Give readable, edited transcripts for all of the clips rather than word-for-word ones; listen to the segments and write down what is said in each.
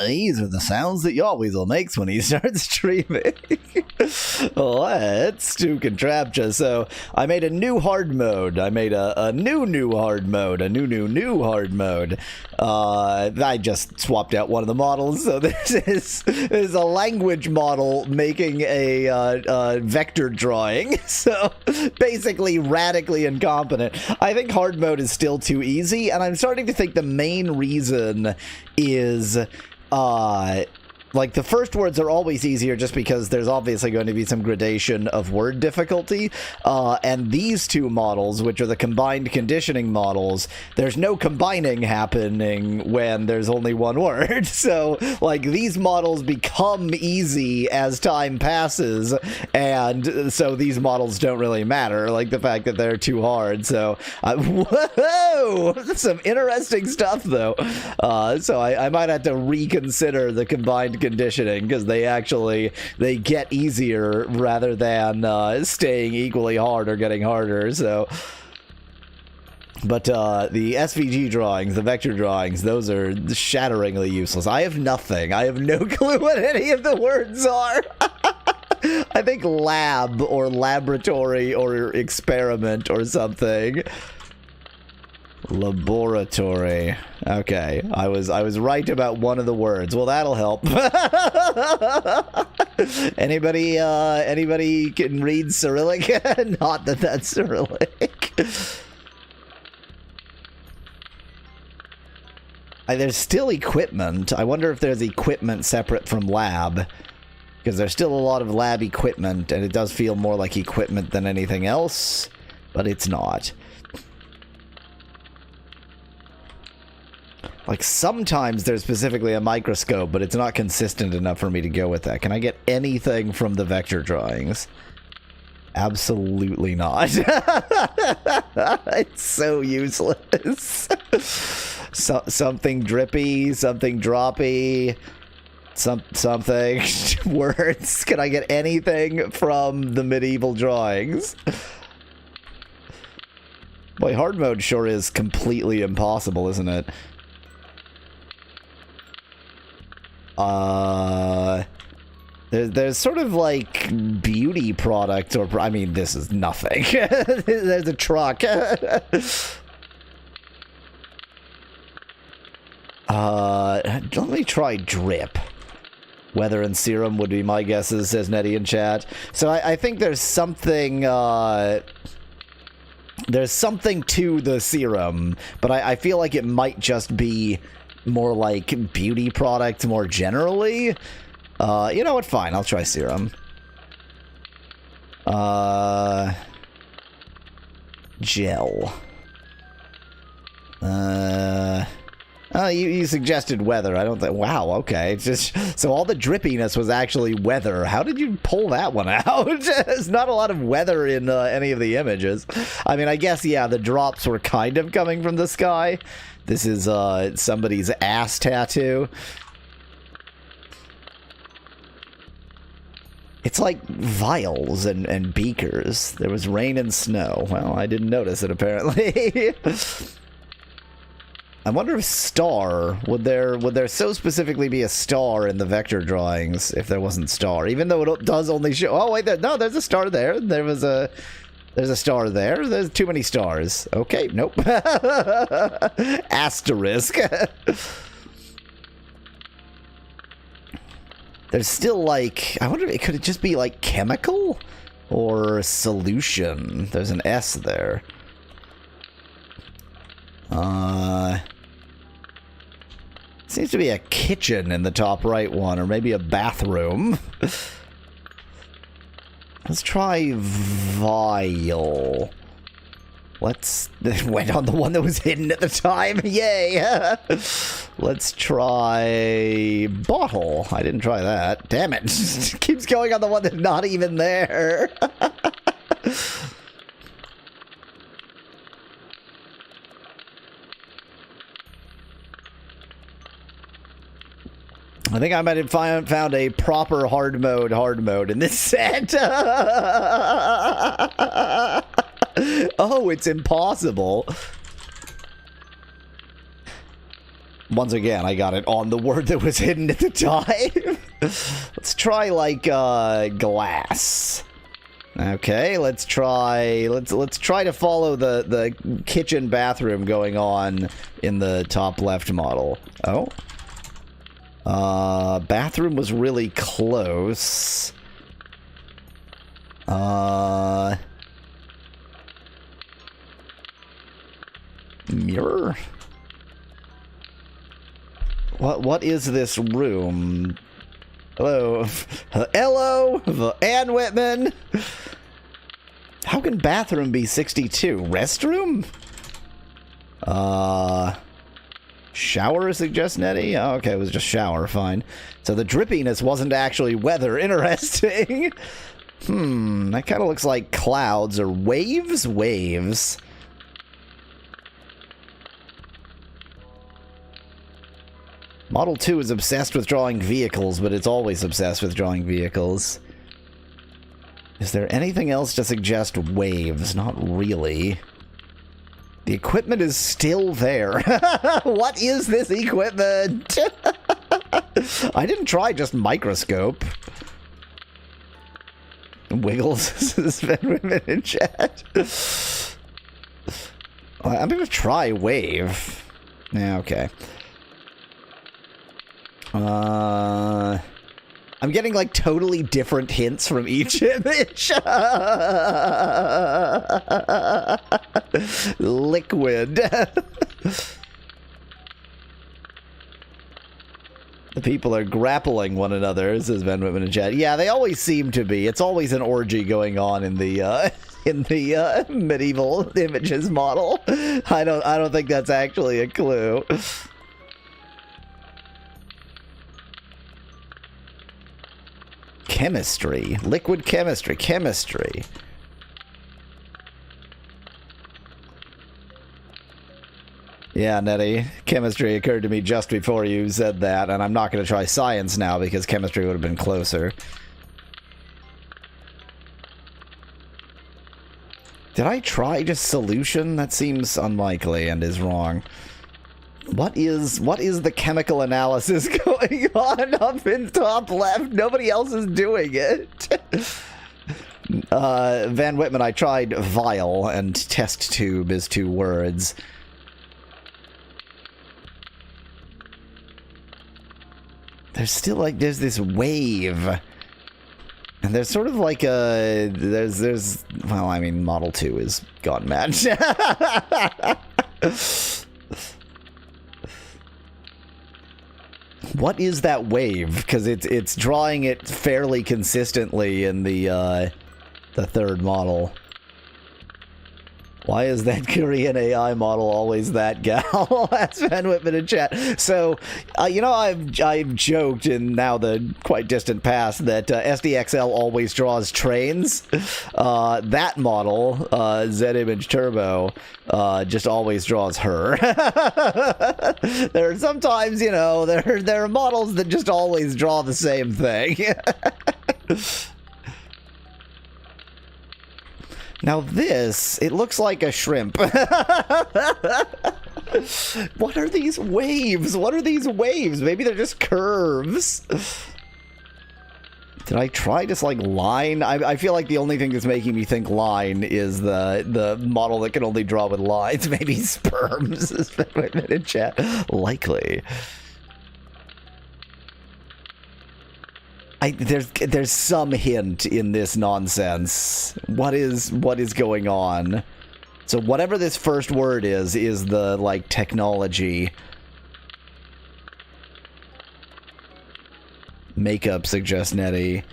These are the sounds that Yawweasel makes when he starts streaming. Let's do Contraptia. So I made a new hard mode. I made a new hard mode. A new hard mode. I just swapped out one of the models. So this is a language model making a vector drawing. So basically radically incompetent. I think hard mode is still too easy, and I'm starting to think the main reason is like the first words are always easier just because there's obviously going to be some gradation of word difficulty, and these two models, which are the combined conditioning models, there's no combining happening when there's only one word. So like these models become easy as time passes, and so these models don't really matter, like the fact that they're too hard. So whoa, some interesting stuff though. So I might have to reconsider the combined conditioning, because they get easier rather than staying equally hard or getting harder. So but the SVG drawings, the vector drawings, those are shatteringly useless. I have nothing. I have no clue what any of the words are. I think lab or laboratory or experiment or something. Laboratory. Okay, I was right about one of the words. Well, that'll help. Anybody can read Cyrillic? Not that that's Cyrillic. There's still equipment. I wonder if there's equipment separate from lab, because there's still a lot of lab equipment, and it does feel more like equipment than anything else, but it's not. Like, sometimes there's specifically a microscope, but it's not consistent enough for me to go with that. Can I get anything from the vector drawings? Absolutely not. It's so useless. Something drippy, something droppy, something words. Can I get anything from the medieval drawings? Boy, hard mode sure is completely impossible, isn't it? There's sort of like beauty product, or I mean, this is nothing. There's a truck. Let me try drip. Weather and serum would be my guesses, says Nettie in chat. So I think there's something to the serum, but I feel like it might just be more like beauty products more generally. You know what? Fine, I'll try serum. Gel. You suggested weather. I don't think. Wow. Okay. It's just so all the drippiness was actually weather. How did you pull that one out? There's not a lot of weather in any of the images. I mean, I guess yeah, the drops were kind of coming from the sky. This is somebody's ass tattoo. It's like vials and beakers. There was rain and snow. Well, I didn't notice it apparently. I wonder if star, would there so specifically be a star in the vector drawings if there wasn't star? Even though it does only show, oh wait, no, there's a star there. There's a star there. There's too many stars. Okay, nope. Asterisk. There's still like, I wonder, could it just be like chemical or solution? There's an S there. Seems to be a kitchen in the top right one, or maybe a bathroom. Let's try vial. Went on the one that was hidden at the time. Yay! Let's try bottle. I didn't try that. Damn it. Keeps going on the one that's not even there. I think I might have found a proper hard mode in this set. Oh, it's impossible. Once again, I got it on the word that was hidden at the time. Let's try, like, glass. Okay, let's try to follow the kitchen bathroom going on in the top left model. Oh. Bathroom was really close. Mirror? What is this room? Hello. Hello, Ann Whitman. How can bathroom be 62? Restroom? Shower, suggests Nettie? Oh, okay, it was just shower, fine. So the drippiness wasn't actually weather. Interesting. That kind of looks like clouds or waves? Waves. Model 2 is obsessed with drawing vehicles, but it's always obsessed with drawing vehicles. Is there anything else to suggest waves? Not really. The equipment is still there. What is this equipment? I didn't try just microscope. Wiggles suspend women in chat. I'm gonna try wave. Yeah, okay. I'm getting, like, totally different hints from each image. Liquid. The people are grappling one another, says Van Whitman in chat. Yeah, they always seem to be. It's always an orgy going on in the medieval images model. I don't think that's actually a clue. Chemistry. Liquid chemistry. Chemistry. Yeah, Nettie. Chemistry occurred to me just before you said that, and I'm not going to try science now because chemistry would have been closer. Did I try just solution? That seems unlikely and is wrong. What is the chemical analysis going on up in top left? Nobody else is doing it. Van Whitman, I tried vial and test tube is 2 words. There's still like, there's this wave. And there's sort of like a, there's, well, I mean, Model 2 is gone mad. What is that wave? Because it's drawing it fairly consistently in the third model. Why is that Korean AI model always that gal? That's Van Whitman in chat. So, you know, I've joked in now the quite distant past that SDXL always draws trains. That model, Z-Image Turbo, just always draws her. There are sometimes, you know, there are models that just always draw the same thing. Now this, it looks like a shrimp. What are these waves? What are these waves? Maybe they're just curves. Did I try just like line? I feel like the only thing that's making me think line is the model that can only draw with lines. Maybe sperms. In chat. Likely. There's some hint in this nonsense. What is going on? So whatever this first word is the, like, technology. Makeup, suggests Nettie.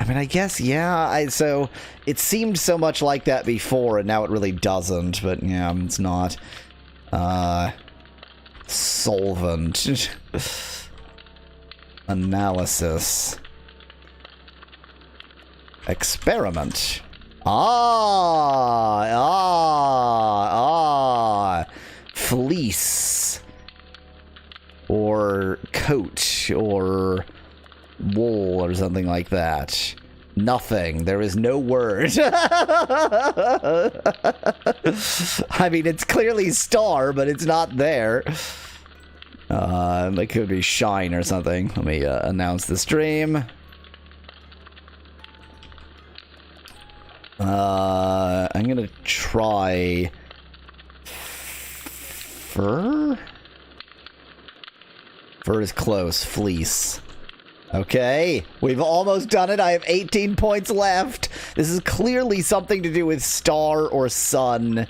I mean, I guess, yeah, so it seemed so much like that before, and now it really doesn't, but, yeah, it's not. Solvent. Analysis. Experiment. Fleece. Or coat. Or wool or something like that. Nothing. There is no word. I mean, it's clearly star, but it's not there. It could be Shine or something. Let me announce the stream. I'm gonna try Fur? Fur is close. Fleece. Okay, we've almost done it. I have 18 points left. This is clearly something to do with star or sun.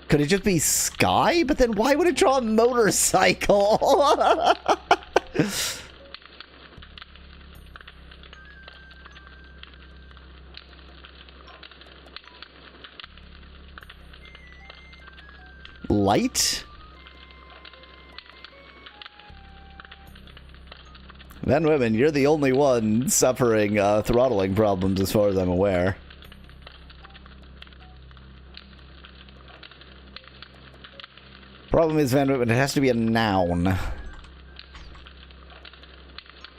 Could it just be sky? But then why would it draw a motorcycle? Light? Van Whitman, you're the only one suffering throttling problems as far as I'm aware. Problem is, Van Whitman, it has to be a noun.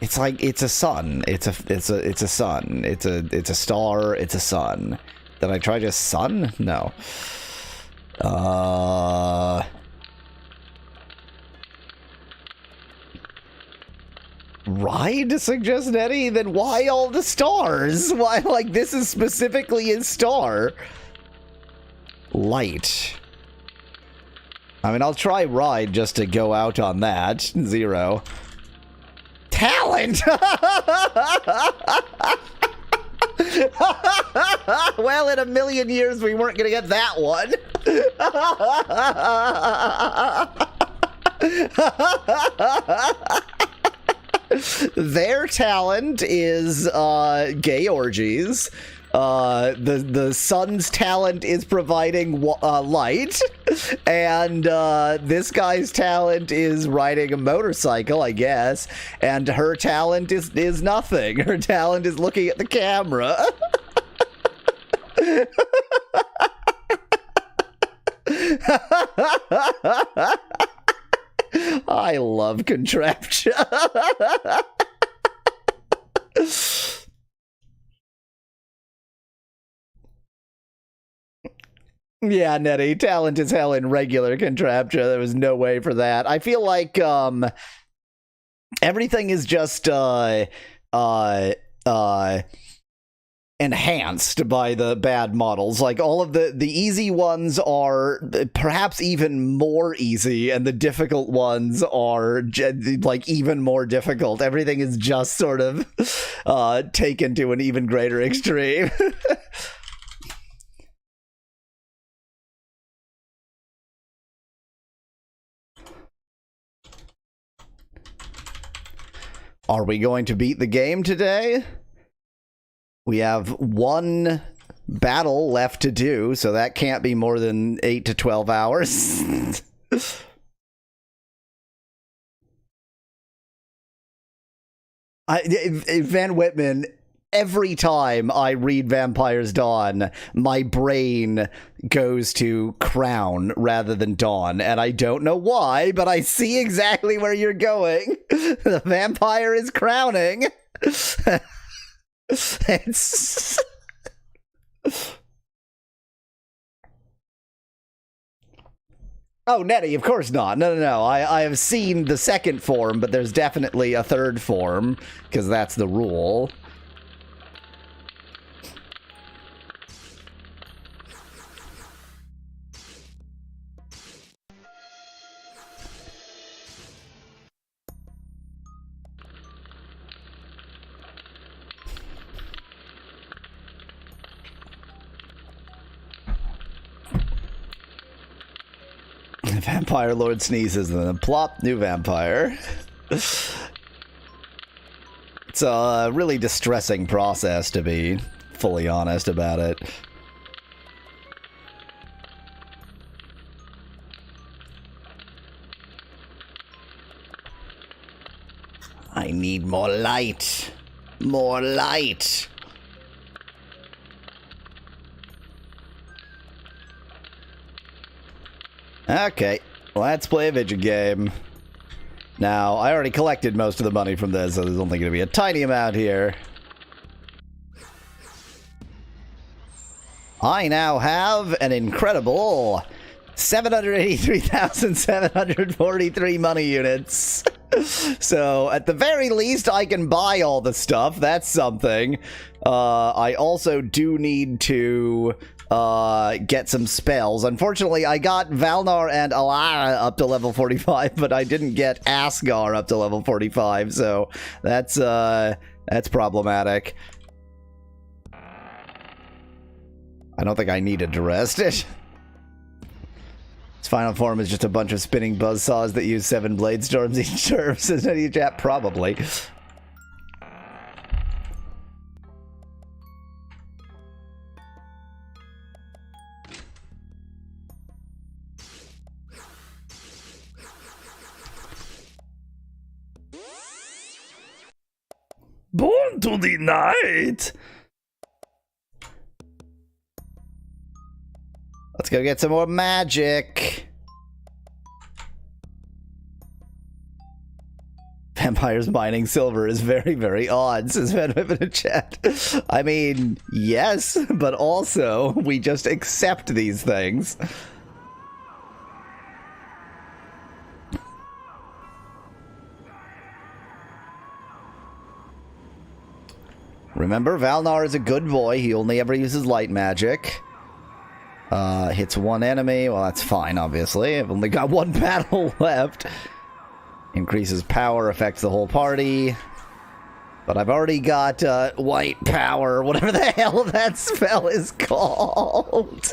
It's like, it's a sun. It's a sun. It's a star. It's a sun. Did I try just sun? No. Ride suggests Nettie? Then why all the stars? Why, like, this is specifically a star. Light. I mean, I'll try ride just to go out on that. 0. Talent! Well, in a million years, we weren't going to get that one. Their talent is gay orgies. The sun's talent is providing light, and this guy's talent is riding a motorcycle, I guess, and her talent is nothing. Her talent is looking at the camera. I love contraption. Yeah, Nettie, talent is hell in regular Contraptia. There was no way for that. I feel like everything is just enhanced by the bad models. Like, all of the easy ones are perhaps even more easy, and the difficult ones are like even more difficult. Everything is just sort of taken to an even greater extreme. Are we going to beat the game today? We have one battle left to do, so that can't be more than 8 to 12 hours. Van Whitman, every time I read Vampire's Dawn, my brain goes to crown rather than dawn, and I don't know why, but I see exactly where you're going. The vampire is crowning. It's... Oh, Nettie, of course not. No. I have seen the second form, but there's definitely a third form, because that's the rule. Vampire Lord sneezes and then plop, new vampire. It's a really distressing process, to be fully honest about it. I need more light. More light. Okay, let's play a video game. Now, I already collected most of the money from this, so there's only going to be a tiny amount here. I now have an incredible 783,743 money units. So, at the very least, I can buy all the stuff. That's something. I also do need to get some spells. Unfortunately, I got Valnar and Alara up to level 45, but I didn't get Asgar up to level 45, so that's problematic. I don't think I needed to rest it. Its final form is just a bunch of spinning buzzsaws that use 7 blade storms each turn. Probably. Born to the night! Let's go get some more magic. Vampires mining silver is very, very odd, says Venwip in a chat. I mean, yes, but also, we just accept these things. Remember, Valnar is a good boy. He only ever uses light magic. Hits one enemy. Well, that's fine, obviously. I've only got one battle left. Increases power, affects the whole party. But I've already got white power, whatever the hell that spell is called.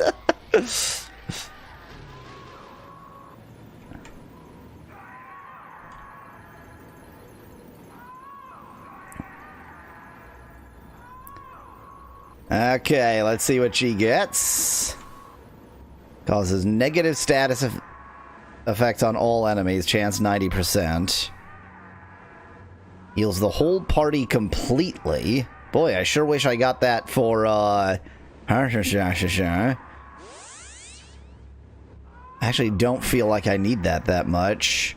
Okay, let's see what she gets. Causes negative status effects on all enemies, chance 90%. Heals the whole party completely. Boy, I sure wish I got that for, I actually don't feel like I need that much.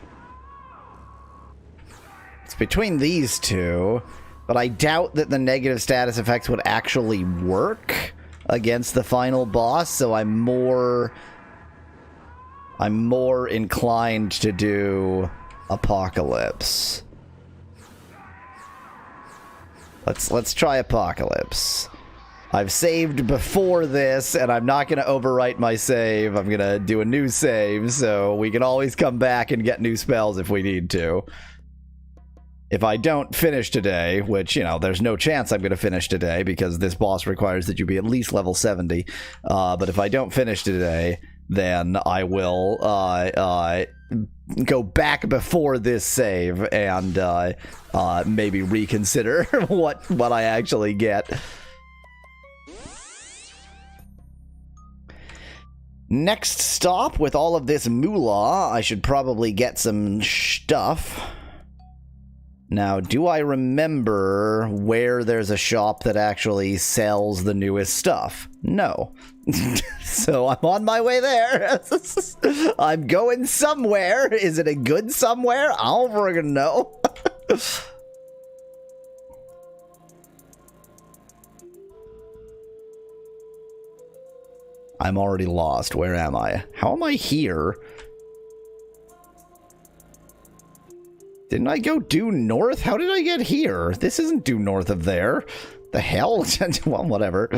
It's between these two, but I doubt that the negative status effects would actually work against the final boss, so I'm more inclined to do Apocalypse. Let's try Apocalypse. I've saved before this, and I'm not going to overwrite my save. I'm going to do a new save, so we can always come back and get new spells if we need to. If I don't finish today, which, you know, there's no chance I'm going to finish today because this boss requires that you be at least level 70. But if I don't finish today, then I will go back before this save and maybe reconsider what I actually get. Next stop, with all of this moolah, I should probably get some stuff. Now, do I remember where there's a shop that actually sells the newest stuff? No. So I'm on my way there. I'm going somewhere. Is it a good somewhere? I don't friggin' know. I'm already lost. Where am I? How am I here? Didn't I go due north? How did I get here? This isn't due north of there. The hell? Well, whatever.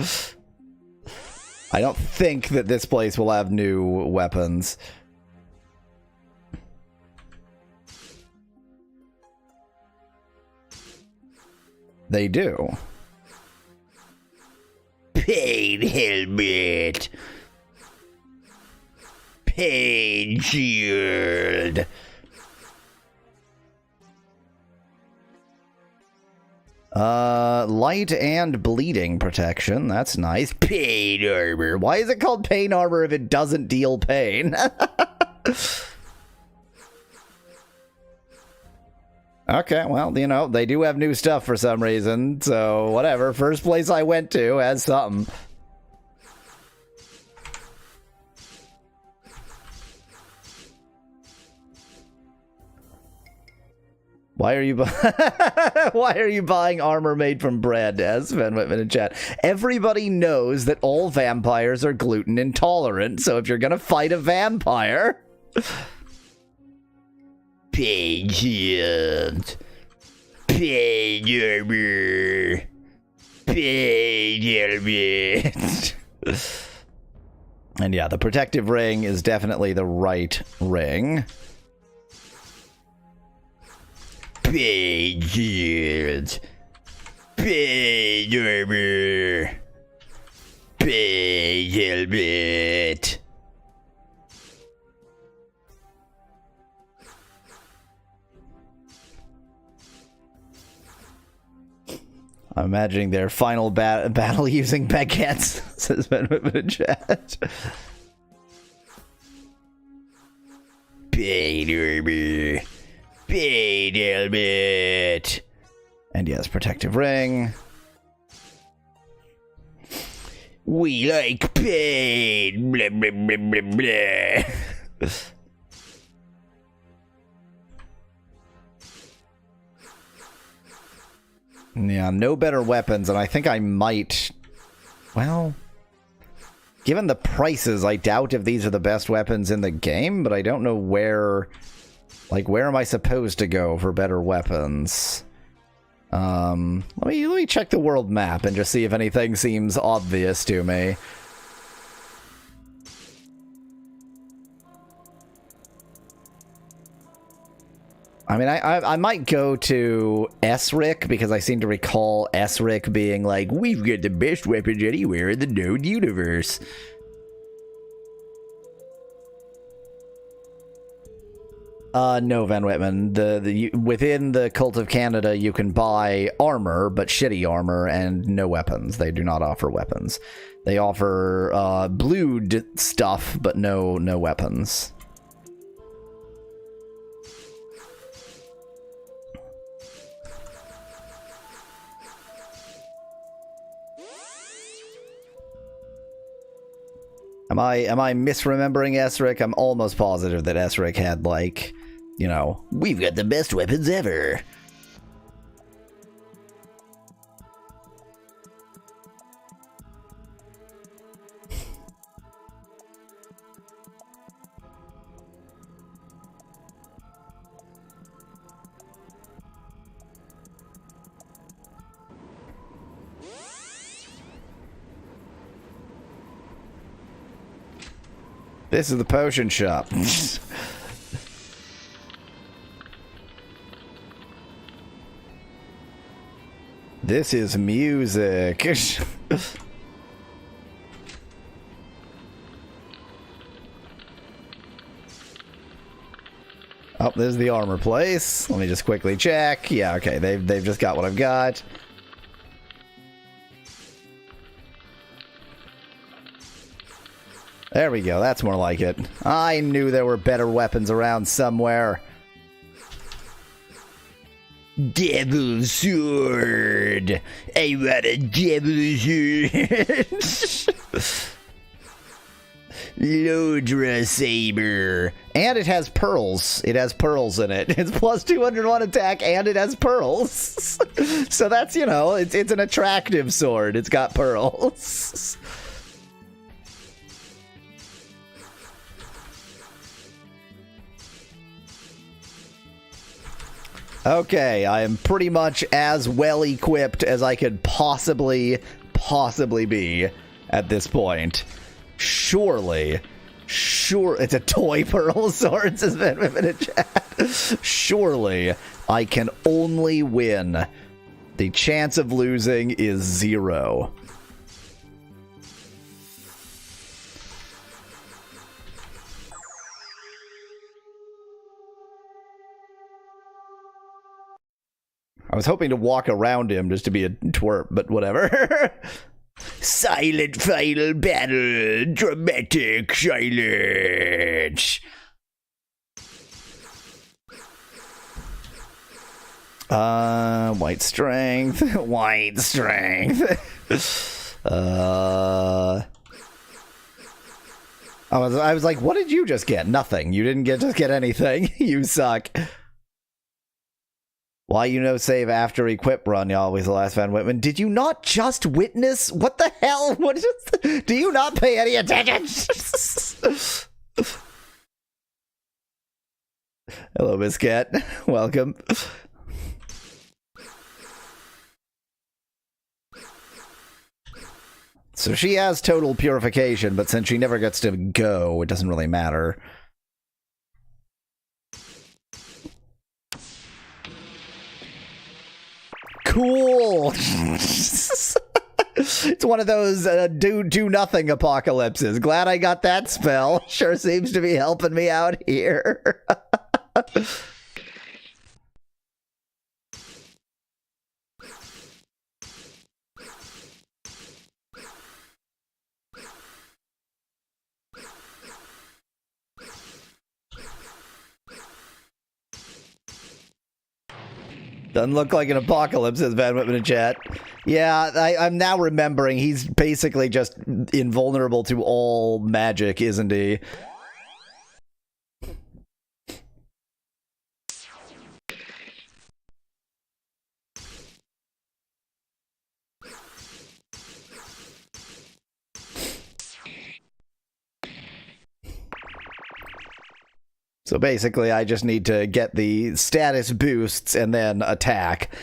I don't think that this place will have new weapons. They do. Pain helmet. Pain shield. Light and bleeding protection. That's nice. Pain armor. Why is it called pain armor if it doesn't deal pain? Okay, well, you know, they do have new stuff for some reason, so whatever. First place I went to has something. Why are you why are you buying armor made from bread? As Van Whitman in chat. Everybody knows that all vampires are gluten intolerant, so if you're gonna fight a vampire, patient, patient, patient. And yeah, the protective ring is definitely the right ring. Patient. Patient. Patient. I'm imagining their final battle using baguettes, says Ben Whitman in chat. Bit. And yes, protective ring. We like pain. Blah, blah, blah, blah, blah. Yeah, no better weapons, and I think I might... Well... Given the prices, I doubt if these are the best weapons in the game, but I don't know where... Like, where am I supposed to go for better weapons? Let me check the world map and just see if anything seems obvious to me. I mean, I might go to Esric, because I seem to recall Esric being like, we've got the best weapons anywhere in the known universe. No, Van Whitman. Within the Cult of Canada, you can buy armor, but shitty armor, and no weapons. They do not offer weapons. They offer blued stuff, but no weapons. Am I misremembering Esric? I'm almost positive that Esric had, like, you know, we've got the best weapons ever. This is the potion shop. This is music. Oh, there's the armor place. Let me just quickly check. Yeah, okay, they've just got what I've got. There we go, that's more like it. I knew there were better weapons around somewhere. Devil sword! I want a devil sword! Lodra saber. And it has pearls. It has pearls in it. It's plus 201 attack and it has pearls. So that's, you know, it's an attractive sword. It's got pearls. Okay, I am pretty much as well equipped as I could possibly be at this point. Surely, it's a toy pearl sword, says Van Whitman in chat. Surely, I can only win. The chance of losing is 0. I was hoping to walk around him just to be a twerp, but whatever. Silent final battle. Dramatic silence. White strength. White strength. I was like, what did you just get? Nothing. You didn't just get anything. You suck. Why you no save after equip run, y'all, was the last Van Whitman. Did you not just witness? What the hell? What is do you not pay any attention? Hello, Miss Cat. Welcome. So she has total purification, but since she never gets to go, it doesn't really matter. Cool. It's one of those do nothing apocalypses. Glad I got that spell. Sure seems to be helping me out here. Doesn't look like an apocalypse, says Van Whitman in chat. Yeah, I'm now remembering he's basically just invulnerable to all magic, isn't he? So basically, I just need to get the status boosts and then attack.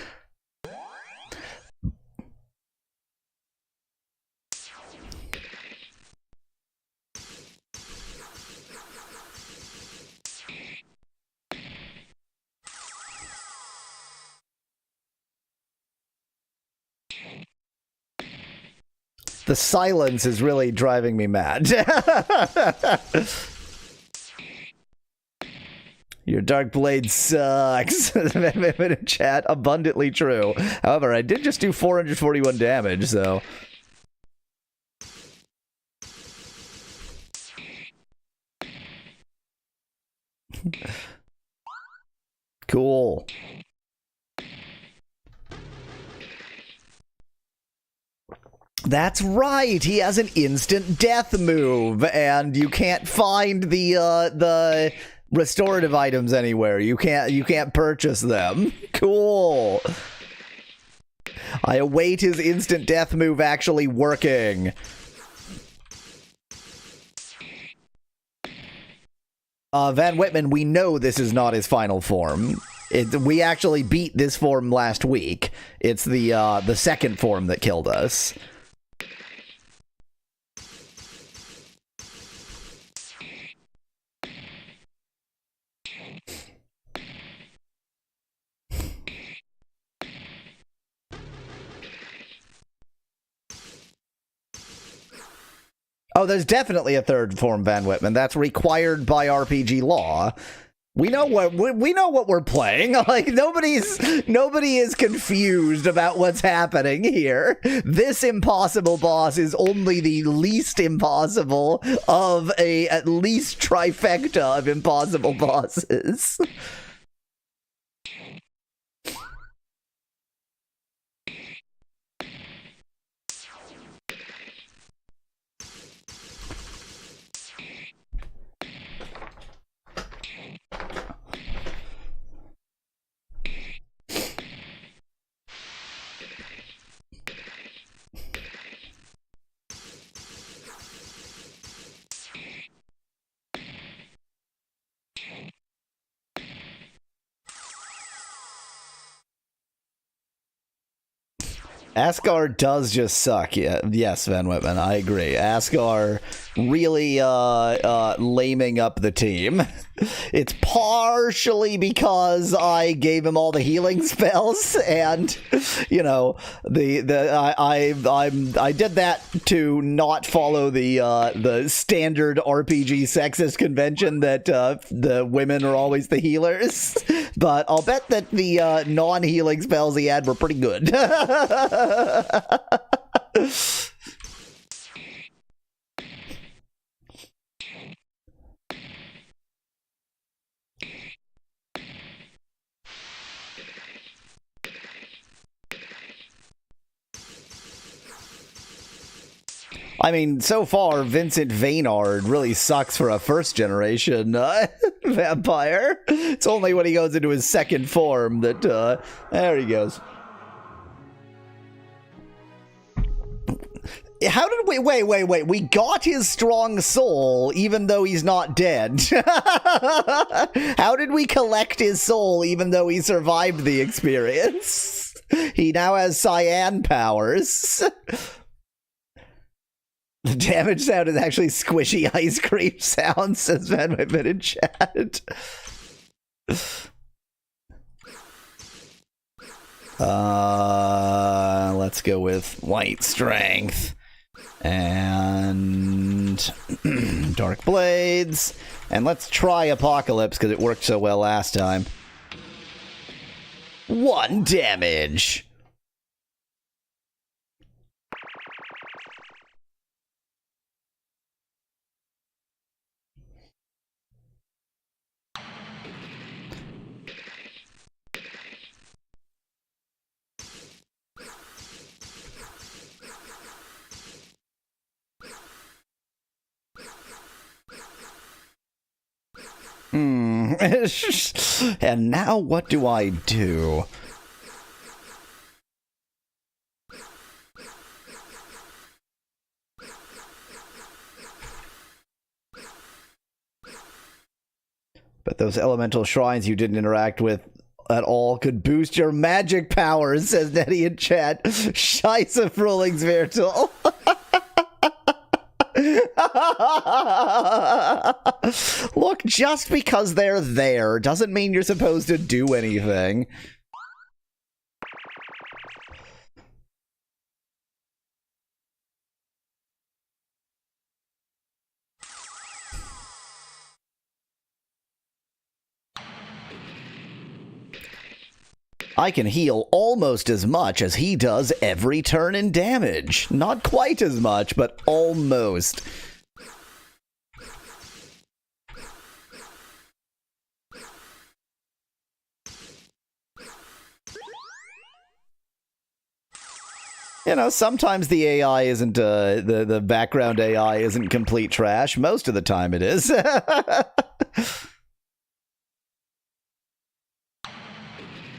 The silence is really driving me mad. Your Dark Blade sucks. Chat, abundantly true. However, I did just do 441 damage, so... Cool. That's right. He has an instant death move, and you can't find the restorative items anywhere. You can't purchase them. Cool. I await his instant death move actually working. Van Whitman, we know this is not his final form. We actually beat this form last week. It's the second form that killed us. Oh, there's definitely a third form, Van Whitman. That's required by RPG law. We know what we're playing. Like nobody is confused about what's happening here. This impossible boss is only the least impossible of a at least trifecta of impossible bosses. Asgar does just suck. Yeah, yes, Van Whitman, I agree. Asgar really laming up the team. It's partially because I gave him all the healing spells, and you know I did that to not follow the standard RPG sexist convention that the women are always the healers. But I'll bet that the non-healing spells he had were pretty good. I mean, so far, Vincent Vaynard really sucks for a first-generation vampire. It's only when he goes into his second form that, there he goes. How did we... Wait. We got his strong soul, even though he's not dead. How did we collect his soul, even though he survived the experience? He now has cyan powers. The damage sound is actually squishy ice cream sound, says Van Whitman in chat. Let's go with light strength. And dark blades. And let's try Apocalypse, because it worked so well last time. 1 damage. And now what do I do? But those elemental shrines you didn't interact with at all could boost your magic powers, says Nettie in chat. Scheiße, Frühlingsviertel. Look, just because they're there doesn't mean you're supposed to do anything. I can heal almost as much as he does every turn in damage. Not quite as much, but almost. You know, sometimes the AI isn't, the background AI isn't complete trash. Most of the time it is.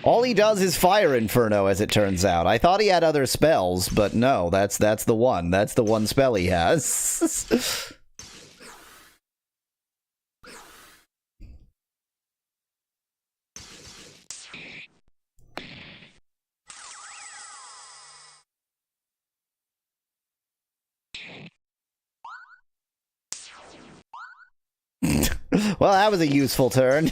All he does is Fire Inferno, as it turns out. I thought he had other spells, but no, that's the one. That's the one spell he has. Well, that was a useful turn.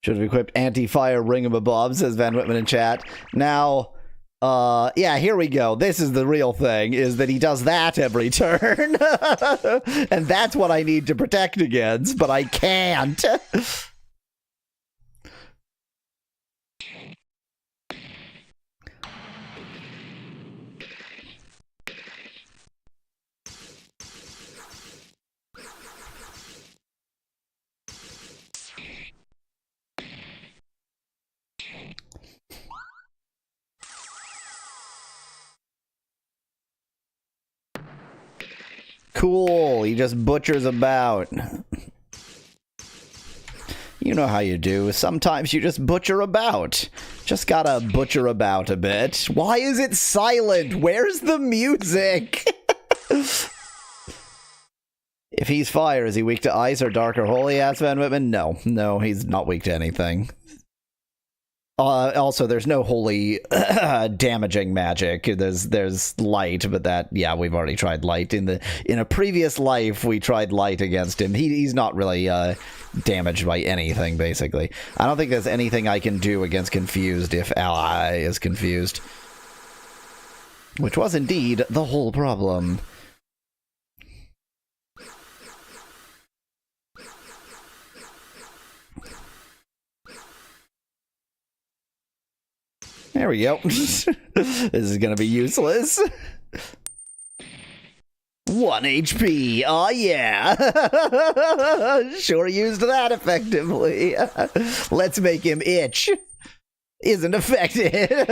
Should have equipped anti-fire ringamabob, says Van Whitman in chat. Now, yeah, here we go. This is the real thing, is that he does that every turn. And that's what I need to protect against, but I can't. Cool, he just butchers about. You know how you do. Sometimes you just butcher about. Just gotta butcher about a bit. Why is it silent? Where's the music? If he's fire, is he weak to ice or dark or holy? Asked Van Whitman. No, he's not weak to anything. Also, there's no holy damaging magic. There's light, but that, yeah, we've already tried light. In a previous life, we tried light against him. He's not really damaged by anything, basically. I don't think there's anything I can do against confused if ally is confused. Which was indeed the whole problem. There we go. This is gonna be useless. 1 HP. Oh yeah. Sure used that effectively. Let's make him itch. isn't affected.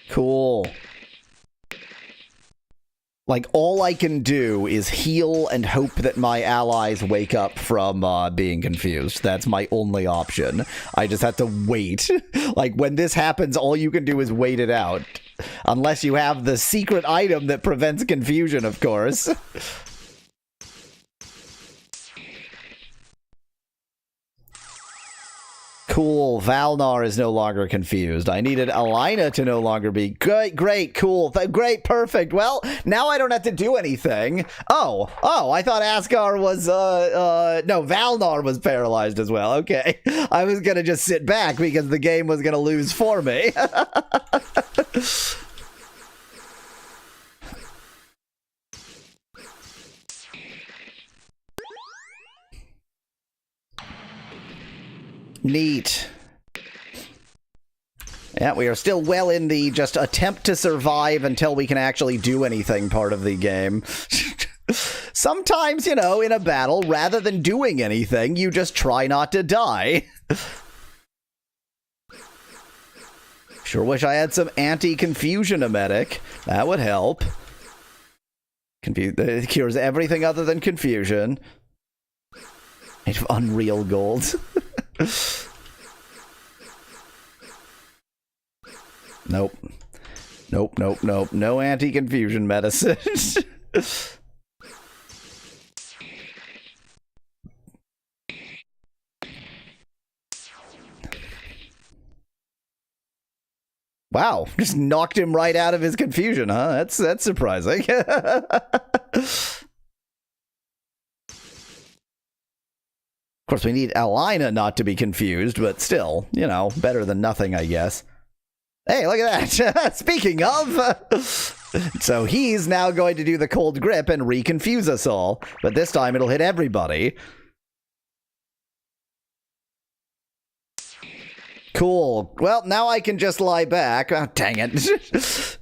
Cool. Like, all I can do is heal and hope that my allies wake up from being confused. That's my only option. I just have to wait. Like, when this happens, all you can do is wait it out. Unless you have the secret item that prevents confusion, of course. Cool, Valnar is no longer confused. I needed Alina to no longer be. Great, cool, great, perfect. Well, now I don't have to do anything. Oh, I thought Askar was, no, Valnar was paralyzed as well. Okay, I was gonna just sit back because the game was gonna lose for me. Neat. Yeah, we are still well in the just attempt to survive until we can actually do anything part of the game. Sometimes, you know, in a battle, rather than doing anything, you just try not to die. Sure wish I had some anti-confusion emetic. That would help. It cures everything other than confusion. Made of unreal gold. Nope. No anti-confusion medicine. Wow, just knocked him right out of his confusion, huh? That's surprising. Of course, we need Alina not to be confused, but still, you know, better than nothing, I guess. Hey, look at that! Speaking of... So he's now going to do the cold grip and reconfuse us all, but this time it'll hit everybody. Cool. Well, now I can just lie back. Oh, dang it.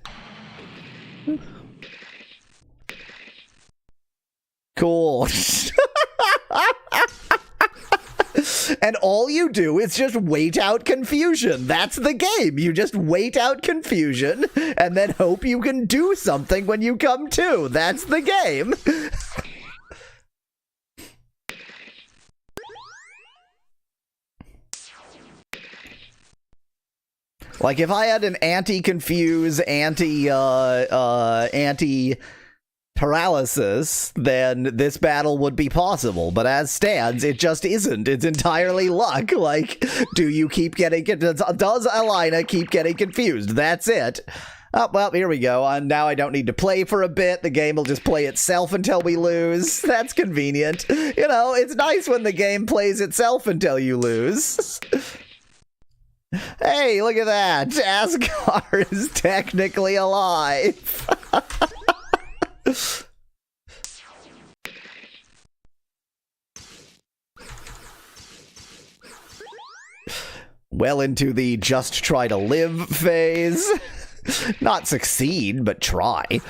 Cool. And all you do is just wait out confusion. That's the game. You just wait out confusion and then hope you can do something when you come to. That's the game. Like, if I had an anti-confuse, anti-paralysis, then this battle would be possible. But as stands, it just isn't. It's entirely luck. Like, do you keep getting... Does Alina keep getting confused? That's it. Oh, well, here we go. Now I don't need to play for a bit. The game will just play itself until we lose. That's convenient. You know, it's nice when the game plays itself until you lose. Hey, look at that! Askar is technically alive! Well into the just try to live phase. Not succeed, but try.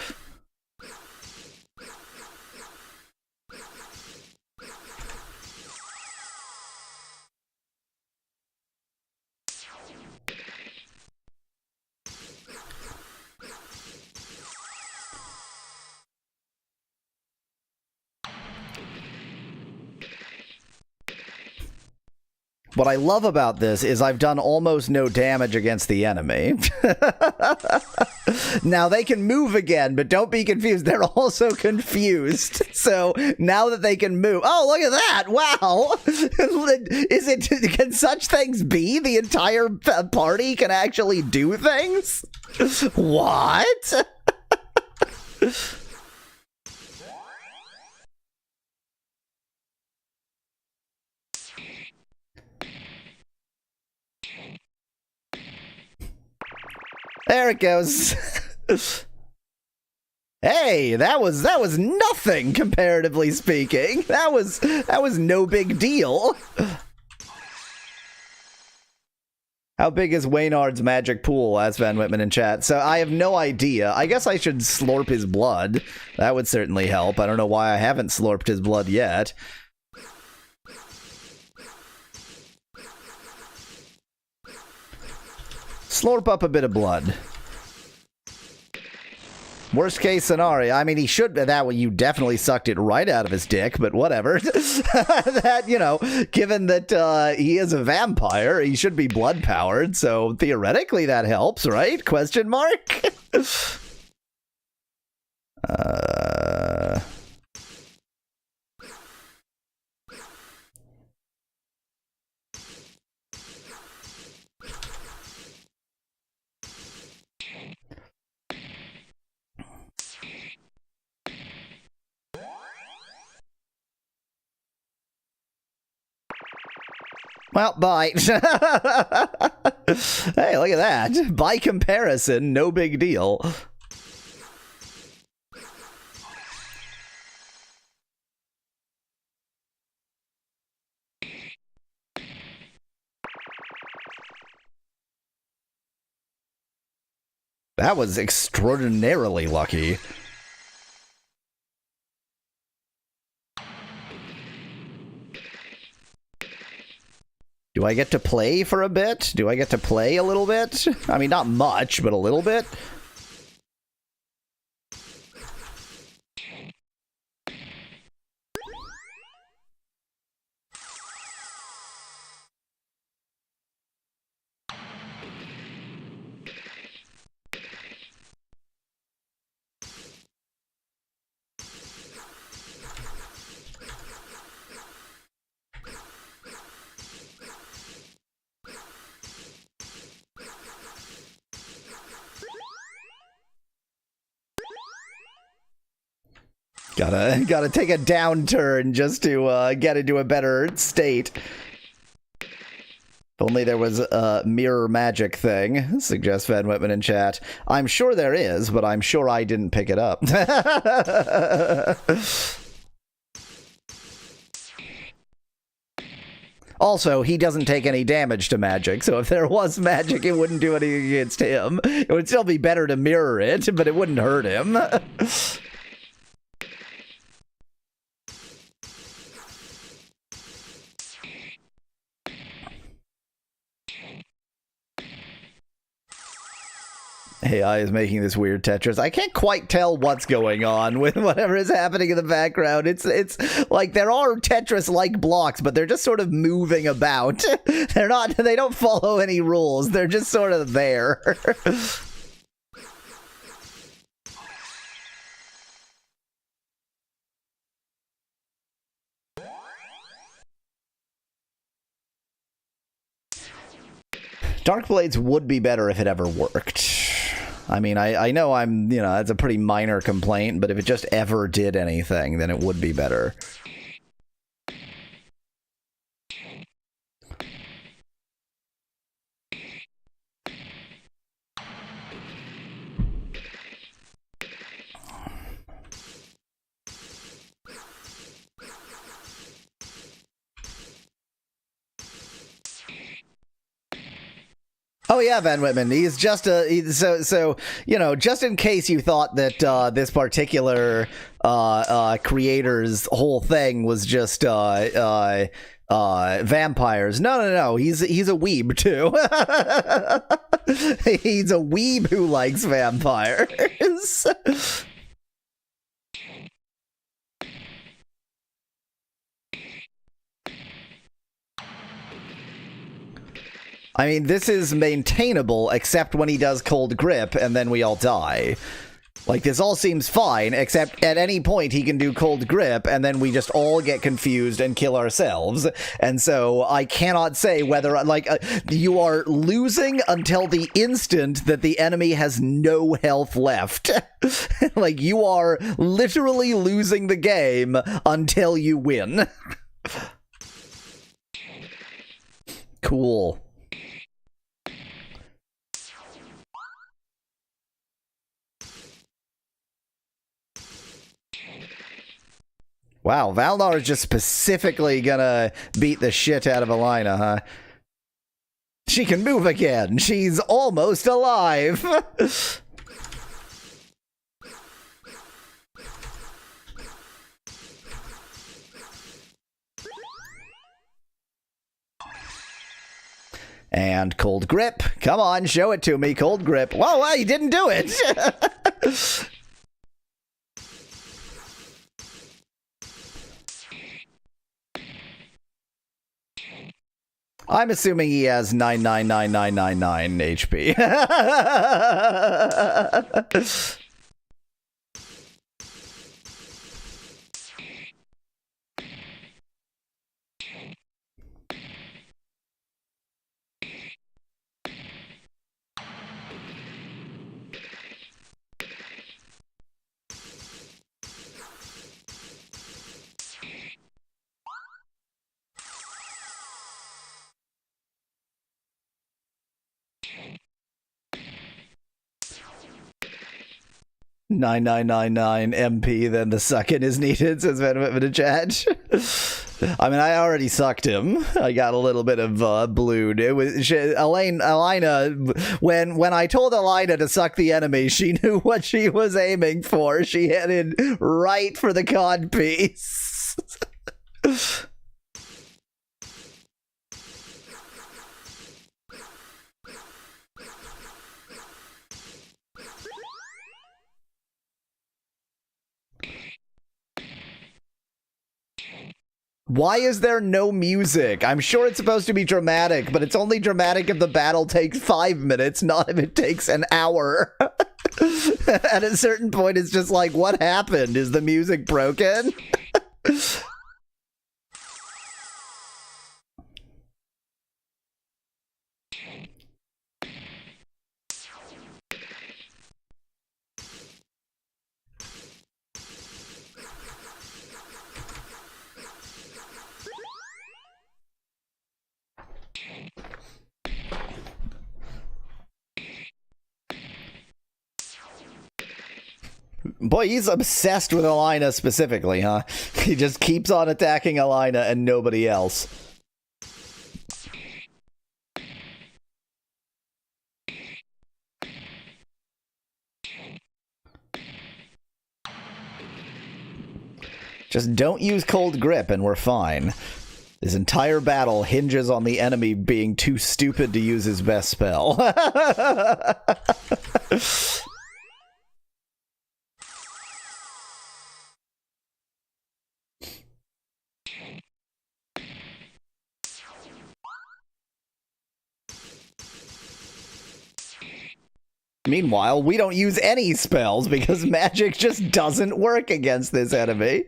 What I love about this is I've done almost no damage against the enemy. Now they can move again, but don't be confused. They're also confused. So now that they can move... Oh, look at that! Wow! Can such things be? The entire party can actually do things? What? There it goes. Hey, that was nothing, comparatively speaking. That was no big deal. How big is Waynard's magic pool? Asked Van Whitman in chat. So I have no idea. I guess I should slurp his blood. That would certainly help. I don't know why I haven't slurped his blood yet. Slurp up a bit of blood. Worst case scenario. I mean, he should. That you definitely sucked it right out of his dick, but whatever. That, you know, given that he is a vampire, he should be blood powered. So theoretically, that helps, right? Question mark. Well, bye. Hey, look at that. By comparison, no big deal. That was extraordinarily lucky. Do I get to play for a bit? Do I get to play a little bit? I mean, not much, but a little bit. Gotta take a downturn just to get into a better state. If only there was a mirror magic thing, suggests Van Whitman in chat. I'm sure there is, but I'm sure I didn't pick it up. Also, he doesn't take any damage to magic, so if there was magic, it wouldn't do anything against him. It would still be better to mirror it, but it wouldn't hurt him. AI is making this weird Tetris. I can't quite tell what's going on with whatever is happening in the background. It's like there are Tetris-like blocks, but they're just sort of moving about. They don't follow any rules. They're just sort of there. Dark Blades would be better if it ever worked. I mean, I know that's a pretty minor complaint, but if it just ever did anything, then it would be better. Oh yeah, Van Whitman. He's just so just in case you thought that this particular creator's whole thing was just vampires. No. He's a weeb too. He's a weeb who likes vampires. I mean, this is maintainable, except when he does cold grip, and then we all die. Like, this all seems fine, except at any point he can do cold grip, and then we just all get confused and kill ourselves. And so I cannot say whether, you are losing until the instant that the enemy has no health left. Like, you are literally losing the game until you win. Cool. Wow, Valdar is just specifically gonna beat the shit out of Alina, huh? She can move again. She's almost alive. And cold grip. Come on, show it to me. Cold grip. Whoa, whoa, you didn't do it. I'm assuming he has 9999999 HP. $9,999 MP, then the second is needed, says Venom in the chat. I mean, I already sucked him. I got a little bit of blued. It was Elena. When I told Elena to suck the enemy, she knew what she was aiming for. She headed right for the cod piece. Why is there no music? I'm sure it's supposed to be dramatic, but it's only dramatic if the battle takes 5 minutes, not if it takes an hour. At a certain point, it's just like, what happened? Is the music broken? Boy, he's obsessed with Elena specifically, huh? He just keeps on attacking Elena and nobody else. Just don't use cold grip and we're fine. This entire battle hinges on the enemy being too stupid to use his best spell. Meanwhile, we don't use any spells because magic just doesn't work against this enemy.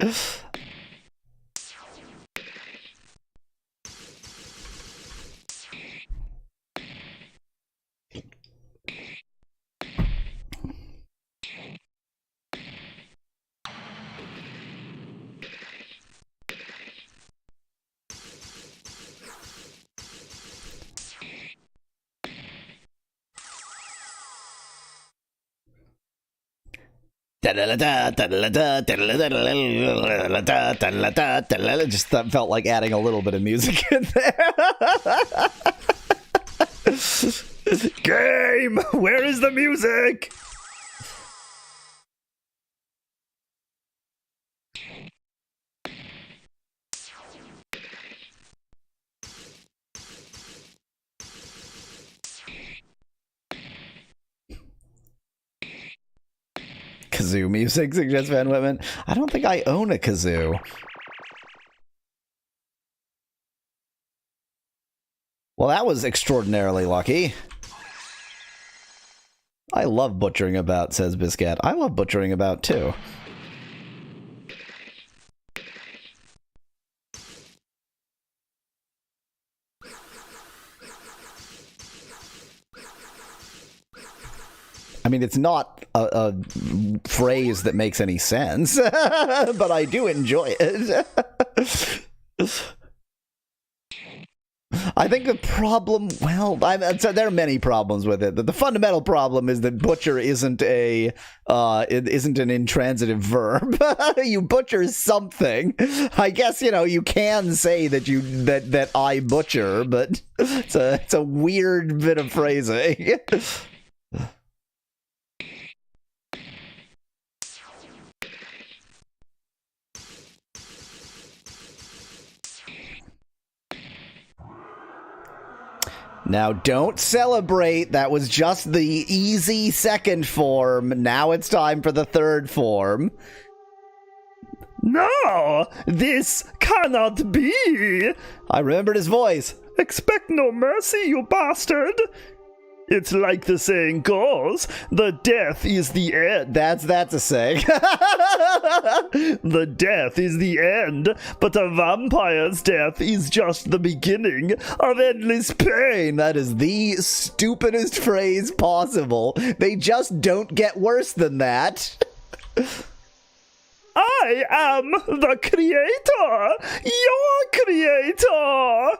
Just felt like adding a little bit of music in there. Game! Where is the music? Kazoo music, suggests Van Whitman. I don't think I own a kazoo. Well, that was extraordinarily lucky. I love butchering about, says Biscat. I love butchering about, too. I mean, it's not a phrase that makes any sense, but I do enjoy it. I think the problem, well, so there are many problems with it. The fundamental problem is that butcher isn't an intransitive verb. You butcher something. I guess, you can say that I butcher, but it's a weird bit of phrasing. Now, don't celebrate. That was just the easy second form. Now it's time for the third form. No, this cannot be. I remembered his voice. Expect no mercy, you bastard. It's like the saying goes, the death is the end. That's a saying. The death is the end, but a vampire's death is just the beginning of endless pain. That is the stupidest phrase possible. They just don't get worse than that. I am the creator, your creator.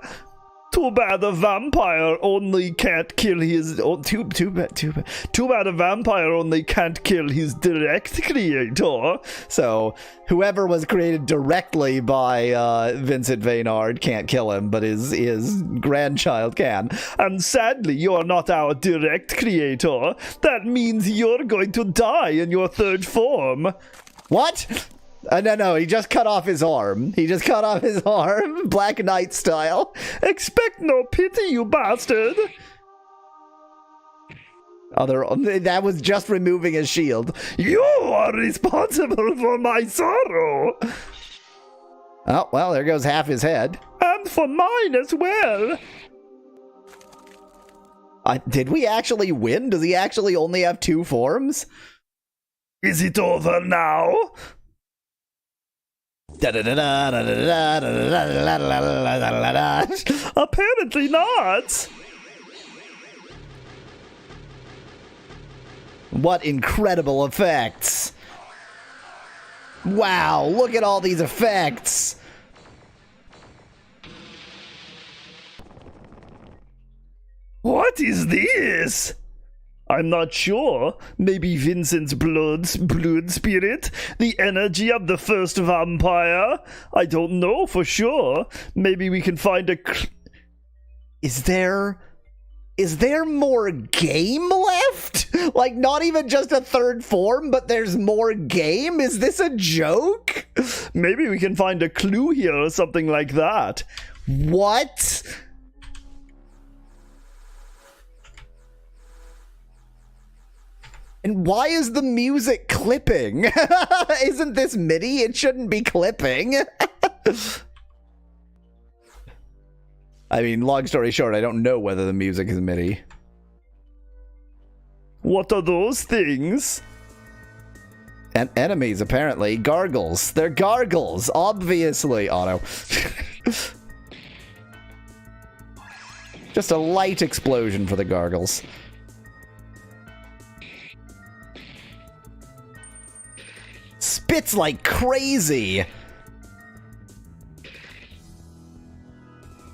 Too bad a vampire only can't kill his... Oh, too bad a vampire only can't kill his direct creator. So, whoever was created directly by Vincent Vaynard can't kill him, but his grandchild can. And sadly, you're not our direct creator. That means you're going to die in your third form. What? No, he just cut off his arm. He just cut off his arm, Black Knight style. Expect no pity, you bastard. That was just removing his shield. You are responsible for my sorrow. Oh, well, there goes half his head. And for mine as well. Did we actually win? Does he actually only have 2 forms? Is it over now? Apparently not. What incredible effects. Wow, look at all these effects. What is this? I'm not sure. Maybe Vincent's blood spirit? The energy of the first vampire? I don't know for sure. Maybe we can find a... Is there more game left? Like, not even just a third form, but there's more game? Is this a joke? Maybe we can find a clue here or something like that. What? And why is the music clipping? Isn't this MIDI? It shouldn't be clipping. I mean, long story short, I don't know whether the music is MIDI. What are those things? And enemies, apparently. Gargles. They're gargles, obviously. Oh, no. Just a light explosion for the gargles. Spits like crazy.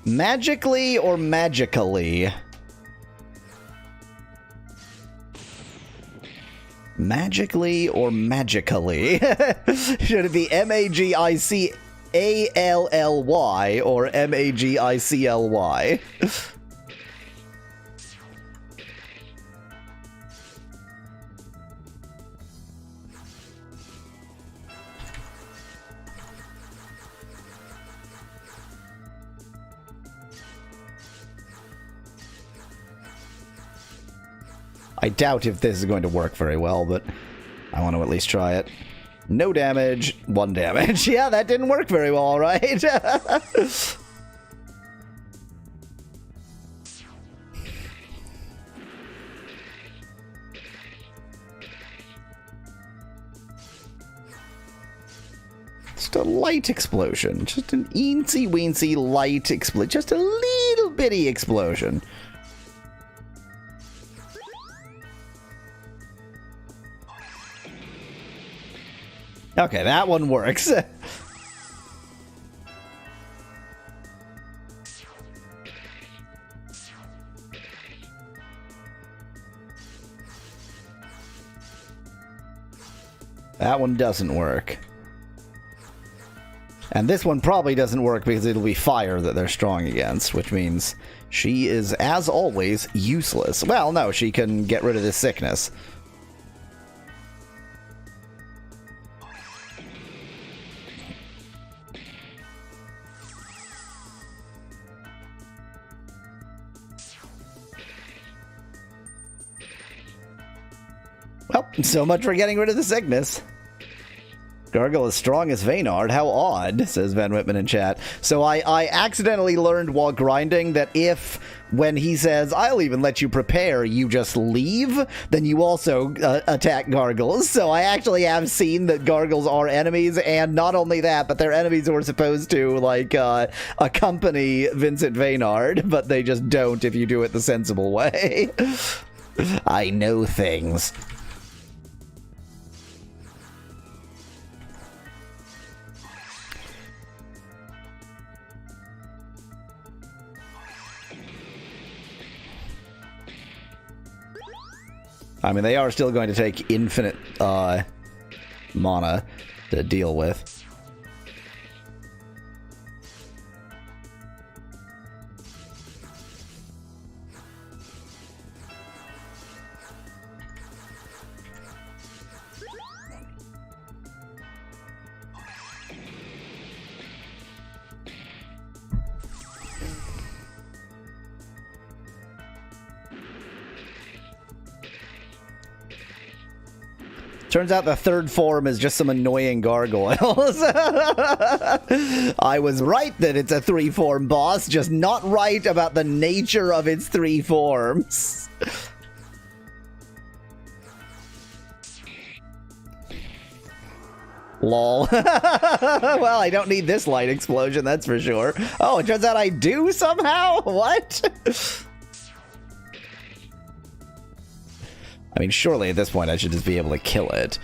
Magically or magically? Magically or magically? Should it be M-A-G-I-C-A-L-L-Y or M-A-G-I-C-L-Y? I doubt if this is going to work very well, but I want to at least try it. No damage, 1 damage. Yeah, that didn't work very well, all right? Just a light explosion. Just an eensy-weensy light explosion. Just a little bitty explosion. Okay, that one works. That one doesn't work. And this one probably doesn't work because it'll be fire that they're strong against, which means she is, as always, useless. Well, no, she can get rid of this sickness. Well, so much for getting rid of the sickness. Gargle as strong as Vaynard. How odd, says Van Whitman in chat. So I accidentally learned while grinding that if, when he says, I'll even let you prepare, you just leave, then you also attack Gargles. So I actually have seen that Gargles are enemies, and not only that, but they're enemies who are supposed to, like, accompany Vincent Vaynard, but they just don't if you do it the sensible way. I know things. I mean, they are still going to take infinite mana to deal with. Turns out the third form is just some annoying gargoyles. I was right that it's a 3-form boss, just not right about the nature of its 3 forms. Lol. Well, I don't need this light explosion, that's for sure. Oh, it turns out I do somehow? What? I mean, surely at this point I should just be able to kill it.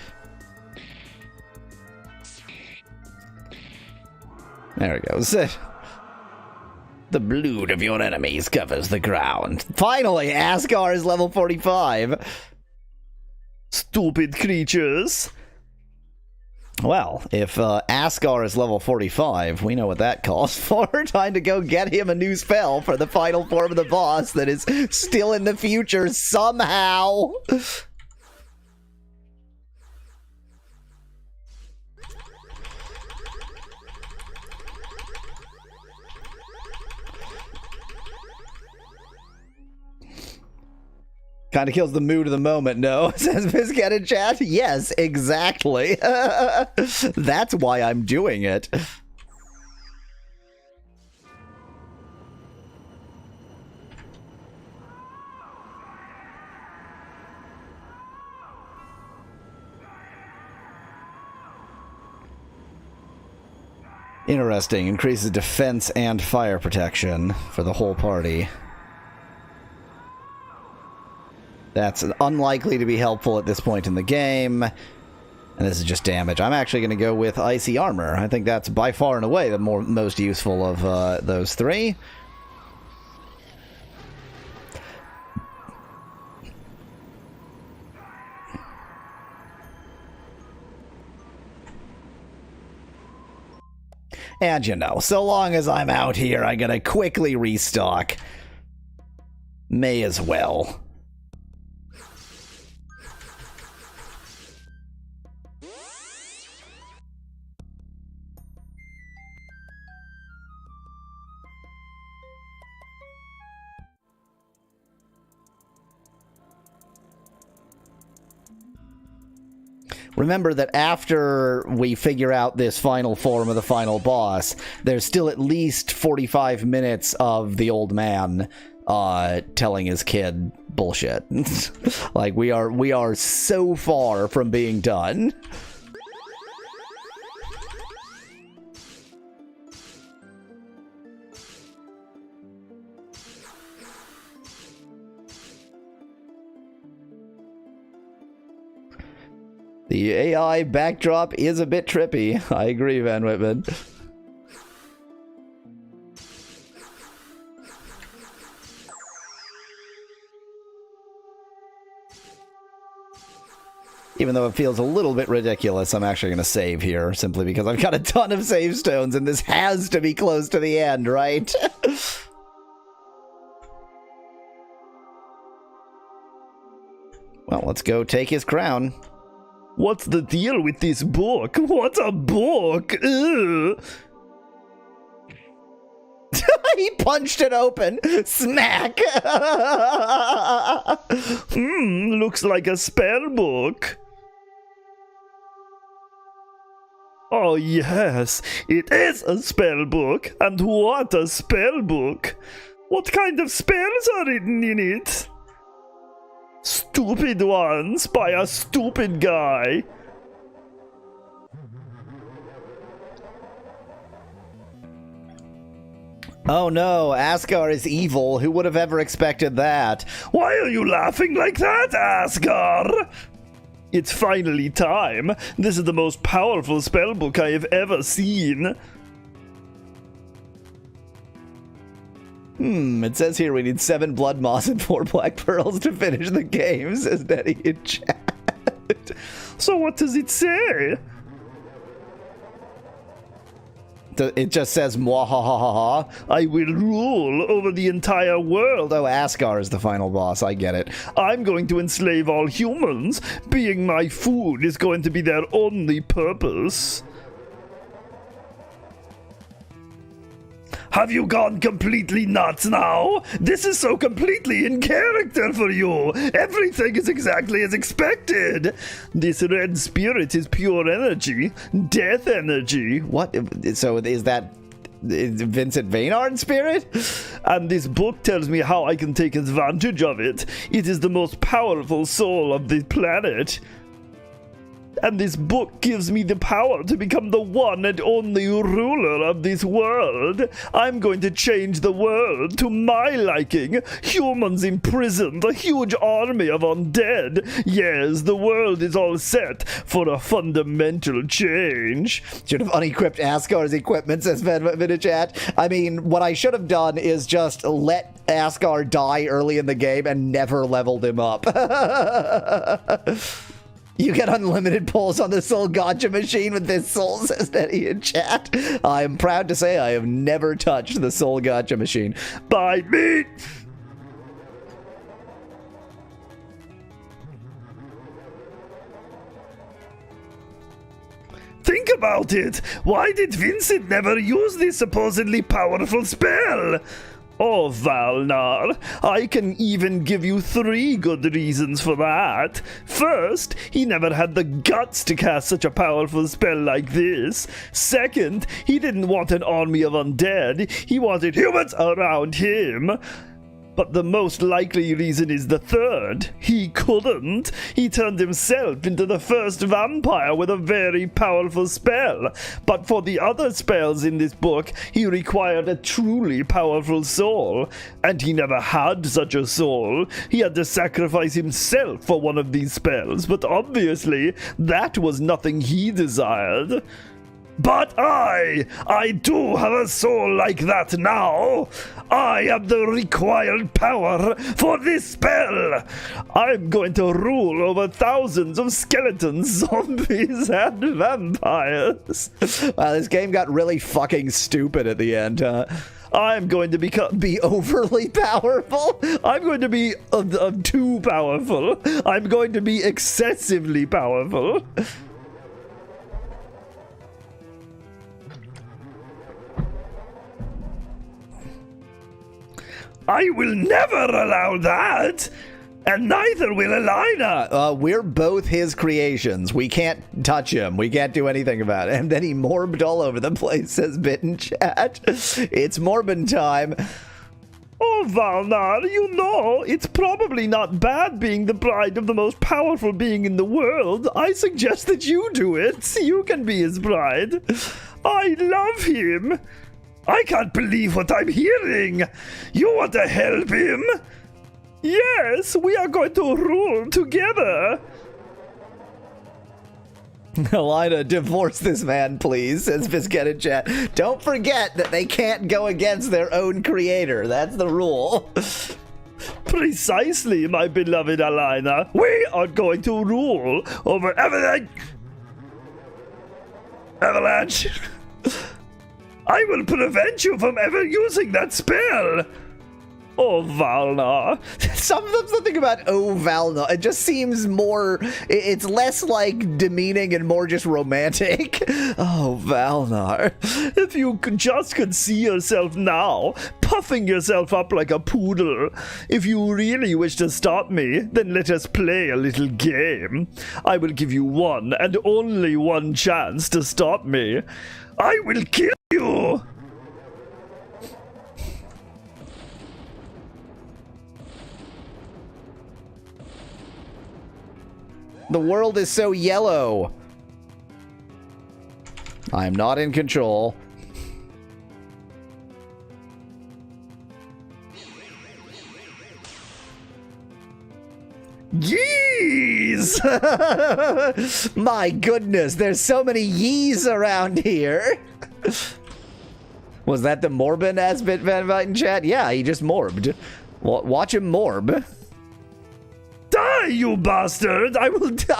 There it goes. The blood of your enemies covers the ground. Finally, Asgar is level 45. Stupid creatures. Well, if Asgar is level 45, we know what that calls for. Time to go get him a new spell for the final form of the boss that is still in the future somehow. Kind of kills the mood of the moment, no? Says Biscuit in chat. Yes, exactly. That's why I'm doing it. Interesting. Increases defense and fire protection for the whole party. That's unlikely to be helpful at this point in the game. And this is just damage. I'm actually going to go with Icy Armor. I think that's by far and away the most useful of those 3. And you know, so long as I'm out here, I'm going to quickly restock. May as well. Remember that after we figure out this final form of the final boss, there's still at least 45 minutes of the old man telling his kid bullshit. Like, we are so far from being done. The AI backdrop is a bit trippy. I agree, Van Whitman. Even though it feels a little bit ridiculous, I'm actually going to save here, simply because I've got a ton of save stones, and this has to be close to the end, right? Well, let's go take his crown. What's the deal with this book? What a book! Ugh. He punched it open. Smack! Looks like a spell book. Oh yes, it is a spell book. And what a spell book! What kind of spells are written in it? Stupid ones by a stupid guy. Oh no, Asgar is evil. Who would have ever expected that? Why are you laughing like that, Asgar? It's finally time. This is the most powerful spellbook I have ever seen. It says here we need 7 blood moss and 4 black pearls to finish the game, says Nettie in chat. So what does it say? It just says mwahahaha. I will rule over the entire world. Oh, Asgar is the final boss. I get it. I'm going to enslave all humans. Being my food is going to be their only purpose. Have you gone completely nuts now? This is so completely in character for you. Everything is exactly as expected. This red spirit is pure energy. Death energy. What? So is that Vincent Vaynard's spirit? And this book tells me how I can take advantage of it. It is the most powerful soul of the planet. And this book gives me the power to become the one and only ruler of this world. I'm going to change the world to my liking. Humans imprisoned, a huge army of undead. Yes, the world is all set for a fundamental change. Should have unequipped Asgar's equipment, says Vinachat. I mean, what I should have done is just let Asgar die early in the game and never leveled him up. You get unlimited pulls on the soul gotcha machine with this soul, says Nettie in chat. I am proud to say I have never touched the soul gotcha machine. Bite me! Think about it! Why did Vincent never use this supposedly powerful spell? Oh, Valnar, I can even give you 3 good reasons for that. First, he never had the guts to cast such a powerful spell like this. Second, he didn't want an army of undead. He wanted humans around him. But the most likely reason is the third. He couldn't. He turned himself into the first vampire with a very powerful spell. But for the other spells in this book, he required a truly powerful soul. And he never had such a soul. He had to sacrifice himself for one of these spells. But obviously, that was nothing he desired. But I do have a soul like that now. I have the required power for this spell. I'm going to rule over thousands of skeletons, zombies, and vampires. Wow, this game got really fucking stupid at the end, huh? I'm going to be overly powerful. I'm going to be too powerful. I'm going to be excessively powerful. I will never allow that! And neither will Elena! We're both his creations. We can't touch him. We can't do anything about it. And then he morbed all over the place, says Bitten Chat. It's Morbin time. Oh, Valnar, you know, it's probably not bad being the bride of the most powerful being in the world. I suggest that you do it. You can be his bride. I love him. I can't believe what I'm hearing! You want to help him? Yes, we are going to rule together! Elena, divorce this man, please, says Biscuit in chat. Don't forget that they can't go against their own creator. That's the rule. Precisely, my beloved Alina. We are going to rule over everything. Avalanche. I will prevent you from ever using that spell. Oh, Valnar. Something about oh, Valnar. It just seems more... It's less, like, demeaning and more just romantic. Oh, Valnar. If you could see yourself now, puffing yourself up like a poodle. If you really wish to stop me, then let us play a little game. I will give you one and only one chance to stop me. I will kill you! The world is so yellow. I'm not in control. Yeez! My goodness, there's so many yees around here. Was that the Morbin Asbit Van Viten chat? Yeah, he just morbed. Watch him morb. Die, you bastard! I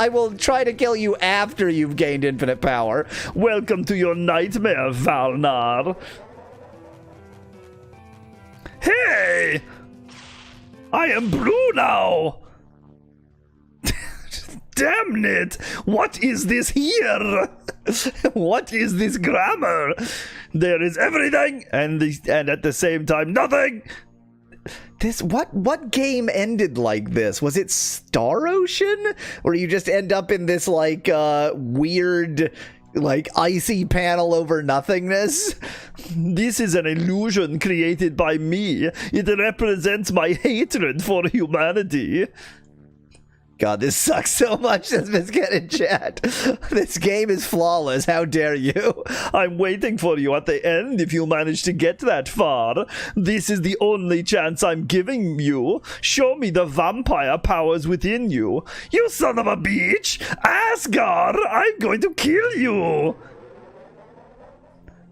will try to kill you after you've gained infinite power. Welcome to your nightmare, Valnar. Hey! I am blue now! Damn it! What is this here? What is this grammar? There is everything and at the same time nothing. This what game ended like this? Was it Star Ocean? Where you just end up in this like weird like icy panel over nothingness? This is an illusion created by me. It represents my hatred for humanity. God, this sucks so much, says Biscuit in chat. This game is flawless. How dare you? I'm waiting for you at the end if you manage to get that far. This is the only chance I'm giving you. Show me the vampire powers within you. You son of a bitch! Asgard, I'm going to kill you!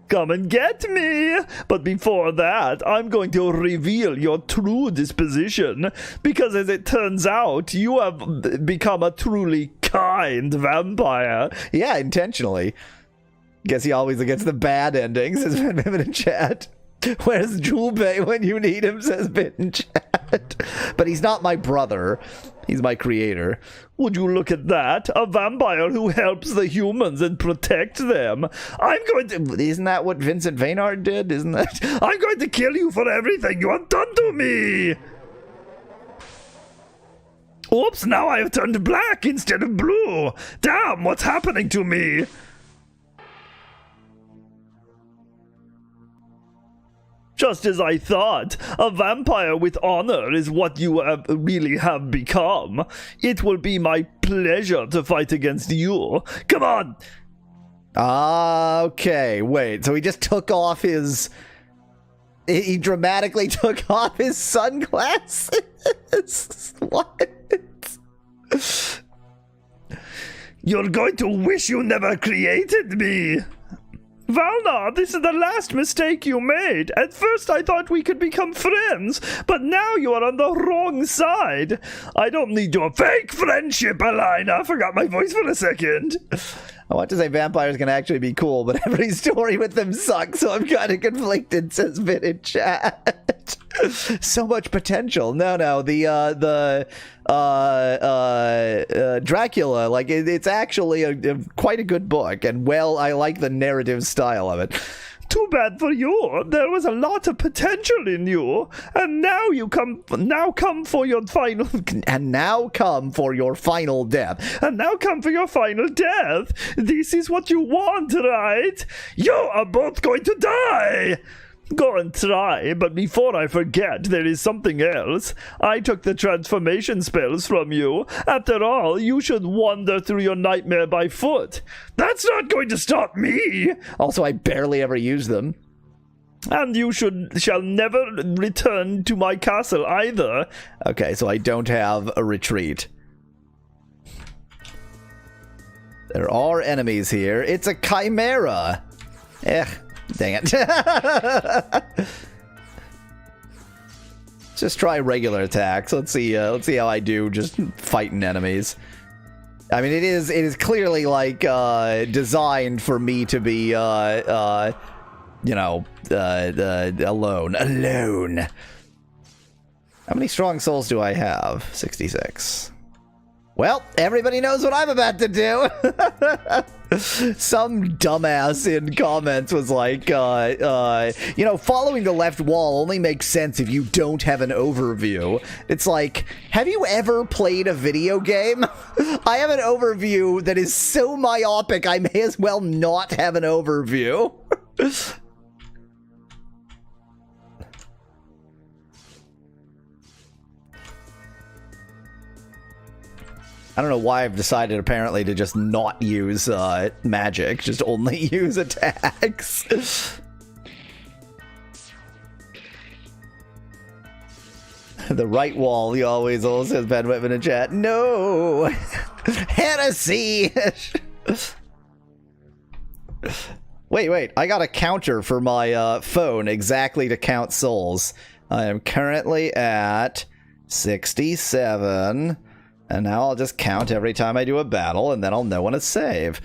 Come and get me! But before that, I'm going to reveal your true disposition, because as it turns out, you have become a truly kind vampire. Yeah, intentionally. Guess he always gets the bad endings, says Bit in chat. Where's Julbei when you need him, says Bit in chat. But he's not my brother. He's my creator. Would you look at that? A vampire who helps the humans and protects them. I'm going to... Isn't that what Vincent Vaynard did? Isn't that... I'm going to kill you for everything you have done to me! Oops, now I have turned black instead of blue. Damn, what's happening to me? Just as I thought, a vampire with honor is what you really have become. It will be my pleasure to fight against you. Come on! Okay, wait, so he just took off his... He dramatically took off his sunglasses? What? You're going to wish you never created me! Valnar, this is the last mistake you made. At first I thought we could become friends, but now you are on the wrong side. I don't need your fake friendship, Alina. I forgot my voice for a second. I want to say vampires can actually be cool, but every story with them sucks, so I'm kind of conflicted, says Bit in chat. So much potential. No, the Dracula, like it's actually quite a good book, and well, I like the narrative style of it. Too bad for you. There was a lot of potential in you, and now come for your final death. And now come for your final death. This is what you want, right? You are both going to die. Go and try, but before I forget, there is something else. I took the transformation spells from you. After all, you should wander through your nightmare by foot. That's not going to stop me. Also, I barely ever use them. And you shall never return to my castle either. Okay, so I don't have a retreat. There are enemies here. It's a chimera. Dang it. just try regular attacks. Let's see how I do just fighting enemies. I mean, it is clearly like designed for me to be you know, alone. How many strong souls do I have? 66. Well, everybody knows what I'm about to do. Some dumbass in comments was like, you know, following the left wall only makes sense if you don't have an overview. It's like, have you ever played a video game? I have an overview that is so myopic, I may as well not have an overview. I don't know why I've decided apparently to just not use magic, just only use attacks. The right wall, he always says Ben Whitman in chat. No! Heresy! Wait, I got a counter for my phone exactly to count souls. I am currently at 67. And now I'll just count every time I do a battle, and then I'll know when to save.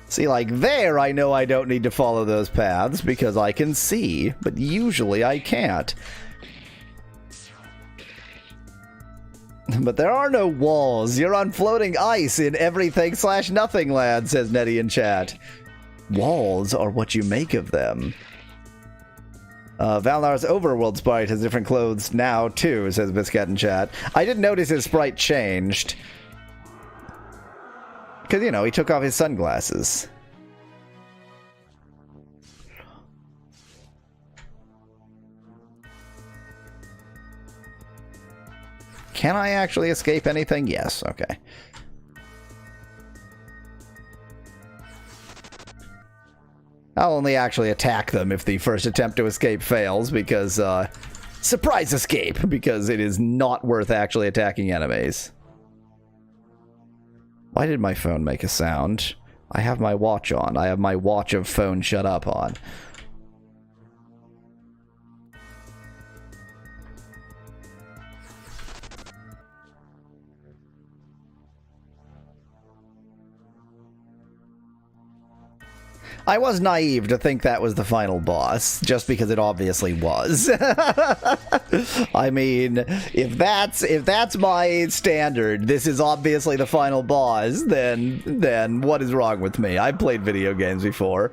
See, like there, I know I don't need to follow those paths because I can see, but usually I can't. But there are no walls. You're on floating ice in everything/nothing land, says Nettie in chat. Walls are what you make of them. Valnar's overworld sprite has different clothes now, too, says Biscuit in chat. I didn't notice his sprite changed. Because, you know, he took off his sunglasses. Can I actually escape anything? Yes, okay. I'll only actually attack them if the first attempt to escape fails, because, surprise escape, because it is not worth actually attacking enemies. Why did my phone make a sound? I have my watch on. I have my watch of phone shut up on. I was naive to think that was the final boss, just because it obviously was. I mean, if that's my standard, this is obviously the final boss, then what is wrong with me? I've played video games before.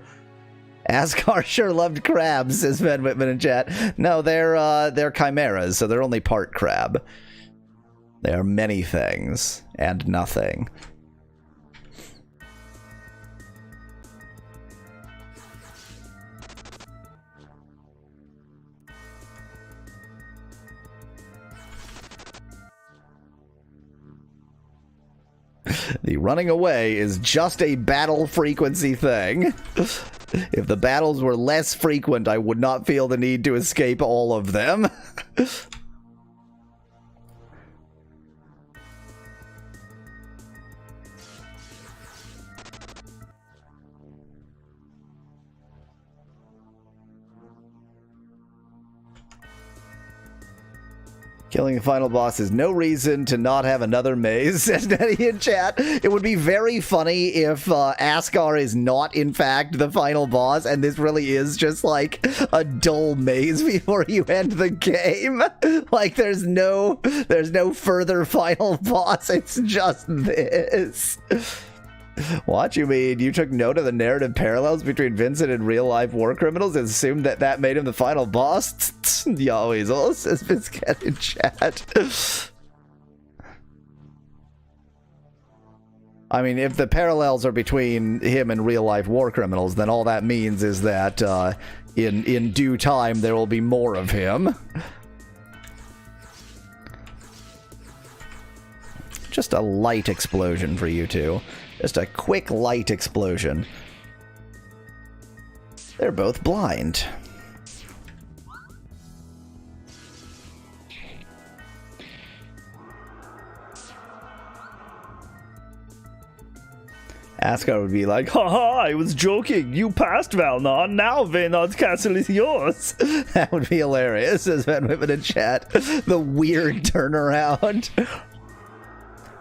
Ascar sure loved crabs, says Ben Whitman in chat. No, they're chimeras, so they're only part crab. They are many things, and nothing. The running away is just a battle frequency thing. If the battles were less frequent, I would not feel the need to escape all of them. Killing the final boss is no reason to not have another maze, says Nettie in chat. It would be very funny if Ascar is not, in fact, the final boss, and this really is just, like, a dull maze before you end the game. Like, there's no further final boss, it's just this. What? You mean you took note of the narrative parallels between Vincent and real-life war criminals and assumed that made him the final boss? You always says Biscuit in chat. I mean, if the parallels are between him and real-life war criminals, then all that means is that in due time there will be more of him. Just a light explosion for you two. Just a quick light explosion. They're both blind. Asgard would be like, haha, I was joking. You passed, Valnar. Now Vaynard's castle is yours. That would be hilarious, says Van Whitman in chat. The weird turnaround.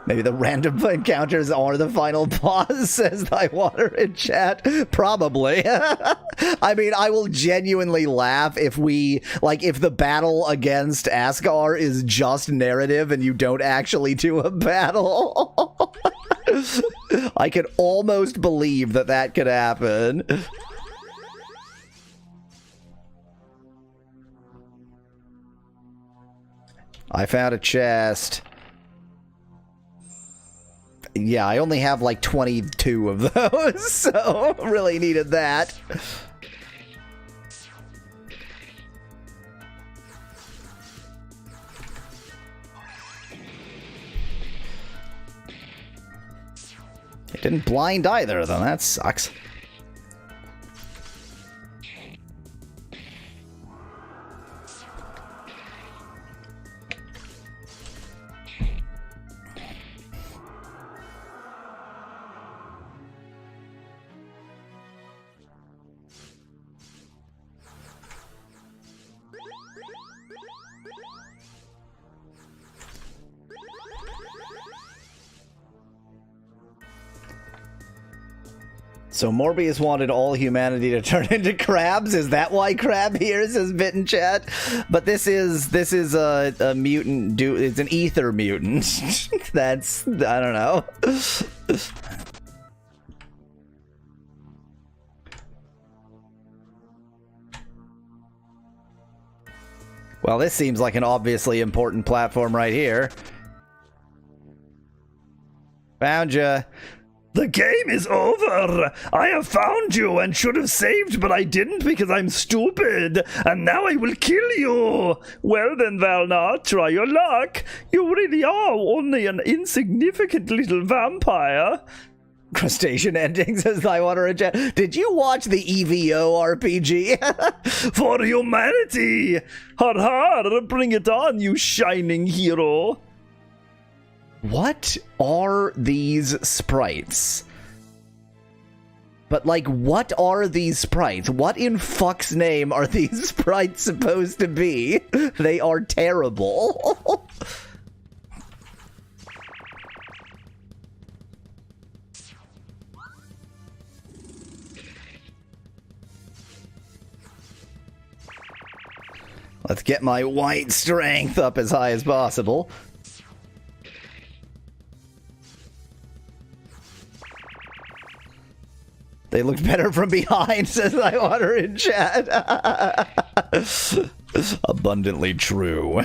Maybe the random encounters are the final boss, says Thy Water in chat. Probably. I mean, I will genuinely laugh if if the battle against Asgard is just narrative and you don't actually do a battle. I could almost believe that could happen. I found a chest. Yeah, I only have like 22 of those, so really needed that. It didn't blind either of them, that sucks. So Morbius wanted all humanity to turn into crabs. Is that why Crab here says bit in chat? But this is a mutant. It's an ether mutant. That's, I don't know. Well, this seems like an obviously important platform right here. Found ya. The game is over! I have found you and should have saved, but I didn't because I'm stupid, and now I will kill you! Well then, Valnar, try your luck! You really are only an insignificant little vampire! Crustacean endings as I want to reject. Did you watch the EVO RPG? For humanity! Har har! Bring it on, you shining hero! What are these sprites? But, like, what are these sprites? What in fuck's name are these sprites supposed to be? They are terrible. Let's get my white strength up as high as possible. They looked better from behind, says I water in chat. Abundantly true.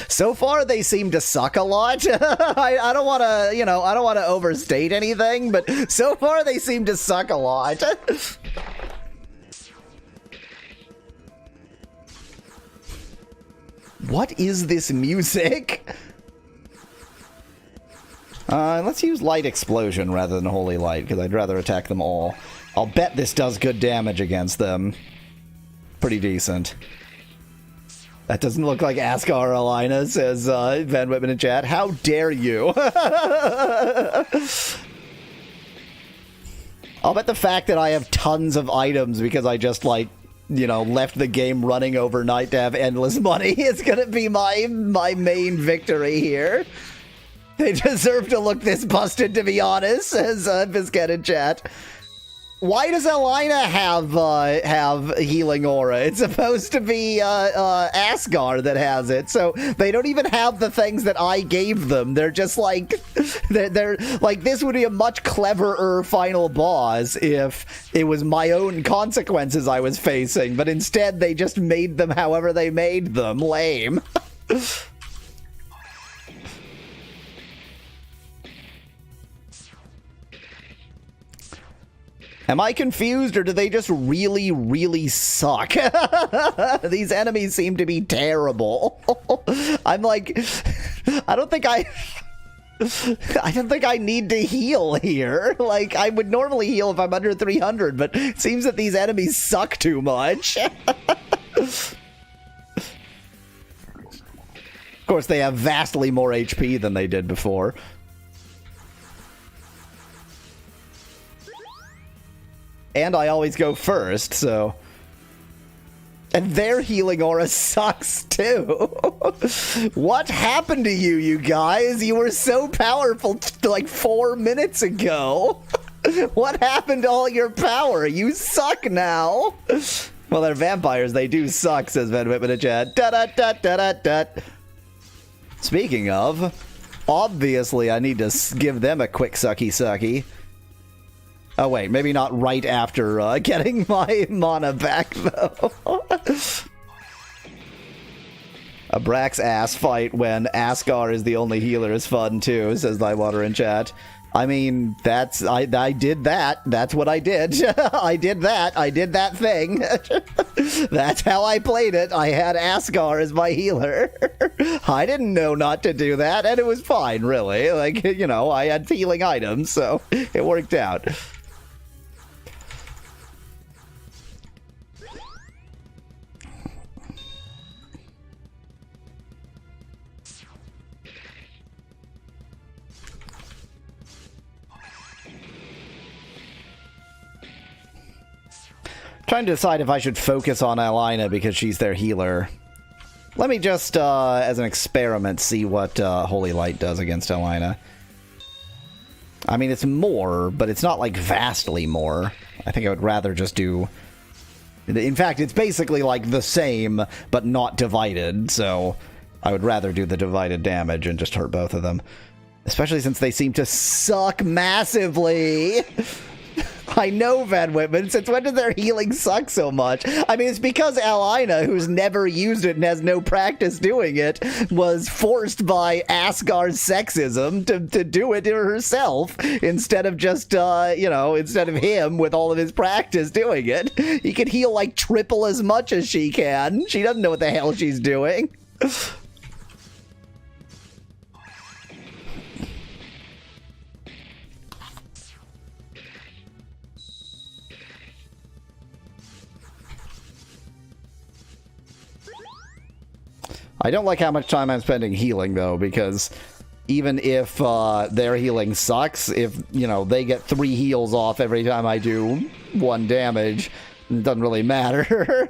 So far, they seem to suck a lot. I don't want to, I don't want to overstate anything, but so far they seem to suck a lot. What is this music? Let's use Light Explosion rather than Holy Light, because I'd rather attack them all. I'll bet this does good damage against them. Pretty decent. That doesn't look like Asgard Alina, says Van Whitman in chat. How dare you? I'll bet the fact that I have tons of items because I just, left the game running overnight to have endless money is gonna be my main victory here. They deserve to look this busted, to be honest, says Biscuit in chat. Why does Alina have healing aura? It's supposed to be Asgard that has it, so they don't even have the things that I gave them. They're just like, they're like, this would be a much cleverer final boss if it was my own consequences I was facing, but instead they just made them however they made them. Lame. Am I confused, or do they just really, really suck? These enemies seem to be terrible. I'm like, I don't think I need to heal here. Like, I would normally heal if I'm under 300, but it seems that these enemies suck too much. Of course, they have vastly more HP than they did before. And I always go first, so... And their healing aura sucks, too. What happened to you, you guys? You were so powerful like 4 minutes ago. What happened to all your power? You suck now. Well, they're vampires. They do suck, says Van Whitman in chat. Da-da-da-da-da-da. Speaking of, obviously I need to give them a quick sucky-sucky. Oh, wait, maybe not right after getting my mana back, though. A Brax ass fight when Ascar is the only healer is fun, too, says Livewater in chat. I mean, that's... I did that. That's what I did. I did that. I did that thing. That's how I played it. I had Ascar as my healer. I didn't know not to do that, and it was fine, really. Like, you know, I had healing items, so it worked out. Trying to decide if I should focus on Alina because she's their healer. Let me just, as an experiment, see what Holy Light does against Alina. I mean, it's more, but it's not, like, vastly more. I think I would rather just do... In fact, it's basically, like, the same, but not divided, so I would rather do the divided damage and just hurt both of them. Especially since they seem to suck massively! I know, Van Whitman. Since when did their healing suck so much? I mean, it's because Alina, who's never used it and has no practice doing it, was forced by Asgar's sexism to do it herself instead of just, you know, instead of him with all of his practice doing it. He can heal like triple as much as she can. She doesn't know what the hell she's doing. I don't like how much time I'm spending healing, though, because even if their healing sucks, if, you know, they get 3 heals off every time I do 1 damage, it doesn't really matter.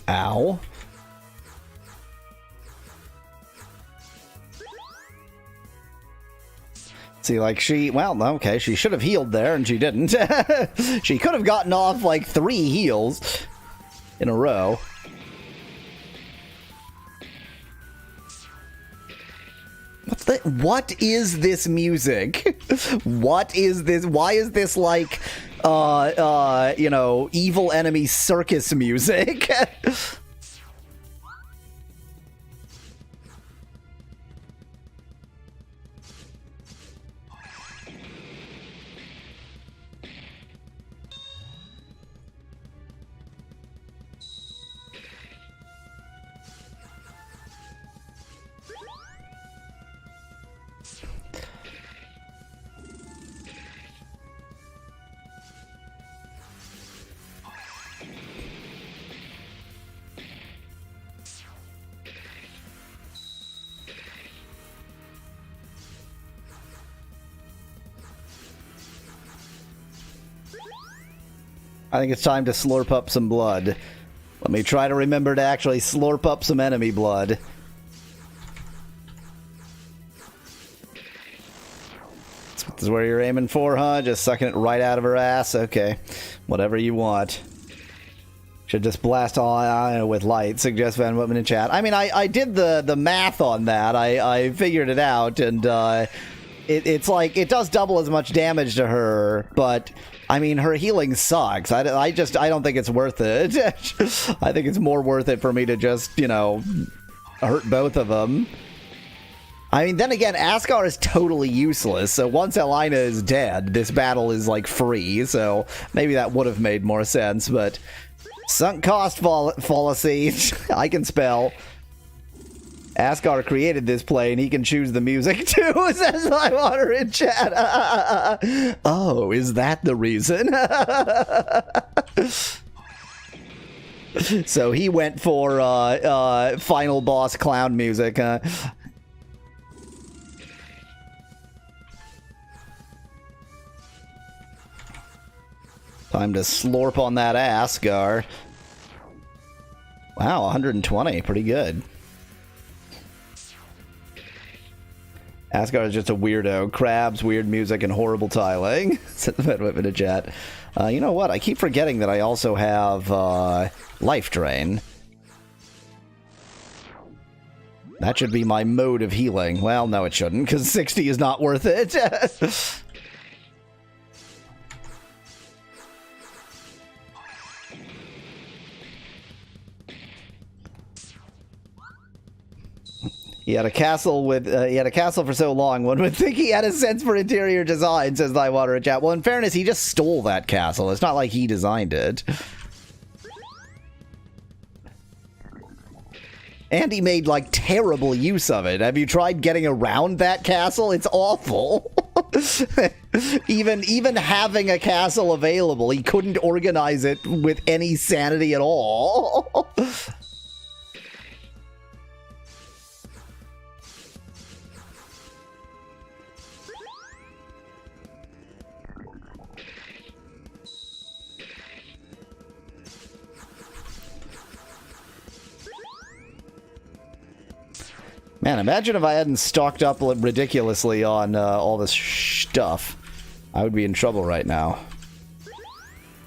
Ow. See, like, well, okay, she should have healed there, and she didn't. She could have gotten off, like, 3 heals in a row. What is this music? What is this? Why is this, like, you know, evil enemy circus music? I think it's time to slurp up some blood. Let me try to remember to actually slurp up some enemy blood. This is where you're aiming for, huh? Just sucking it right out of her ass? Okay. Whatever you want. Should just blast all with light, suggests Van Whitman in chat. I mean, I did the math on that. I figured it out, and it's like, it does double as much damage to her, but... I mean, her healing sucks. I don't think it's worth it. I think it's more worth it for me to just, you know, hurt both of them. I mean, then again, Asgar is totally useless, so once Elina is dead, this battle is, like, free, so maybe that would have made more sense, but... Sunk cost fallacy. I can spell. Asgar created this play, and he can choose the music, too, says my water in chat. Oh, is that the reason? So he went for final boss clown music. Time to slurp on that Asgar. Wow, 120, pretty good. Asgar is just a weirdo. Crabs, weird music, and horrible tiling. Said the Bedwhip in the chat. You know what? I keep forgetting that I also have Life Drain. That should be my mode of healing. Well, no, it shouldn't, because 60 is not worth it. He had a castle for so long, one would think he had a sense for interior design, says Livewater in chat. Well, in fairness, he just stole that castle. It's not like he designed it. And he made, like, terrible use of it. Have you tried getting around that castle? It's awful. Even having a castle available, he couldn't organize it with any sanity at all. Man, imagine if I hadn't stocked up ridiculously on all this stuff. I would be in trouble right now.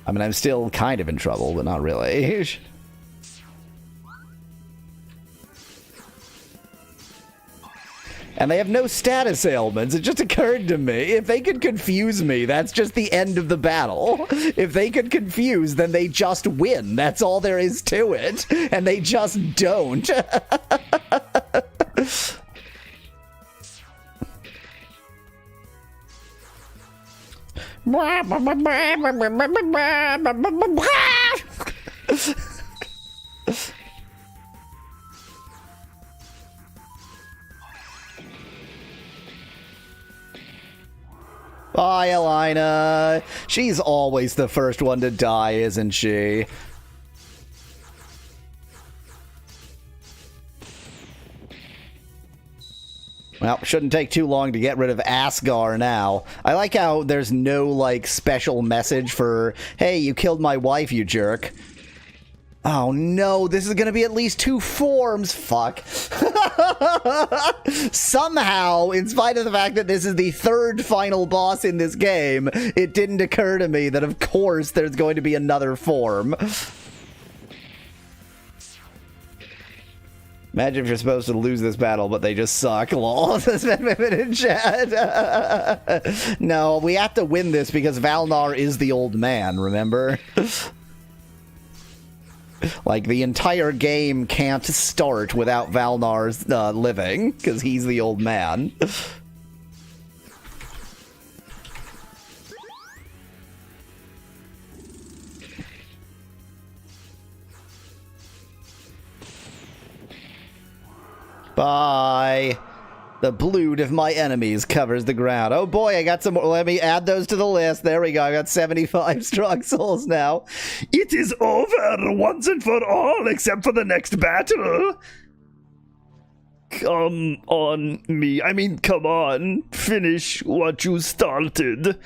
I mean, I'm still kind of in trouble, but not really. And they have no status ailments. It just occurred to me, if they could confuse me, that's just the end of the battle. If they could confuse, then they just win. That's all there is to it. And they just don't. Bye, Elina. She's always the first one to die, isn't she? Well, shouldn't take too long to get rid of Asgar now. I like how there's no, like, special message for, hey, you killed my wife, you jerk. Oh no, this is gonna be at least 2 forms. Fuck. Somehow, in spite of the fact that this is the 3rd final boss in this game, it didn't occur to me that of course there's going to be another form. Imagine if you're supposed to lose this battle, but they just suck. Lol. In chat. No, we have to win this because Valnar is the old man, remember? Like, the entire game can't start without Valnar's living, because he's the old man. Bye. The blood of my enemies covers the ground. Oh boy, I got some more. Let me add those to the list. There we go. I got 75 strong souls now. It is over once and for all, except for the next battle. Come on, me. I mean, come on. Finish what you started.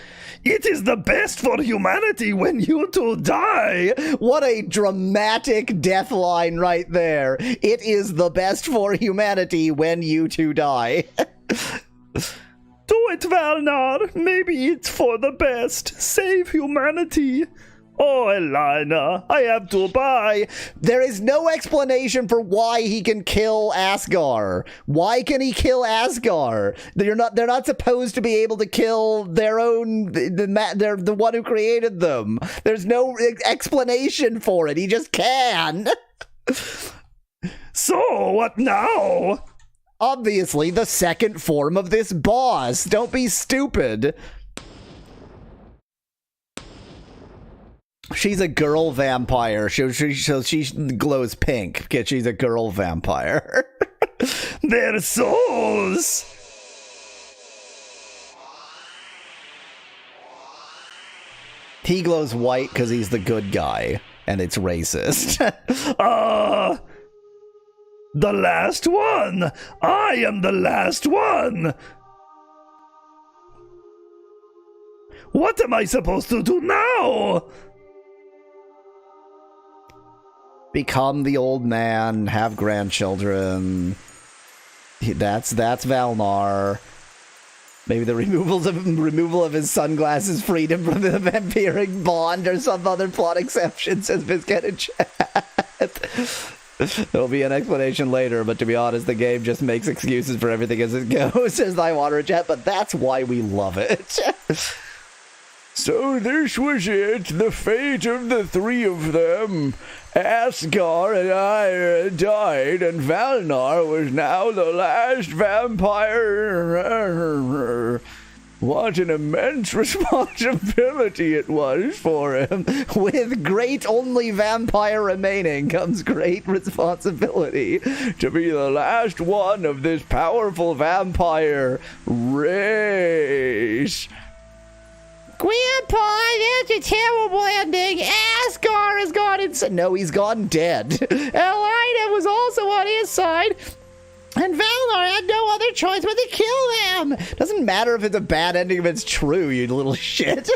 It is the best for humanity when you two die. What a dramatic death line right there. It is the best for humanity when you two die. Do it, Valnar. Maybe it's for the best. Save humanity. Oh, Elina, I have to buy. There is no explanation for why he can kill Asgar. Why can he kill Asgar? They're not supposed to be able to kill their own. They're the one who created them. There's no explanation for it. He just can. So what now? obviously the second form of this boss. Don't be stupid. She's a girl vampire. She glows pink because she's a girl vampire. Their souls! He glows white because he's the good guy, and it's racist. The last one! I am the last one! What am I supposed to do now? Become the old man, have grandchildren. That's Valnar. Maybe the removal of his sunglasses freed him from the vampiric bond or some other plot exception, says Biscuit in chat. There'll be an explanation later, but to be honest, the game just makes excuses for everything as it goes, says I Water in chat, but that's why we love it. So this was it, the fate of the three of them. Asgar and I died, and Valnar was now the last vampire. What an immense responsibility it was for him. With great only vampire remaining comes great responsibility to be the last one of this powerful vampire race. Grandpa, that's a terrible ending. Asgar has gone inside. No, he's gone dead. Elida was also on his side. And Valnar had no other choice but to kill them. Doesn't matter if it's a bad ending if it's true, you little shit.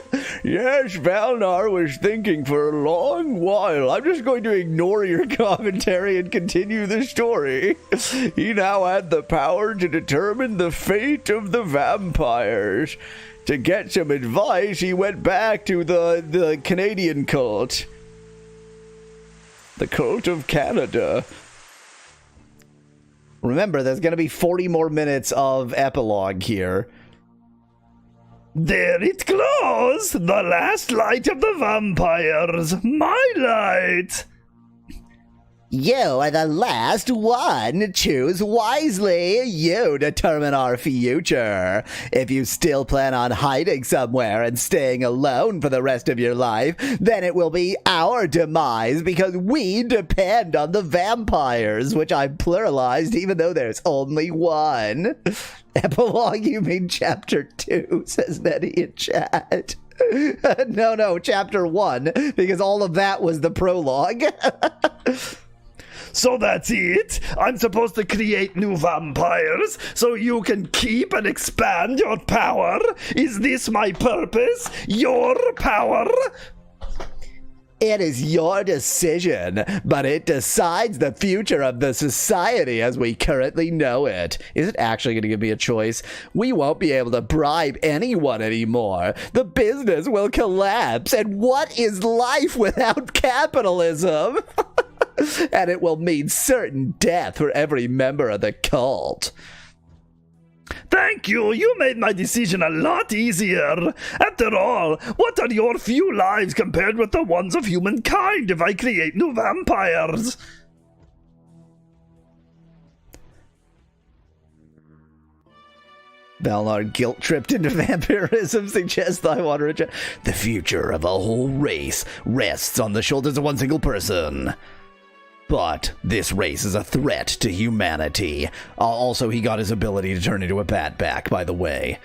Yes, Valnar was thinking for a long while. I'm just going to ignore your commentary and continue the story. He now had the power to determine the fate of the vampires. To get some advice, he went back to the Canadian cult. The cult of Canada. Remember, there's going to be 40 more minutes of epilogue here. There it glows! The last light of the vampires! My light! You are the last one. Choose wisely. You determine our future. If you still plan on hiding somewhere and staying alone for the rest of your life, then it will be our demise because we depend on the vampires, which I pluralized even though there's only one. Epilogue, you mean chapter 2, says Nettie in chat. No, chapter 1, because all of that was the prologue. So that's it? I'm supposed to create new vampires so you can keep and expand your power? Is this my purpose? Your power? It is your decision, but it decides the future of the society as we currently know it. Is it actually going to give me a choice? We won't be able to bribe anyone anymore. The business will collapse, and what is life without capitalism? And it will mean certain death for every member of the cult. Thank you. You made my decision a lot easier. After all, what are your few lives compared with the ones of humankind if I create new vampires? Valnar guilt-tripped into vampirism suggests I want to... The future of a whole race rests on the shoulders of one single person. But this race is a threat to humanity. Also, he got his ability to turn into a bat back, by the way.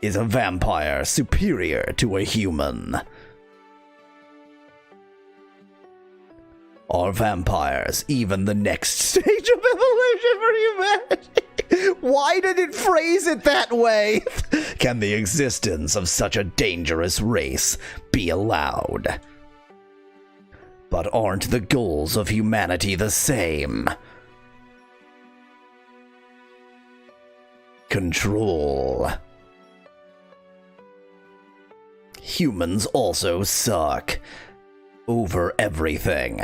Is a vampire superior to a human? Are vampires even the next stage of evolution for humanity? Why did it phrase it that way? Can the existence of such a dangerous race be allowed? But aren't the goals of humanity the same? Control. Humans also suck. Over everything.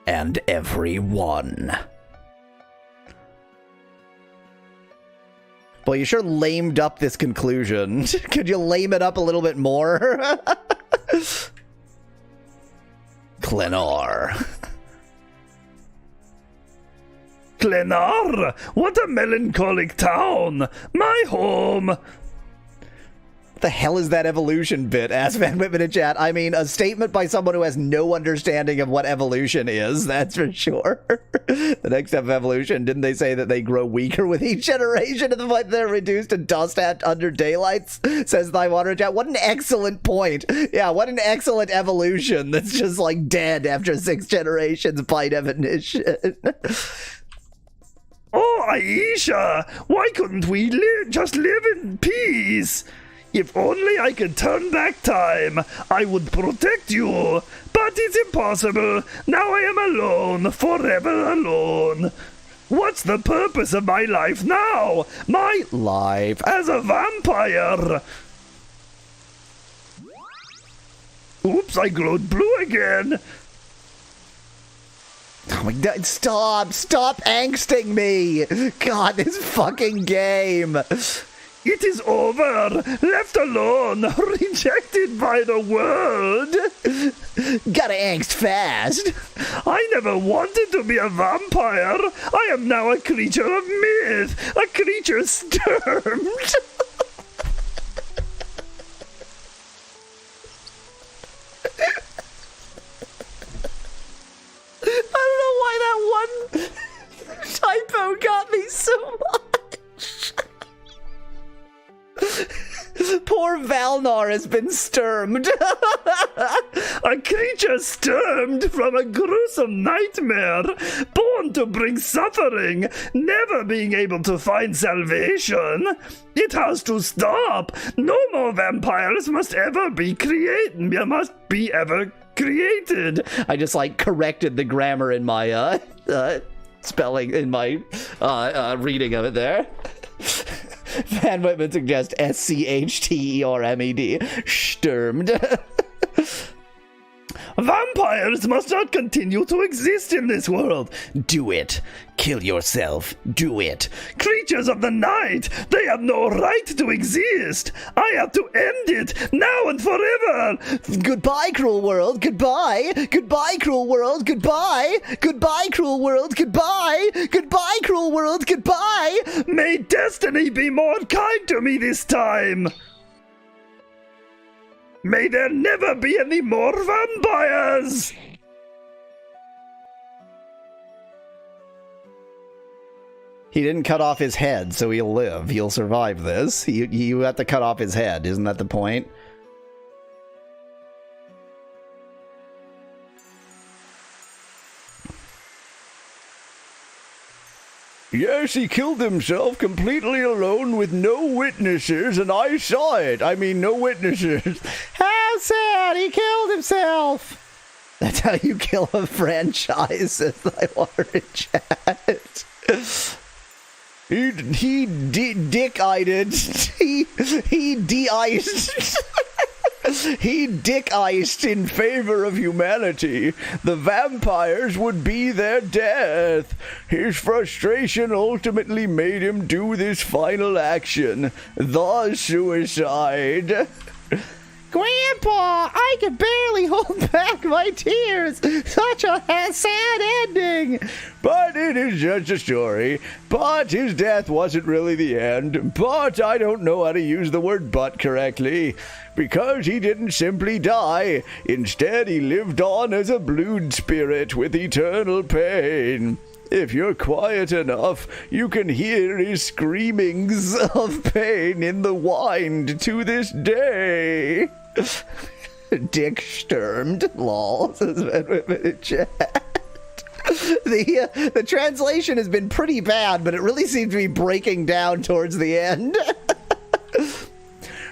And everyone. Well, you sure lamed up this conclusion. Could you lame it up a little bit more? Clenar. Glenar, what a melancholic town! My home! The hell is that evolution bit? Asked Van Whitman in chat. I mean, a statement by someone who has no understanding of what evolution is, that's for sure. The next step of evolution, didn't they say that they grow weaker with each generation to the point they're reduced to dust under daylights? Says Thy Water in chat. What an excellent point. Yeah, what an excellent evolution that's just like dead after 6 generations by definition. Oh, Aisha, why couldn't we just live in peace? If only I could turn back time, I would protect you. But it's impossible. Now I am alone, forever alone. What's the purpose of my life now? My life as a vampire. Oops, I glowed blue again. Oh my god, stop angsting me. God, this fucking game. It is over, left alone, rejected by the world. Gotta angst fast. I never wanted to be a vampire. I am now a creature of myth, a creature stirred. I don't know why that one typo got me so much. Poor Valnar has been sturmed. A creature sturmed from a gruesome nightmare, born to bring suffering, never being able to find salvation. It has to stop. No more vampires must ever be created. I just like corrected the grammar in my spelling in my reading of it there. Van Whitman suggests SCHTERMED. Sturmed. Vampires must not continue to exist in this world. Do it. Kill yourself. Do it. Creatures of the night, they have no right to exist. I have to end it, now and forever. Goodbye, cruel world. Goodbye. Goodbye, cruel world. Goodbye. Goodbye, cruel world. Goodbye. Goodbye, cruel world. Goodbye. May destiny be more kind to me this time. May there never be any more vampires! He didn't cut off his head, so he'll live. He'll survive this. You have to cut off his head, isn't that the point? Yes, he killed himself completely alone with no witnesses, and I saw it. I mean, no witnesses. How sad, he killed himself. That's how you kill a franchise, says Thy Water in chat. He dick-eyed it. He de-iced. He dick-iced in favor of humanity. The vampires would be their death. His frustration ultimately made him do this final action. The suicide. Grandpa, I can barely hold back my tears. Such a sad ending. But it is just a story. But his death wasn't really the end. But I don't know how to use the word but correctly. Because he didn't simply die. Instead, he lived on as a blood spirit with eternal pain. If you're quiet enough, you can hear his screamings of pain in the wind to this day. Dick Sturmed, lol, says chat. The translation has been pretty bad, but it really seems to be breaking down towards the end.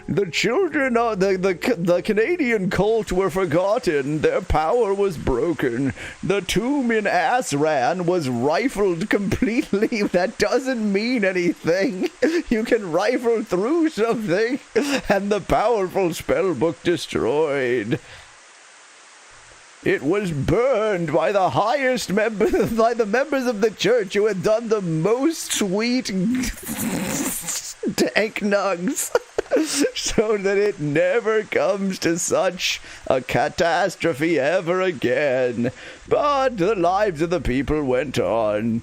The children of the Canadian cult were forgotten. Their power was broken. The tomb in Asran was rifled completely. That doesn't mean anything. You can rifle through something, and the powerful spellbook destroyed. It was burned by the highest members, by the members of the church who had done the most sweet dank nugs. So that it never comes to such a catastrophe ever again. But the lives of the people went on.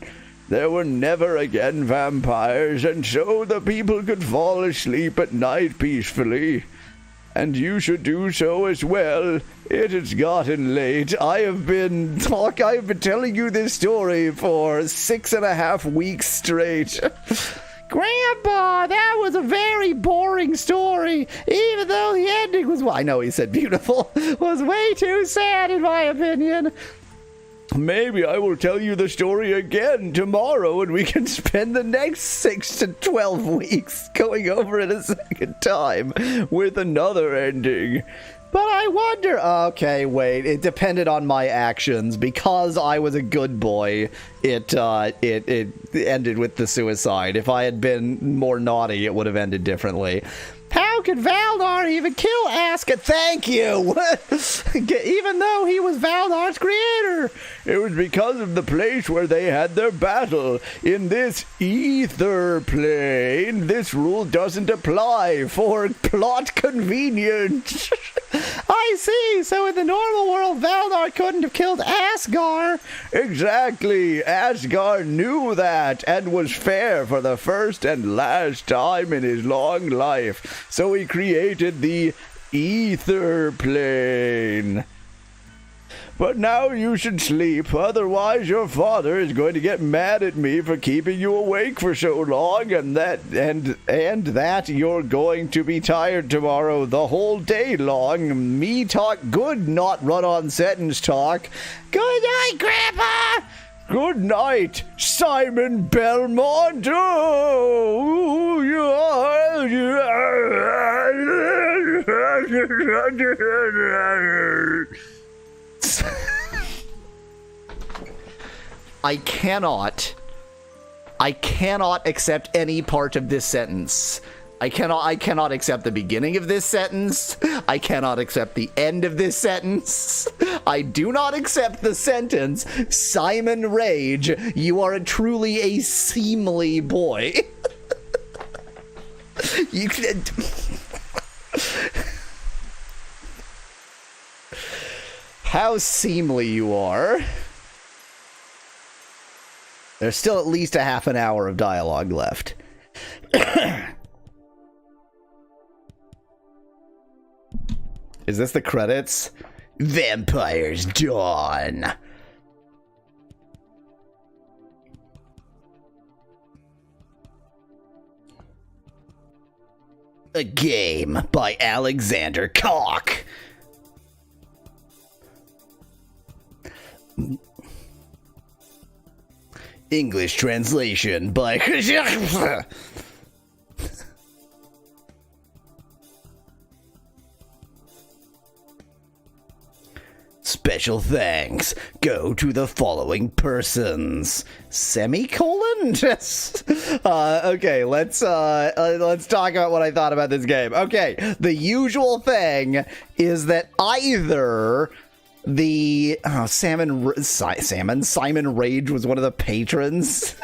there were never again vampires, and so the people could fall asleep at night peacefully. And you should do so as well. It has gotten late. I have been telling you this story for 6.5 weeks straight. Grandpa, that was a very boring story, even though the ending was, well, I know he said beautiful, was way too sad in my opinion. Maybe I will tell you the story again tomorrow and we can spend the next 6 to 12 weeks going over it a second time with another ending. But I wonder, okay, wait, it depended on my actions. Because I was a good boy, it ended with the suicide. If I had been more naughty, it would have ended differently. How could Valdar even kill Aska? Thank you! Even though he was Valdar's creator. It was because of the place where they had their battle. In this ether plane, this rule doesn't apply for plot convenience. I see. So in the normal world, Valdar couldn't have killed Asgar. Exactly. Asgar knew that and was fair for the first and last time in his long life. So he created the ether plane. But now you should sleep, otherwise your father is going to get mad at me for keeping you awake for so long, and that you're going to be tired tomorrow the whole day long. Me talk good, not run-on sentence talk. Good night, Grandpa! Good night, Simon Belmont! Oh, I cannot accept any part of this sentence. I cannot accept the beginning of this sentence. I cannot accept the end of this sentence. I do not accept the sentence, Simon Rage, you are truly a seemly boy. You can... How seemly you are. There's still at least a half an hour of dialogue left. Is this the credits? Vampires Dawn. A game by Alexander Koch. English translation by... Special thanks go to the following persons. Semicolon? Okay, let's talk about what I thought about this game. Okay, the usual thing is that either the Simon Rage was one of the patrons.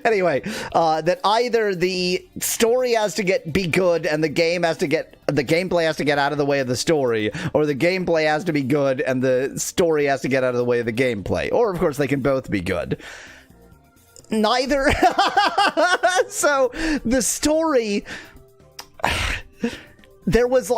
Anyway, that either the story has to be good and the gameplay has to get out of the way of the story, or the gameplay has to be good and the story has to get out of the way of the gameplay. Or of course they can both be good. Neither. So the story, there was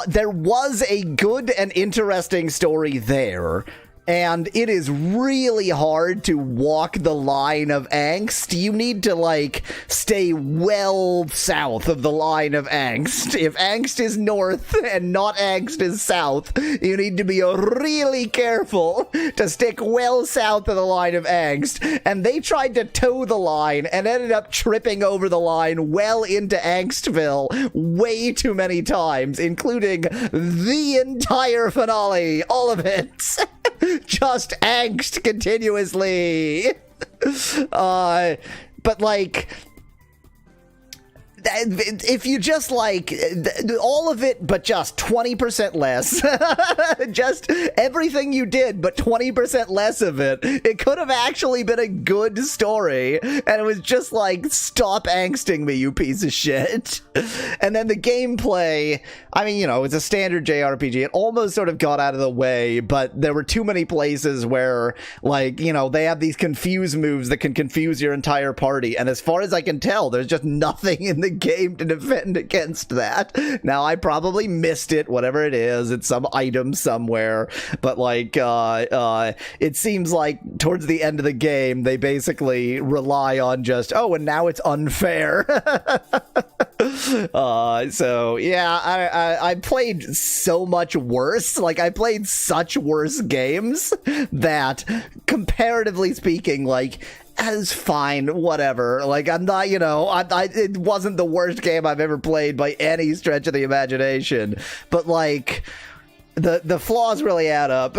a good and interesting story there, and it is really hard to walk the line of angst. You need to, like, stay well south of the line of angst. If angst is north and not angst is south, you need to be really careful to stick well south of the line of angst. And they tried to toe the line and ended up tripping over the line well into Angstville way too many times, including the entire finale. All of it. Just angst continuously. But like, if you just like all of it, but just 20% less, just everything you did, but 20% less of it, it could have actually been a good story. And it was just like, stop angsting me, you piece of shit. And then the gameplay, I mean, you know, it's a standard JRPG. It almost sort of got out of the way, but there were too many places where, like, you know, they have these confuse moves that can confuse your entire party. And as far as I can tell, there's just nothing in the game to defend against that. Now, I probably missed it, whatever it is. It's some item somewhere. But, like, it seems like towards the end of the game, they basically rely on just, oh, and now it's unfair. So, yeah, I played so much worse. Like, I played such worse games that, comparatively speaking, like, as fine, whatever. Like, I'm not, you know, it wasn't the worst game I've ever played by any stretch of the imagination. But, like, the flaws really add up.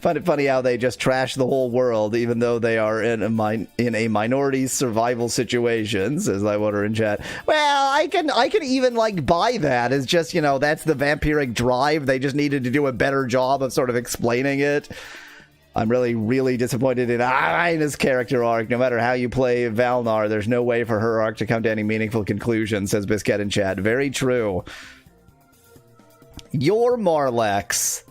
Find it funny how they just trash the whole world, even though they are in a minority survival situation, says Lightwater in chat. Well, I can even, like, buy that. It's just, you know, that's the vampiric drive. They just needed to do a better job of sort of explaining it. I'm really, really disappointed in Aina's character arc. No matter how you play Valnar, there's no way for her arc to come to any meaningful conclusion, says Biscuit in chat. Very true. Your Marlex.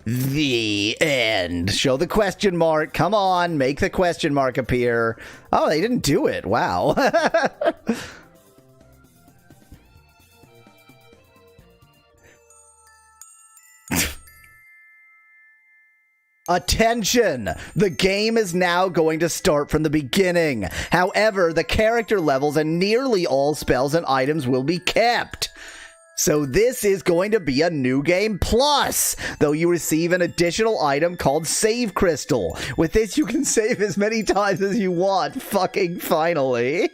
The end. Show the question mark. Come on, make the question mark appear. Oh, they didn't do it. Wow. Attention! The game is now going to start from the beginning. However, the character levels and nearly all spells and items will be kept. So this is going to be a New Game Plus, though you receive an additional item called Save Crystal. With this, you can save as many times as you want. Fucking finally.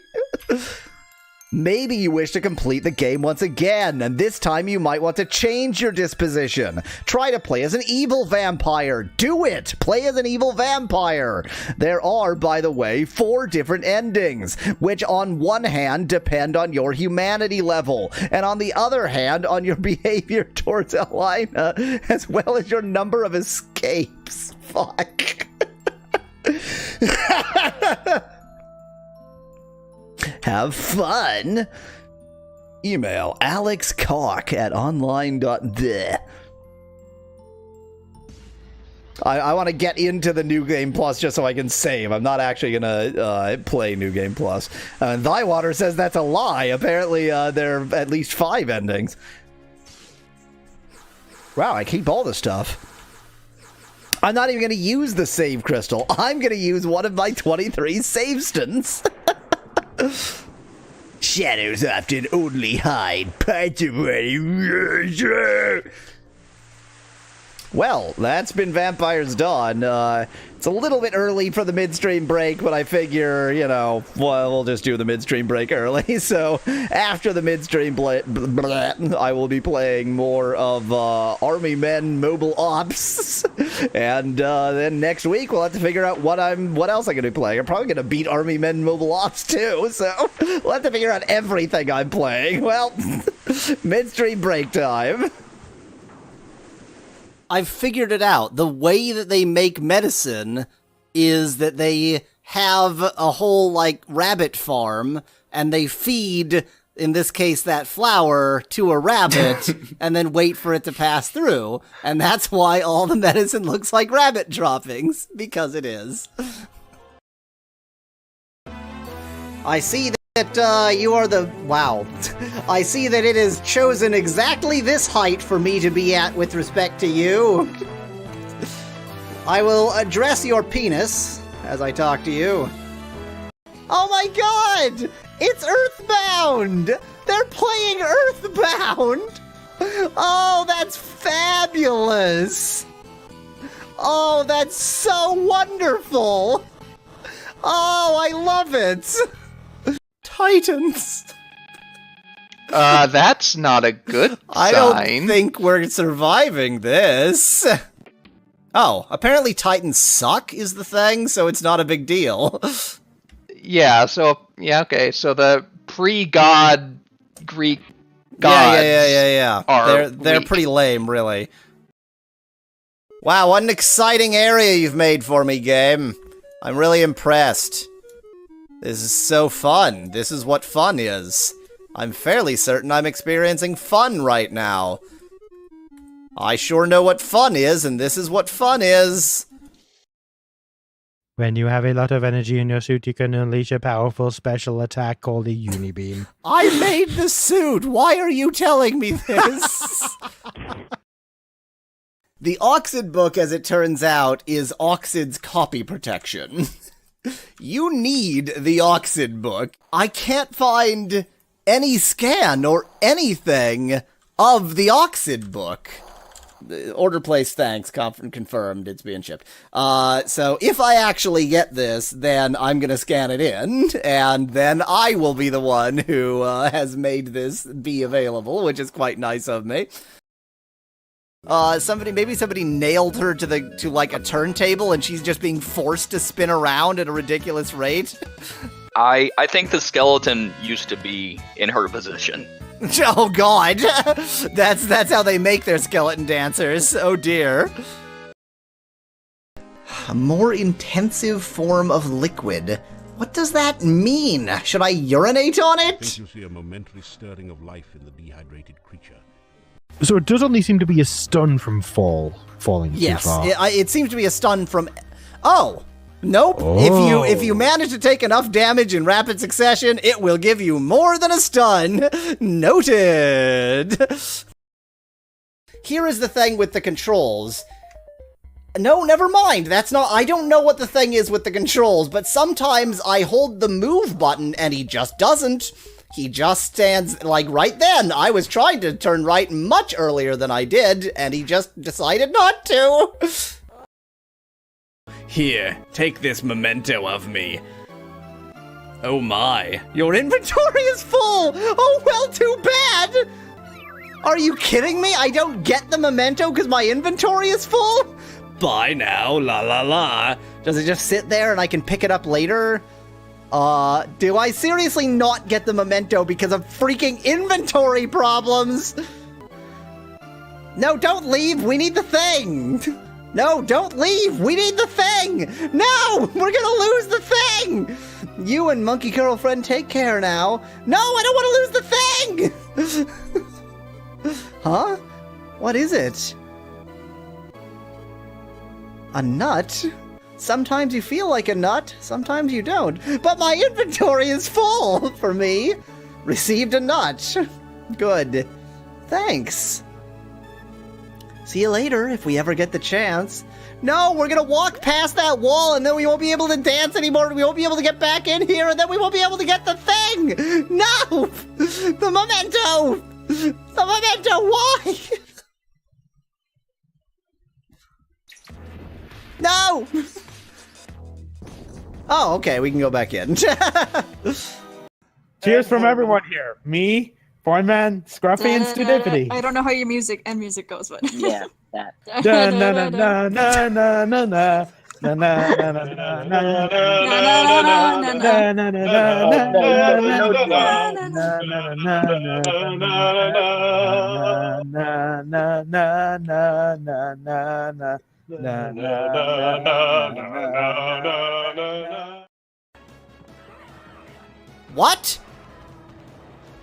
Maybe you wish to complete the game once again, and this time you might want to change your disposition. Try to play as an evil vampire. Do it! Play as an evil vampire. There are, by the way, 4 different endings, which on one hand depend on your humanity level, and on the other hand on your behavior towards Elena, as well as your number of escapes. Fuck. Have fun. Email alexcock@online.de. I want to get into the New Game Plus just so I can save. I'm not actually going to play New Game Plus. Thywater says that's a lie. Apparently, there are at least 5 endings. Wow, I keep all the stuff. I'm not even going to use the save crystal. I'm going to use one of my 23 save stunts. Shadows often only hide parts of what. Well, that's been Vampire's Dawn. It's a little bit early for the midstream break, but I figure, you know, well, we'll just do the midstream break early. So after the midstream I will be playing more of Army Men Mobile Ops. And then next week we'll have to figure out what else I'm going to be playing. I'm probably going to beat Army Men Mobile Ops too, so we'll have to figure out everything I'm playing. Well, midstream break time. I've figured it out. The way that they make medicine is that they have a whole, like, rabbit farm, and they feed, in this case, that flour to a rabbit, and then wait for it to pass through. And that's why all the medicine looks like rabbit droppings, because it is. I see that you are the... Wow. I see that it is chosen exactly this height for me to be at with respect to you. I will address your penis as I talk to you. Oh my god! It's Earthbound! They're playing Earthbound! Oh, that's fabulous! Oh, that's so wonderful! Oh, I love it! Titans. That's not a good sign. I don't think we're surviving this. Oh, apparently Titans suck is the thing, so it's not a big deal. Yeah, okay. So the pre-god Greek gods. Yeah. They're weak. pretty lame, really. Wow, what an exciting area you've made for me, game. I'm really impressed. This is so fun. This is what fun is. I'm fairly certain I'm experiencing fun right now. I sure know what fun is, and this is what fun is. When you have a lot of energy in your suit, you can unleash a powerful special attack called a Unibeam. I made the suit! Why are you telling me this? The Oxid book, as it turns out, is Oxid's copy protection. You need the Oxid book. I can't find any scan or anything of the Oxid book. Order placed, thanks. Confirmed, it's being shipped. So if I actually get this, then I'm gonna scan it in, and then I will be the one who has made this be available, which is quite nice of me. Maybe somebody nailed her to like a turntable and she's just being forced to spin around at a ridiculous rate. I think the skeleton used to be in her position. Oh god. That's how they make their skeleton dancers. Oh dear. A more intensive form of liquid. What does that mean? Should I urinate on I it? think you see a momentary stirring of life in the dehydrated creature. So it does only seem to be a stun from falling Yes, too far. it seems to be a stun from... Oh! Nope. Oh. If you manage to take enough damage in rapid succession, it will give you more than a stun. Noted! Here is the thing with the controls. No, never mind. That's not... I don't know what the thing is with the controls, but sometimes I hold the move button and he just doesn't. He just stands, like, right then. I was trying to turn right much earlier than I did, and he just decided not to. Here, take this memento of me. Oh my. Your inventory is full! Oh, well, too bad! Are you kidding me? I don't get the memento because my inventory is full? Bye now, la la la. Does it just sit there and I can pick it up later? Do I seriously not get the memento because of freaking inventory problems? No, don't leave! We need the thing! No, don't leave! We need the thing! No! We're gonna lose the thing! You and Monkey Girlfriend take care now. No, I don't want to lose the thing! Huh? What is it? A nut? Sometimes you feel like a nut, sometimes you don't. But my inventory is full for me. Received a nut. Good. Thanks. See you later if we ever get the chance. No, we're gonna walk past that wall and then we won't be able to dance anymore. We won't be able to get back in here and then we won't be able to get the thing. No! The memento! The memento, why? No! Oh, okay, we can go back in. Cheers from everyone here. Me, Foreman, Scruffy, and Stupidity. I don't know how your music goes, but Yeah, that. Na na na na na na na na. Na na na na na na. What?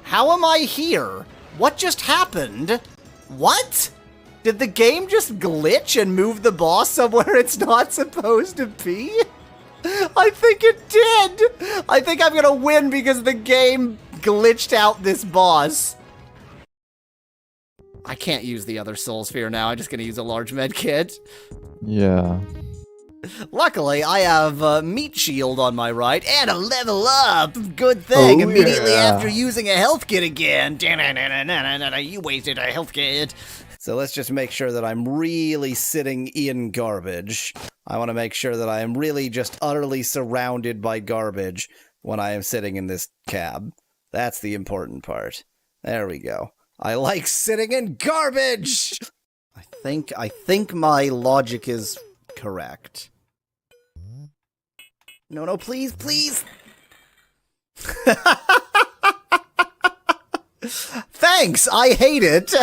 How am I here? What just happened? What? Did the game just glitch and move the boss somewhere it's not supposed to be? I think it did! I think I'm gonna win because the game glitched out this boss. I can't use the other soul sphere now, I'm just gonna use a large med kit. Yeah. Luckily, I have Meat Shield on my right, and a level up! Good thing, immediately after using a health kit again. You wasted a health kit. So let's just make sure that I'm really sitting in garbage. I want to make sure that I am really just utterly surrounded by garbage when I am sitting in this cab. That's the important part. There we go. I like sitting in garbage! I think my logic is correct. No, please, please! Thanks, I hate it.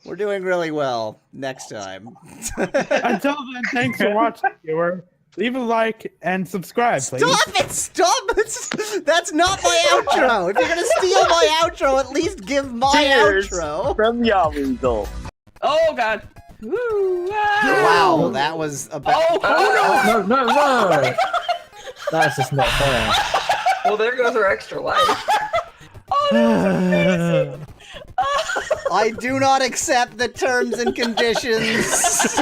We're doing really well. Next time. Until then, thanks for watching, viewer. Leave a like and subscribe, please. Stop it! That's not my outro. If you're gonna steal my outro, at least give my outro. From Yahoo. Oh god. Woo, Wow, that was about. Oh, No. That's just not fair. well, there goes our extra life. I do not accept the terms and conditions.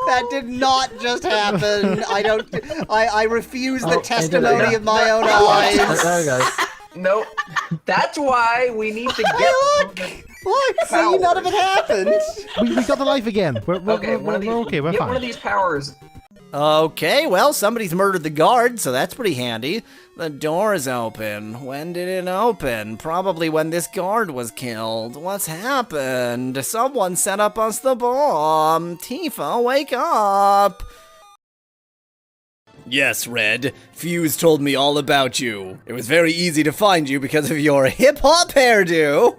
That did not just happen. I refuse the testimony of my own eyes. There we go. Nope. That's why we need to get. Look, see, none of it happened. We got the life again. We're Okay, okay. We're get fine. one of these powers. Okay, well, somebody's murdered the guard, so that's pretty handy. The door is open. When did it open? Probably when this guard was killed. What's happened? Someone set up us the bomb. Tifa, wake up! Yes, Red. Fuse told me all about you. It was very easy to find you because of your hip-hop hairdo.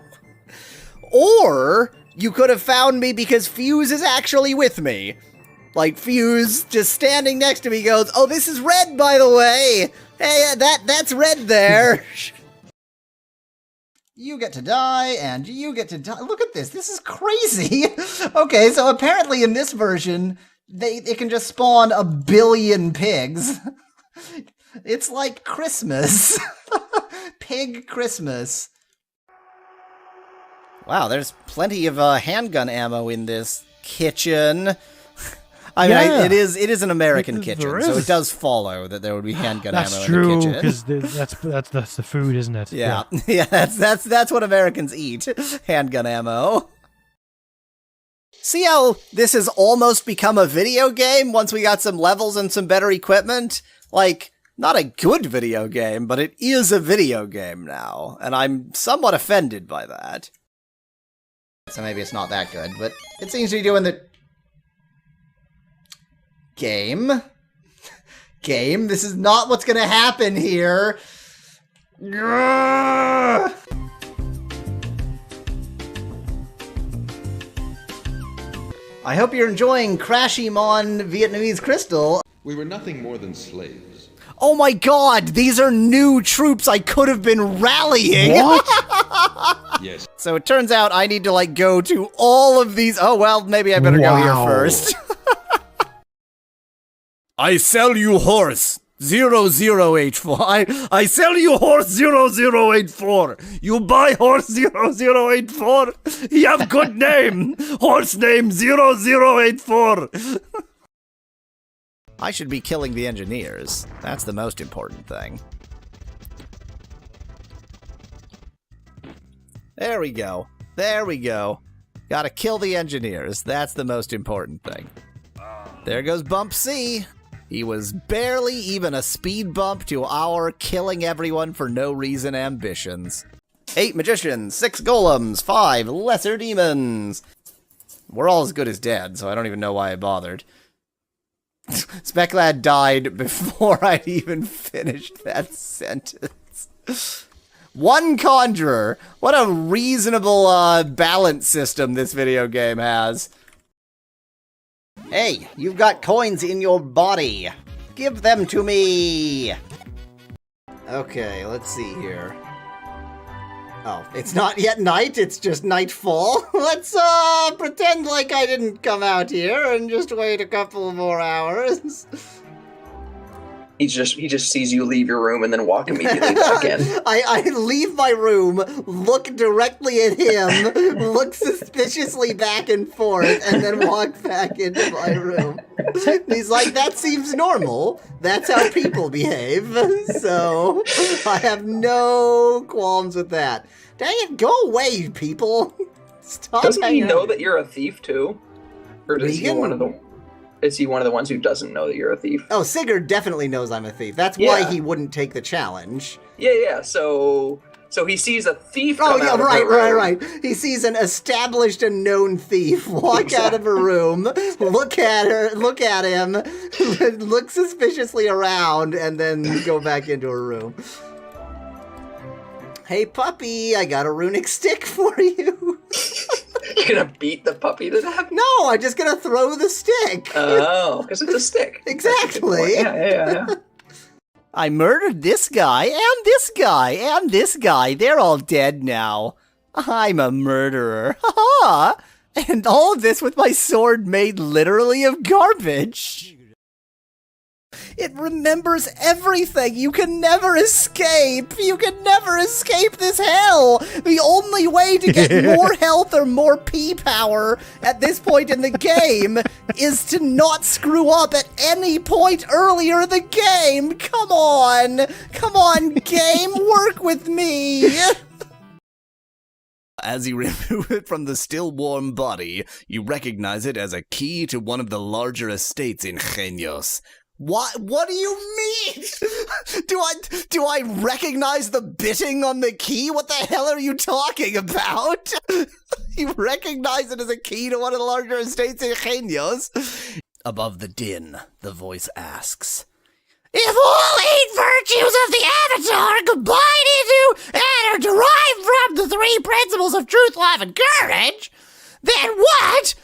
Or you could have found me because Fuse is actually with me. Like, Fuse, just standing next to me, goes, "Oh, this is Red, by the way! Hey, that's Red there!" You get to die, and you get to die. Look at this. This is crazy. Okay, so apparently in this version, it can just spawn 1 billion pigs. It's like Christmas. Pig Christmas. Wow, there's plenty of handgun ammo in this kitchen. I mean, Yeah. it is an American kitchen, There so is. it does follow that there would be handgun ammo That's in the true, kitchen. because that's the food, isn't it? Yeah, yeah, that's what Americans eat. Handgun ammo. See how this has almost become a video game once we got some levels and some better equipment? Like, not a good video game, but it is a video game now, and I'm somewhat offended by that. So maybe it's not that good, but it seems to be doing the... Game? Game? This is not what's gonna happen here. I hope you're enjoying Crashimon Vietnamese Crystal. We were nothing more than slaves. Oh my god, these are new troops I could have been rallying! What? Yes. So it turns out I need to, like, go to all of these... Oh, well, maybe I better go here Wow. first. I sell you horse 0084. I sell you horse 0084. You buy horse 0084. You have good name. Horse name 0084. I should be killing the engineers. That's the most important thing. There we go. There we go. Gotta kill the engineers. That's the most important thing. There goes Bump C. He was barely even a speed bump to our killing everyone for no reason ambitions. 8 magicians, 6 golems, 5 lesser demons. We're all as good as dead, so I don't even know why I bothered. Speclad died before I'd even finished that sentence. 1 conjurer. What a reasonable balance system this video game has. Hey, you've got coins in your body. Give them to me. Okay, let's see here. Oh, it's not yet night, it's just nightfall. Let's pretend like I didn't come out here and just wait a couple more hours. He just sees you leave your room and then walk immediately back in. I leave my room, look directly at him, look suspiciously back and forth, and then walk back into my room. He's like, that seems normal. That's how people behave. So, I have no qualms with that. Dang it, go away, people. Stop Doesn't he hanging know out. that you're a thief too? Or is he Regan? is he one of the ones who doesn't know that you're a thief? Oh, Sigurd definitely knows I'm a thief. That's why Yeah. he wouldn't take the challenge. Yeah. So So he sees a thief. Oh come yeah, out of the right. room. He sees an established and known thief walk out of a room, look at him, look suspiciously around, and then go back into a room. Hey puppy, I got a runic stick for you. You're gonna beat the puppy to death? No, I'm just gonna throw the stick. Oh, because it's a stick. Exactly. Yeah. I murdered this guy, and this guy, and this guy. They're all dead now. I'm a murderer. Ha-ha! And all of this with my sword made literally of garbage. It remembers everything. You can never escape. You can never escape this hell. The only way to get more health or more P power at this point in the game is to not screw up at any point earlier in the game. Come on, game, work with me. As you remove it from the still warm body, you recognize it as a key to one of the larger estates in Genios. What do you mean? Do I recognize the bitting on the key? What the hell are you talking about? You recognize it as a key to one of the larger estates in Genios? Above the din, the voice asks, if all 8 virtues of the Avatar combine into and are derived from the 3 principles of truth, love, and courage, then what?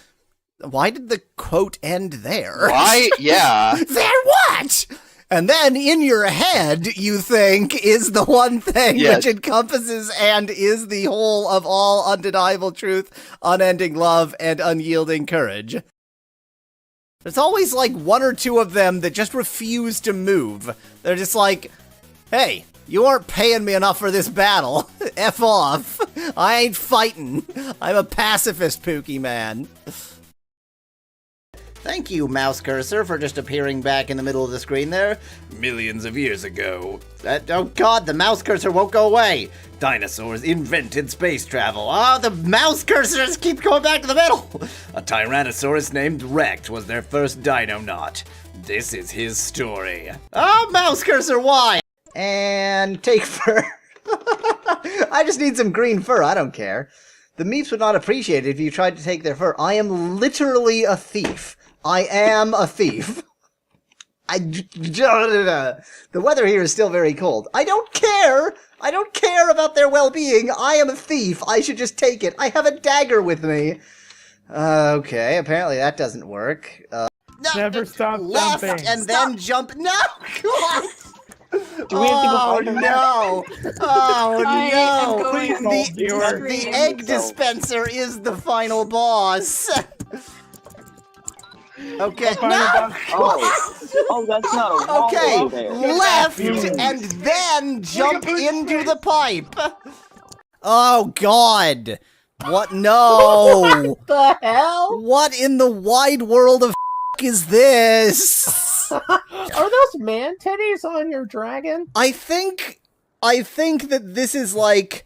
Why did the quote end there? Why? Yeah. Then what? And then in your head, you think is the one thing which encompasses and is the whole of all undeniable truth, unending love, and unyielding courage. There's always like 1 or 2 of them that just refuse to move. They're just like, hey, you aren't paying me enough for this battle. F off. I ain't fighting. I'm a pacifist, Pookie man. Thank you, mouse cursor, for just appearing back in the middle of the screen there. Millions of years ago, Oh god, the mouse cursor won't go away. Dinosaurs invented space travel. Oh, the mouse cursors keep going back to the middle. a Tyrannosaurus named Rex was their first dino-naut. This is his story. Oh, mouse cursor, why? And take fur. I just need some green fur, I don't care. The Meeps would not appreciate it if you tried to take their fur. I am literally a thief. I am a thief. The weather here is still very cold. I don't care! I don't care about their well-being. I am a thief. I should just take it. I have a dagger with me. Okay, apparently that doesn't work. Never stop left jumping. and then jump. No! God! Do we have to go harder? No! Oh I am no! going The egg dispenser is the final boss. Okay. No! Oh, that's not a wall Okay, over there. left and then jump into the pipe. Oh God! What? No! What the hell? What in the wide world of is this? Are those man titties on your dragon? I think that this is like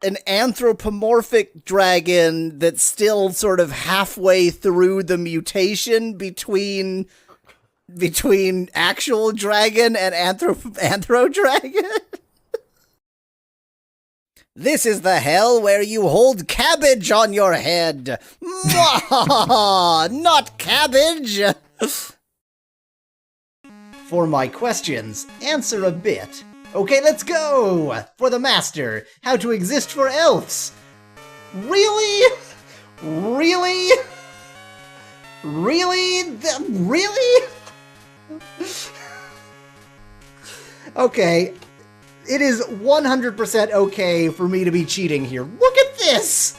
an anthropomorphic dragon that's still sort of halfway through the mutation between actual dragon and anthro dragon. This is the hell where you hold cabbage on your head. Not cabbage. For my questions, answer a bit. Okay, let's go! For the master, how to exist for elves. Really? Really? Really? Really? Okay, it is 100% okay for me to be cheating here. Look at this!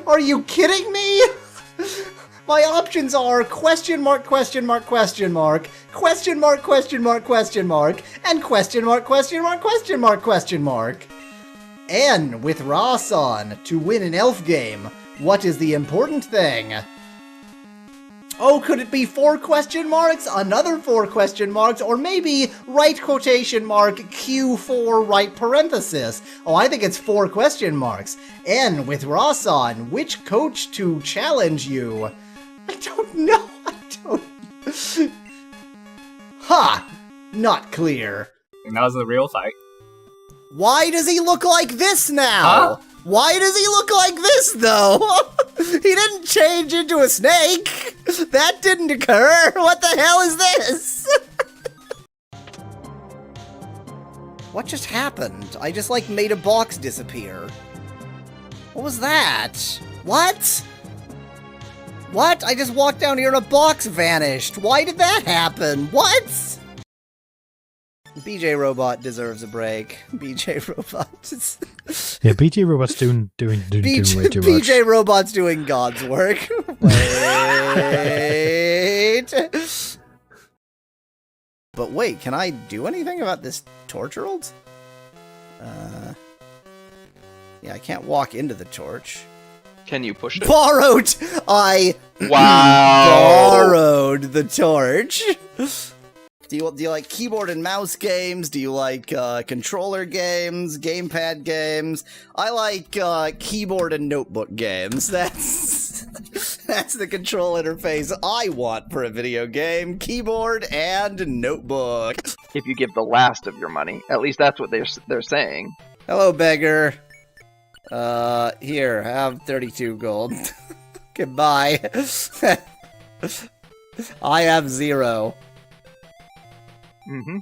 Are you kidding me? My options are question mark, question mark, question mark, question mark, question mark, question mark, and question mark, question mark, question mark, question mark. N with Rasan to win an elf game. What is the important thing? Oh, could it be 4 question marks, another 4 question marks, or maybe right quotation mark, Q4 right parenthesis? Oh, I think it's 4 question marks. N with Rasan, which coach to challenge you? I don't know, I don't... Ha! Not clear. And that was a real fight. Why does he look like this now? Why does he look like this, though? He didn't change into a snake. That didn't occur. What the hell is this? What just happened? I just, like, made a box disappear. What was that? What? What? I just walked down here and a box vanished. Why did that happen? What? BJ Robot deserves a break. BJ Robot. Yeah, BJ Robot's doing way too much. BJ Robot's doing God's work. Wait. But wait, can I do anything about this torch world? Yeah, I can't walk into the torch. Can you push it? Borrowed! I borrowed the torch. Do you like keyboard and mouse games? Do you like controller games, gamepad games? I like keyboard and notebook games. That's the control interface I want for a video game. Keyboard and notebook. If you give the last of your money, at least that's what they're saying. Hello, beggar. Here, have 32 gold. Goodbye. I have 0. Mm-hmm.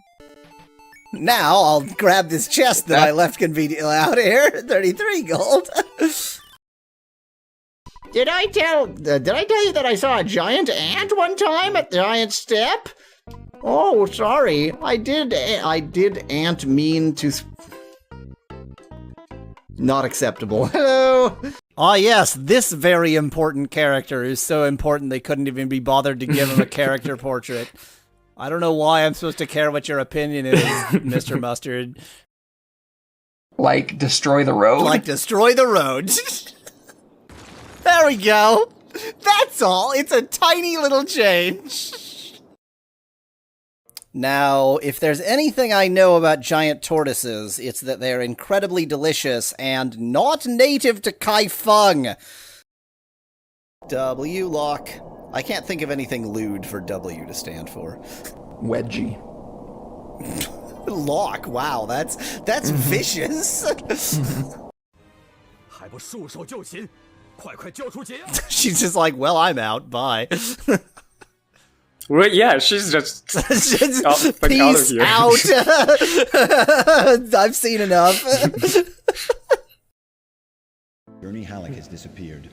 Now I'll grab this chest that I left conveniently out here. 33 gold. Did I tell you that I saw a giant ant one time at the giant step? Oh, sorry. I did ant mean to... Not acceptable. Hello! Ah yes, this very important character is so important they couldn't even be bothered to give him a character portrait. I don't know why I'm supposed to care what your opinion is, Mr. Mustard. Like, destroy the road? Like, destroy the road. There we go. That's all. It's a tiny little change. Now, if there's anything I know about giant tortoises, it's that they're incredibly delicious and not native to Kaifeng. W lock. I can't think of anything lewd for W to stand for. Wedgie. Lock. Wow, that's vicious. She's just like, well, I'm out. Bye. Well, yeah, she's just peace out of here. out. I've seen enough. Bernie Halleck has disappeared.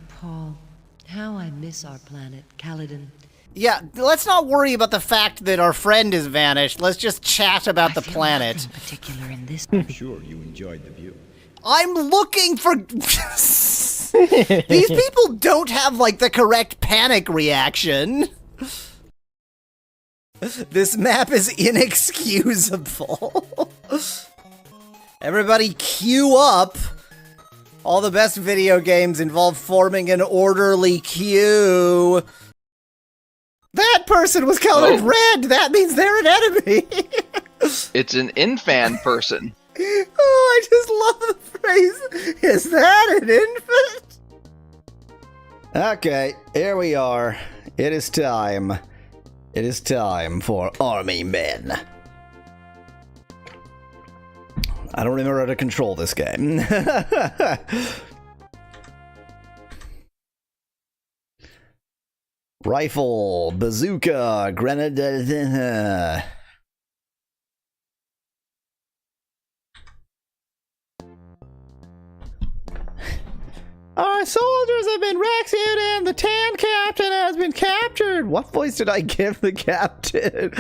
Paul, how I miss our planet, Caledon. Yeah, let's not worry about the fact that our friend has vanished. Let's just chat about the planet. In particular in this. I'm sure you enjoyed the view. I'm looking for... These people don't have, like, the correct panic reaction. This map is inexcusable. Everybody queue up. All the best video games involve forming an orderly queue. That person was colored red. That means they're an enemy. It's an infan person. Oh, I just love the phrase. Is that an infant? Okay, here we are. It is time. It is time for army men. I don't remember how to control this game. Rifle, bazooka, grenade. Our soldiers have been rescued and the tan captain has been captured. What voice did I give the captain?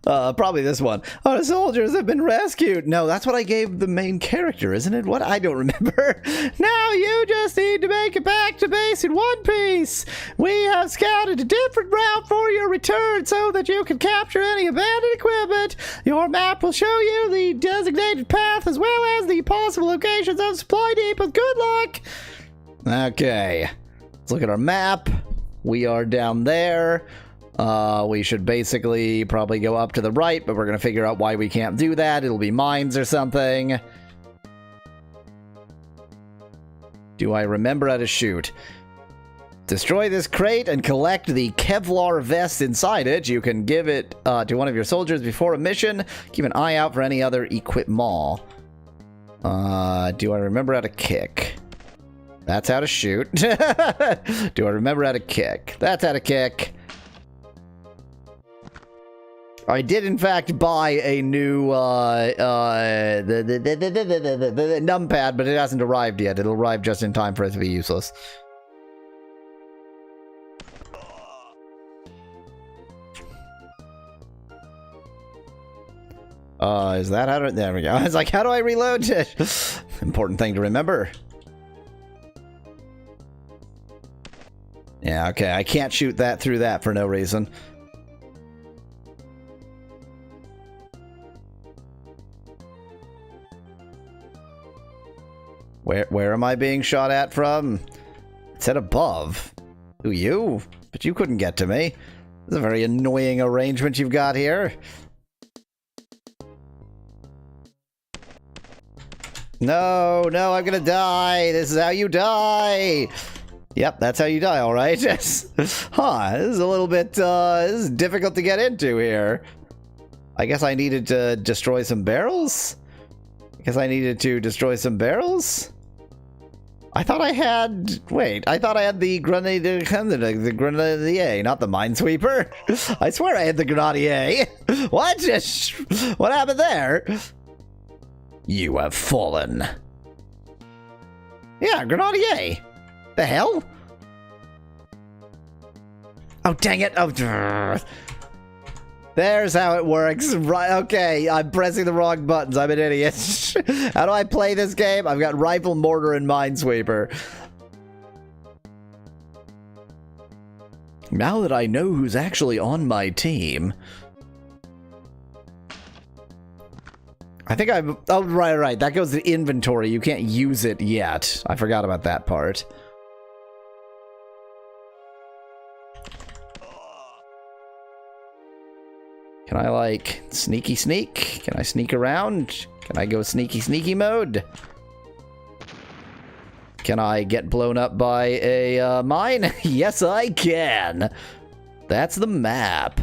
Probably this one. Our soldiers have been rescued. No, that's what I gave the main character, isn't it? What? I don't remember. Now you just need to make it back to base in one piece. We have scouted a different route for your return so that you can capture any abandoned equipment. Your map will show you the designated path as well as the possible locations of supply depots. Good luck. Okay, let's look at our map. We are down there. We should basically probably go up to the right, but we're going to figure out why we can't do that. It'll be mines or something. Do I remember how to shoot? Destroy this crate and collect the Kevlar vest inside it. You can give it to one of your soldiers before a mission. Keep an eye out for any other equipment. Do I remember how to kick? That's how to shoot. Do I remember how to kick? That's how to kick. I did, in fact, buy a new the numpad, but it hasn't arrived yet. It'll arrive just in time for it to be useless. Is that how to... There we go. I was like, how do I reload? Important thing to remember. Yeah, okay. I can't shoot that through that for no reason. Where am I being shot at from? It said above. Who, you? But you couldn't get to me. This is a very annoying arrangement you've got here. No, no, I'm gonna die. This is how you die. Yep, that's how you die, alright. Huh, this is a little bit, this is difficult to get into here. I guess I needed to destroy some barrels? I guess I needed to destroy some barrels? I thought I had... Wait, I thought I had the Grenadier, not the Minesweeper. I swear I had the Grenadier. What? What happened there? You have fallen. Yeah, Grenadier. The hell? Oh, dang it. Oh, there's how it works. Right, okay, I'm pressing the wrong buttons. I'm an idiot. How do I play this game? I've got Rifle, Mortar, and Minesweeper. Now that I know who's actually on my team... I think I'm... Oh, right. That goes to inventory. You can't use it yet. I forgot about that part. Can I, like, sneaky sneak? Can I sneak around? Can I go sneaky mode? Can I get blown up by a mine? Yes, I can. That's the map.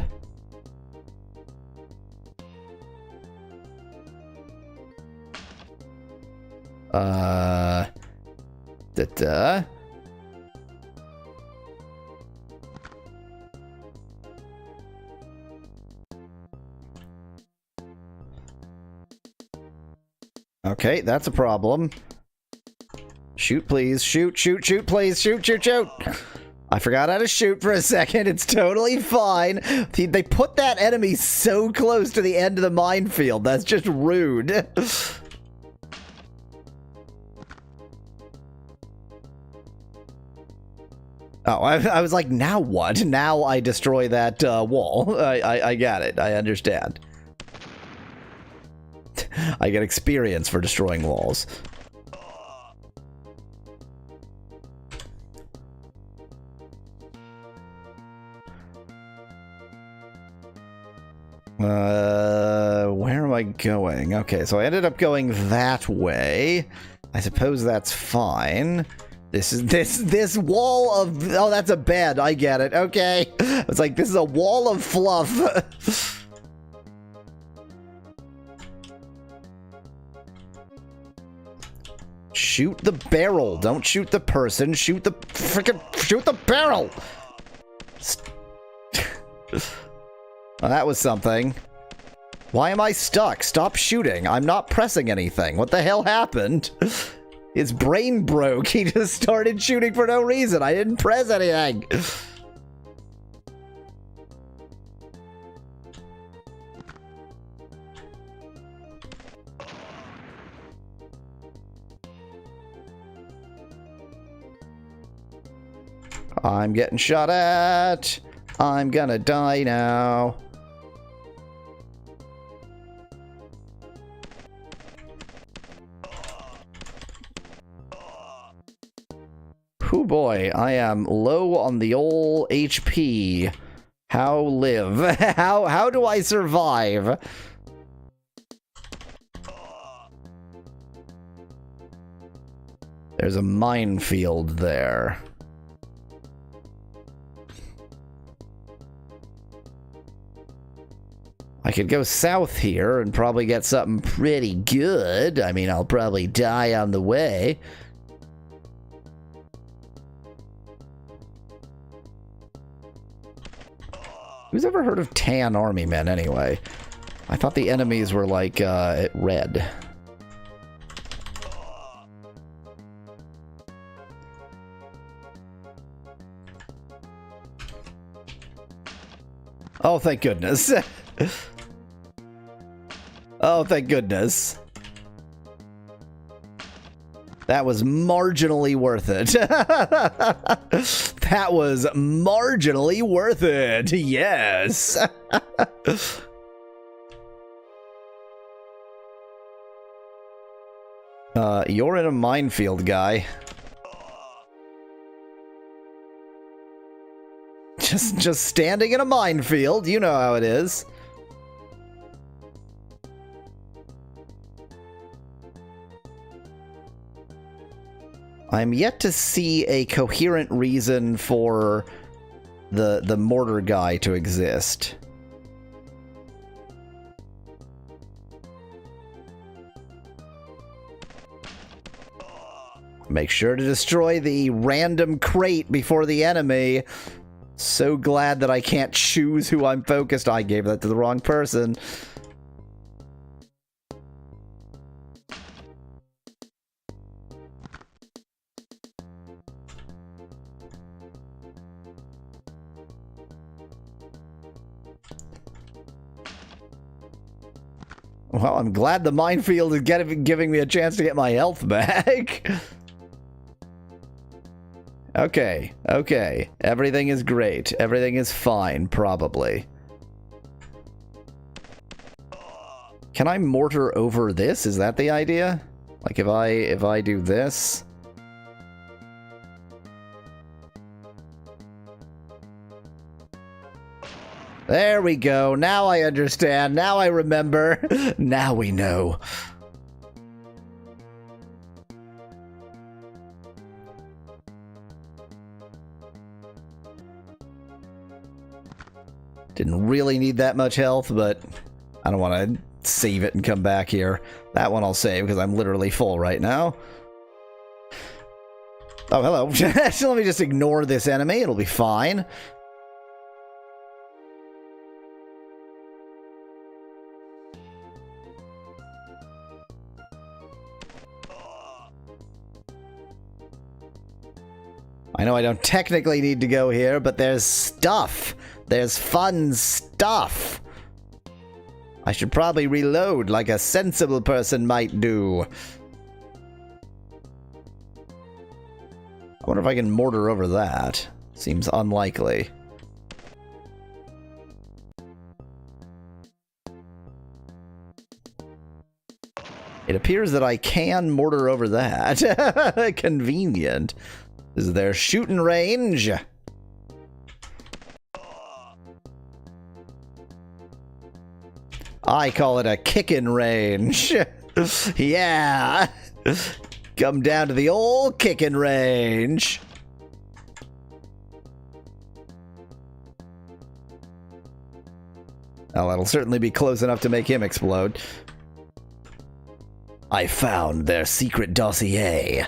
Okay, that's a problem. Shoot, please. Shoot, please. Shoot. I forgot how to shoot for a second. It's totally fine. They put that enemy so close to the end of the minefield. That's just rude. Oh, I was like, now what? Now I destroy that wall. I got it. I understand. I get experience for destroying walls. Where am I going? Okay, so I ended up going that way. I suppose that's fine. This wall of... Oh, that's a bed. I get it. Okay. It's like, this is a wall of fluff. Shoot the barrel. Don't shoot the person. Shoot the barrel. Well, that was something. Why am I stuck? Stop shooting. I'm not pressing anything. What the hell happened? His brain broke. He just started shooting for no reason. I didn't press anything. I'm getting shot at. I'm gonna die now. Oh boy, I am low on the old HP. How live? How do I survive? There's a minefield there. I could go south here and probably get something pretty good. I mean, I'll probably die on the way. Who's ever heard of tan army men anyway? I thought the enemies were like red. Oh, thank goodness. Oh, thank goodness. That was marginally worth it. That was marginally worth it. Yes. You're in a minefield, guy. Just standing in a minefield. You know how it is. I'm yet to see a coherent reason for the mortar guy to exist. Make sure to destroy the random crate before the enemy. So glad that I can't choose who I'm focused on. I gave that to the wrong person. Well, I'm glad the minefield is giving me a chance to get my health back. Okay, okay. Everything is great. Everything is fine, probably. Can I mortar over this? Is that the idea? Like if I do this? There we go. Now I understand. Now I remember. Now we know. Didn't really need that much health, but I don't want to save it and come back here. That one I'll save because I'm literally full right now. Oh, hello. So let me just ignore this enemy. It'll be fine. I know I don't technically need to go here, but there's stuff. There's fun stuff. I should probably reload like a sensible person might do. I wonder if I can mortar over that. Seems unlikely. It appears that I can mortar over that. Convenient. Is there shooting range? I call it a kicking range. Yeah. Come down to the old kicking range. Oh, that'll certainly be close enough to make him explode. I found their secret dossier.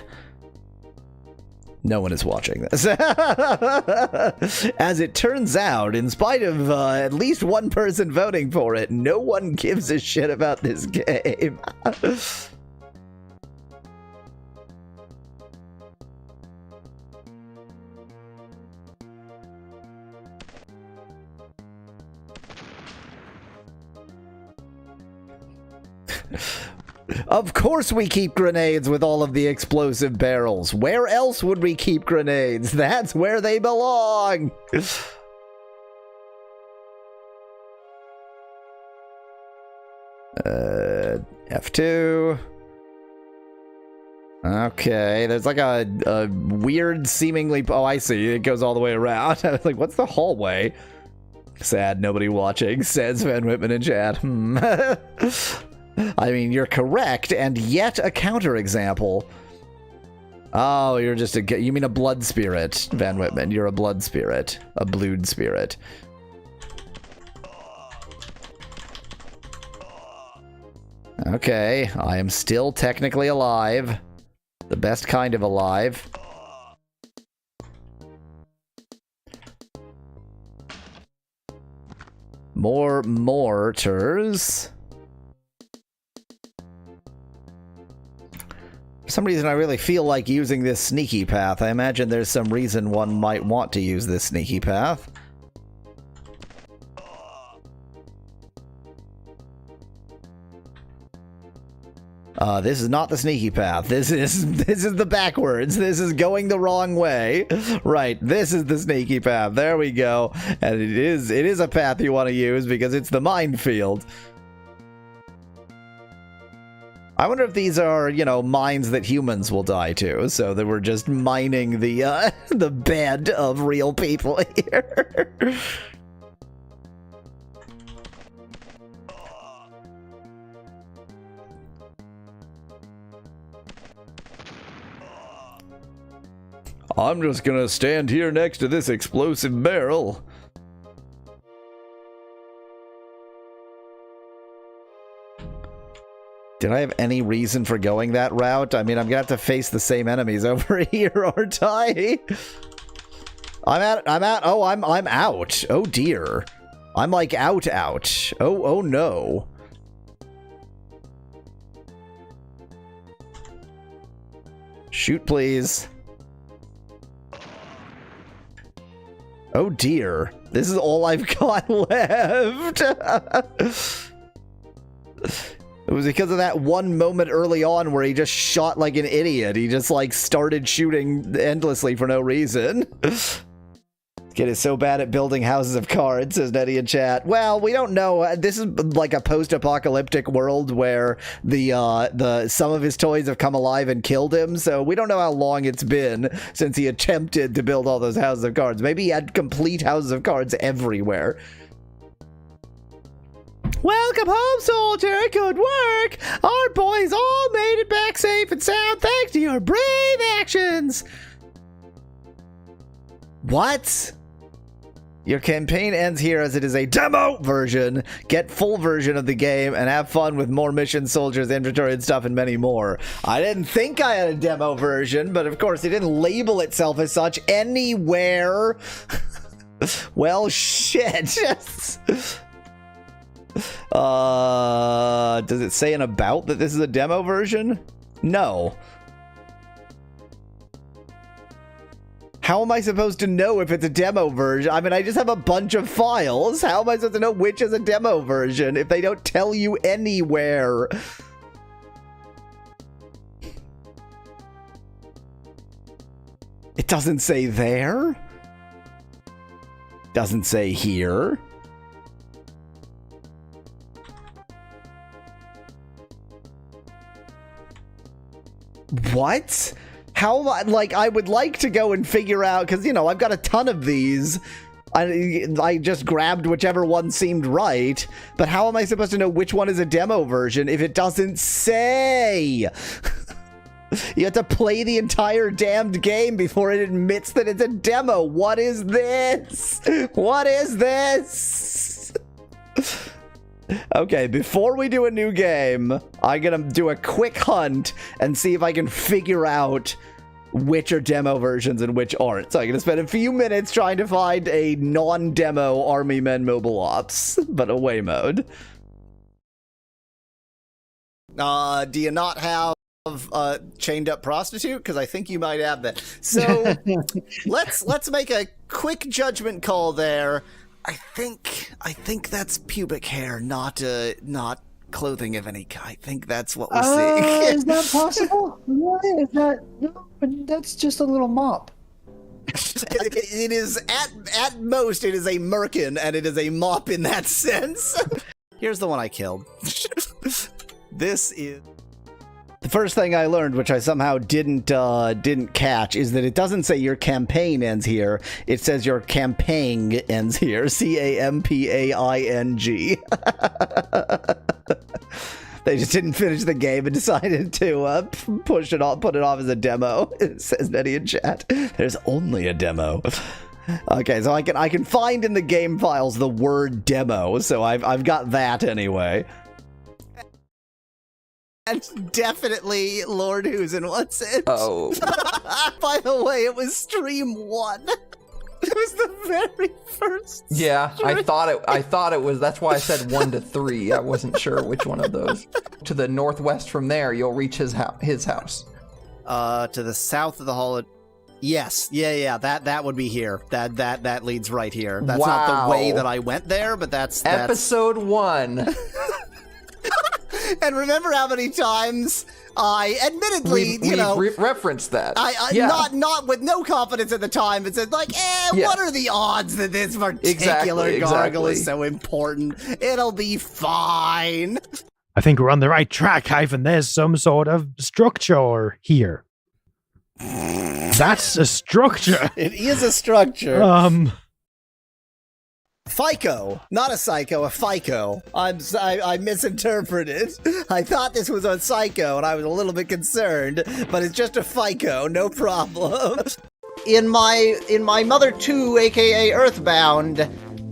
No one is watching this. As it turns out, in spite of at least one person voting for it, no one gives a shit about this game. Of course we keep grenades with all of the explosive barrels. Where else would we keep grenades? That's where they belong. F2. Okay, there's like a weird seemingly... Oh, I see. It goes all the way around. I was like, what's the hallway? Sad, nobody watching, says Van Whitman in chat. I mean, you're correct, and yet a counterexample. Oh, you're just a... You mean a blood spirit, Van Whitman. You're a blood spirit. A blood spirit. Okay, I am still technically alive. The best kind of alive. More mortars. For some reason, I really feel like using this sneaky path. I imagine there's some reason one might want to use this sneaky path. This is not the sneaky path. This is the backwards. This is going the wrong way. Right, this is the sneaky path. There we go. And it is a path you want to use because it's the minefield. I wonder if these are, you know, mines that humans will die to, so that we're just mining the the bed of real people here. I'm just gonna stand here next to this explosive barrel. Did I have any reason for going that route? I mean, I'm gonna have to face the same enemies over here, aren't I? I'm out. Oh dear. I'm like out. Oh no. Shoot, please. Oh dear. This is all I've got left. It was because of that one moment early on where he just shot like an idiot. He just like started shooting endlessly for no reason. Kid is so bad at building houses of cards, says Nettie in chat. Well, we don't know. This is like a post-apocalyptic world where the some of his toys have come alive and killed him, so we don't know how long it's been since he attempted to build all those houses of cards. Maybe he had complete houses of cards everywhere. Welcome home, soldier. Good work. Our boys all made it back safe and sound thanks to your brave actions. What? Your campaign ends here as it is a demo version. Get full version of the game and have fun with more missions, soldiers, inventory, and stuff, and many more. I didn't think I had a demo version, but of course it didn't label itself as such anywhere. Well, shit. Does it say in about that this is a demo version? No. How am I supposed to know if it's a demo version? I mean, I just have a bunch of files. How am I supposed to know which is a demo version if they don't tell you anywhere? It doesn't say there. Doesn't say here. What? How am I, like, I would like to go and figure out, because, you know, I've got a ton of these. I just grabbed whichever one seemed right, but how am I supposed to know which one is a demo version if it doesn't say? You have to play the entire damned game before it admits that it's a demo. What is this? What is this? Okay, before we do a new game, I'm gonna do a quick hunt and see if I can figure out which are demo versions and which aren't. So I'm gonna spend a few minutes trying to find a non-demo Army Men Mobile Ops, but away mode. Do you not have chained up prostitute? Because I think you might have that. So let's make a quick judgment call there. I think that's pubic hair, not clothing of any kind. I think that's what we're seeing. Is that possible? Really? Is that? No, that's just a little mop. It is at most it is a merkin, and it is a mop in that sense. Here's the one I killed. This is. The first thing I learned, which I somehow didn't catch, is that it doesn't say your campaign ends here. It says your campaign ends here. Campaing. They just didn't finish the game and decided to put it off as a demo. It says Nettie in chat. There's only a demo. Okay, so I can find in the game files the word demo, so I've got that anyway. And definitely Lord Husin wants it. Oh. By the way, it was stream 1. It was the very first. Yeah, stream. I thought it was. That's why I said 1 to 3. I wasn't sure which one of those. To the northwest from there, you'll reach his house. To the south of the hall. Yes, yeah. That would be here. That leads right here. That's not the way that I went there, but that's episode 1. And remember how many times I, admittedly, referenced that. Not with no confidence at the time, but said like, what are the odds that this particular gargle is so important? It'll be fine. I think we're on the right track, Ivan. There's some sort of structure here. That's a structure. It is a structure. FICO, not a psycho, a FICO. I misinterpreted. I thought this was a psycho, and I was a little bit concerned, but it's just a FICO, no problem. In my Mother 2, aka Earthbound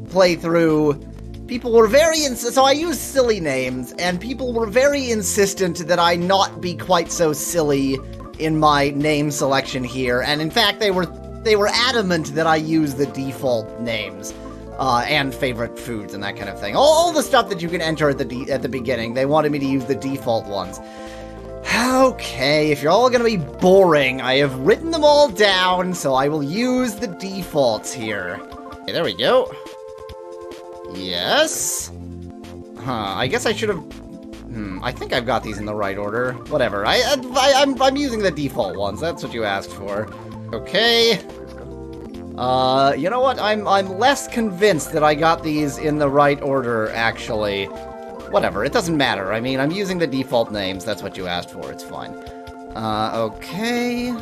playthrough, people were so I used silly names, and people were very insistent that I not be quite so silly in my name selection here, and in fact they were adamant that I use the default names. And favorite foods and that kind of thing. All the stuff that you can enter at the beginning. They wanted me to use the default ones. Okay, if you're all gonna be boring, I have written them all down, so I will use the defaults here. Okay, there we go. Yes. I guess I should have. I think I've got these in the right order. Whatever. I'm using the default ones. That's what you asked for. Okay. You know what? I'm less convinced that I got these in the right order, actually. Whatever, it doesn't matter. I mean, I'm using the default names. That's what you asked for. It's fine. Okay.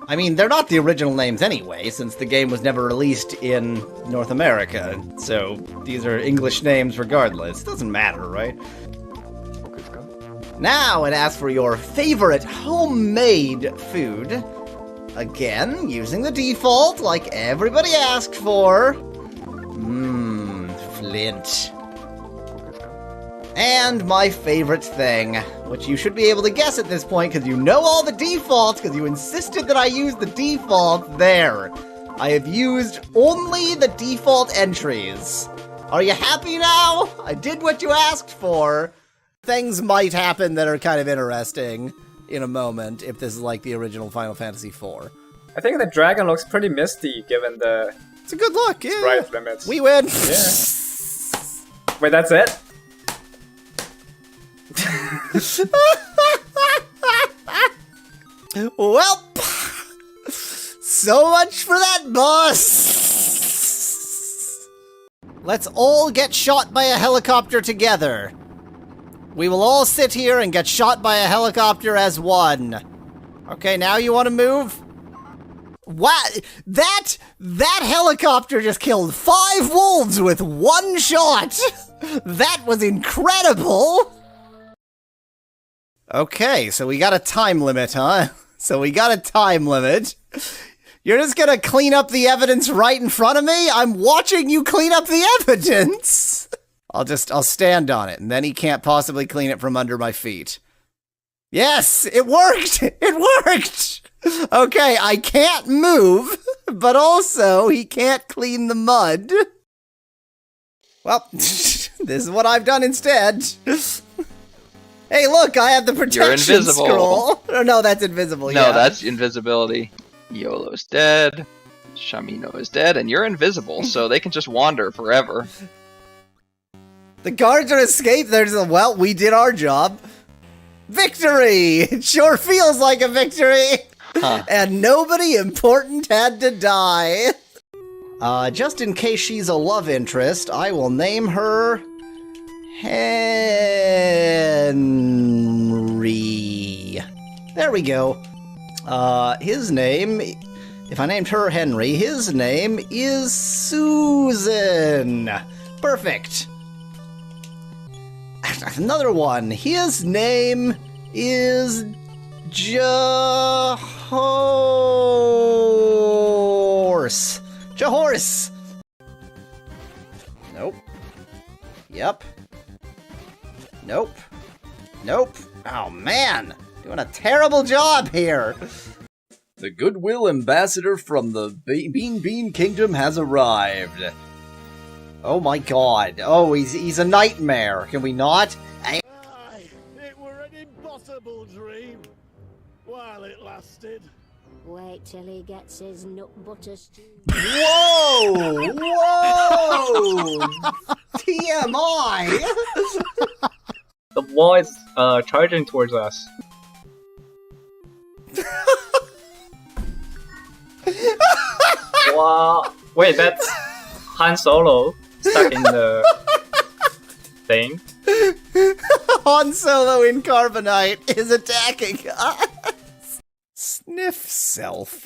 I mean, they're not the original names anyway, since the game was never released in North America. So, these are English names regardless. It doesn't matter, right? Now, it asks for your favorite homemade food. Again, using the default, like everybody asked for. Flint. And my favorite thing, which you should be able to guess at this point, because you know all the defaults, because you insisted that I use the default there. I have used only the default entries. Are you happy now? I did what you asked for. Things might happen that are kind of interesting in a moment, if this is like the original Final Fantasy IV. I think the dragon looks pretty misty, given the... It's a good look, yeah. Sprite limits. We win! Yeah. Wait, that's it? Well, so much for that, boss! Let's all get shot by a helicopter together. We will all sit here and get shot by a helicopter as one. Okay, now you want to move? What? That helicopter just killed 5 wolves with 1 shot! That was incredible! Okay, so we got a time limit, huh? You're just gonna clean up the evidence right in front of me? I'm watching you clean up the evidence! I'll stand on it, and then he can't possibly clean it from under my feet. Yes, it worked! It worked! Okay, I can't move, but also he can't clean the mud. Well, this is what I've done instead. Hey, look, I have the protection scroll. Oh, no, that's invisible. No, that's invisibility. Yolo's dead. Shamino is dead, and you're invisible, so they can just wander forever. The guards are escaped. Well, we did our job. Victory! It sure feels like a victory. Huh. And nobody important had to die. Just in case she's a love interest, I will name her Henry. There we go. His name, if I named her Henry, his name is Susan. Perfect. Another one. His name is Jahorse. Jahorse. Nope. Yep. Nope. Nope. Oh man, doing a terrible job here. The goodwill ambassador from the Bean Kingdom has arrived. Oh my god. Oh, he's a nightmare. Can we not? Aye, it were an impossible dream while it lasted. Wait till he gets his nut butter stew. Whoa! Whoa! TMI! The wall is charging towards us. Wow! Wait, that's Han Solo stuck in the thing. Han Solo in Carbonite is attacking us. Sniff self.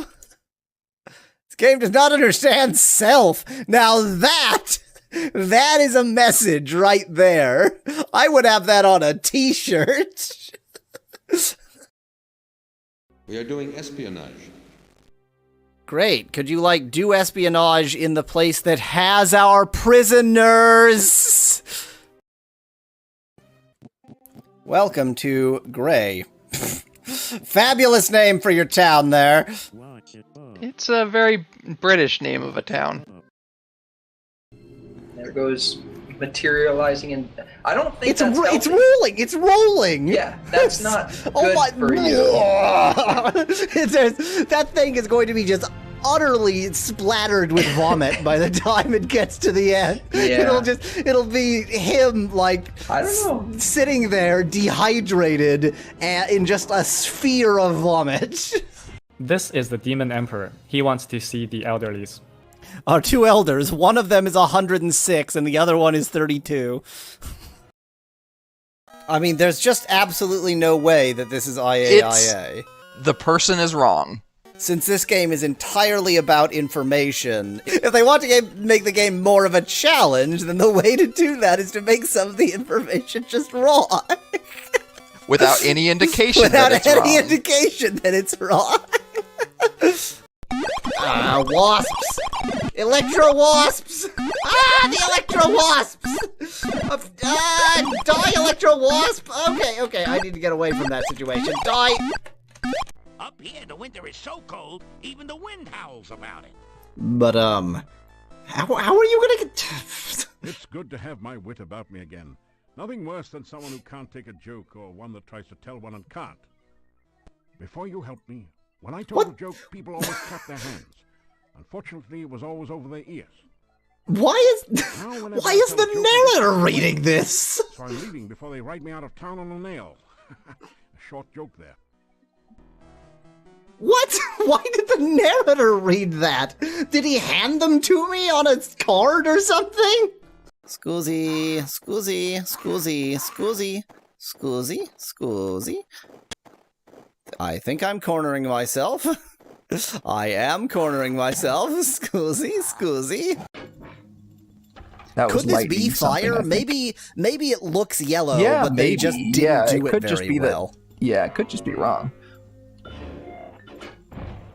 This game does not understand self. Now that is a message right there. I would have that on a t-shirt. We are doing espionage. Great. Could you, like, do espionage in the place that has our prisoners? Welcome to Gray. Fabulous name for your town there. It's a very British name of a town. There goes materializing, and I don't think it's rolling. It's rolling. Yeah, that's not good for you. That thing is going to be just utterly splattered with vomit by the time it gets to the end. Yeah. It'll be him, like, I don't know, sitting there dehydrated and in just a sphere of vomit. This is the Demon Emperor. He wants to see the elderlies. Our two elders, one of them is 106 and the other one is 32. I mean, there's just absolutely no way that this is IAIA. The person is wrong. Since this game is entirely about information, if they want to make the game more of a challenge, then the way to do that is to make some of the information just wrong. Without any indication Without that it's any wrong. indication that it's wrong. Wasps! Electro wasps! The electro wasps! Die, electro wasp! Okay, I need to get away from that situation. Die! Up here, the winter is so cold, even the wind howls about it. But, how are you gonna get... It's good to have my wit about me again. Nothing worse than someone who can't take a joke or one that tries to tell one and can't. Before you helped me, when I told a joke, people always clapped their hands. Unfortunately, it was always over their ears. Why is the narrator reading this? So I'm leaving before they write me out of town on a nail. A short joke there. What? Why did the narrator read that? Did he hand them to me on a card or something? Scoozy, scoozy, scoozy, scoozy, scoozy, scoozy. I think I'm cornering myself. I am cornering myself. Scoozy, scoozy. That was Could this be fire? Maybe it looks yellow, but they just didn't do it very well. Yeah, it could just be wrong.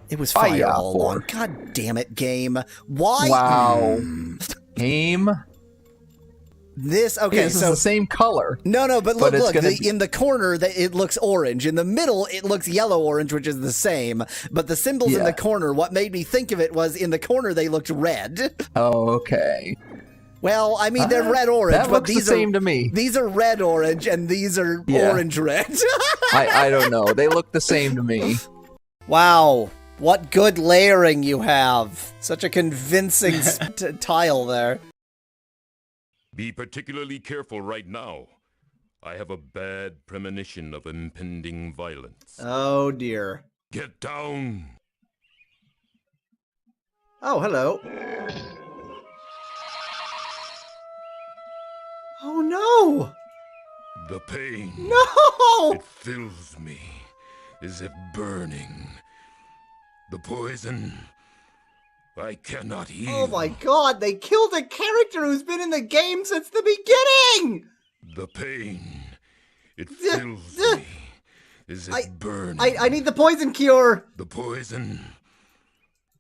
It was fire all along. God damn it, game. Why? Wow. Game? This, okay, this is the same color. No, but look, in the corner, it looks orange. In the middle, it looks yellow-orange, which is the same. But the symbols in the corner, what made me think of it was in the corner, they looked red. Oh, okay. Well, I mean, they're red-orange, but these the same to me. These are red-orange, and these are orange-red. I don't know. They look the same to me. Wow. What good layering you have. Such a convincing tile there. Be particularly careful right now. I have a bad premonition of impending violence. Oh, dear. Get down! Oh, hello. Oh, no! The pain. No! It fills me as if burning. The poison, I cannot heal. Oh my god, they killed a character who's been in the game since the beginning! The pain, it fills me as if burning. I need the poison cure! The poison,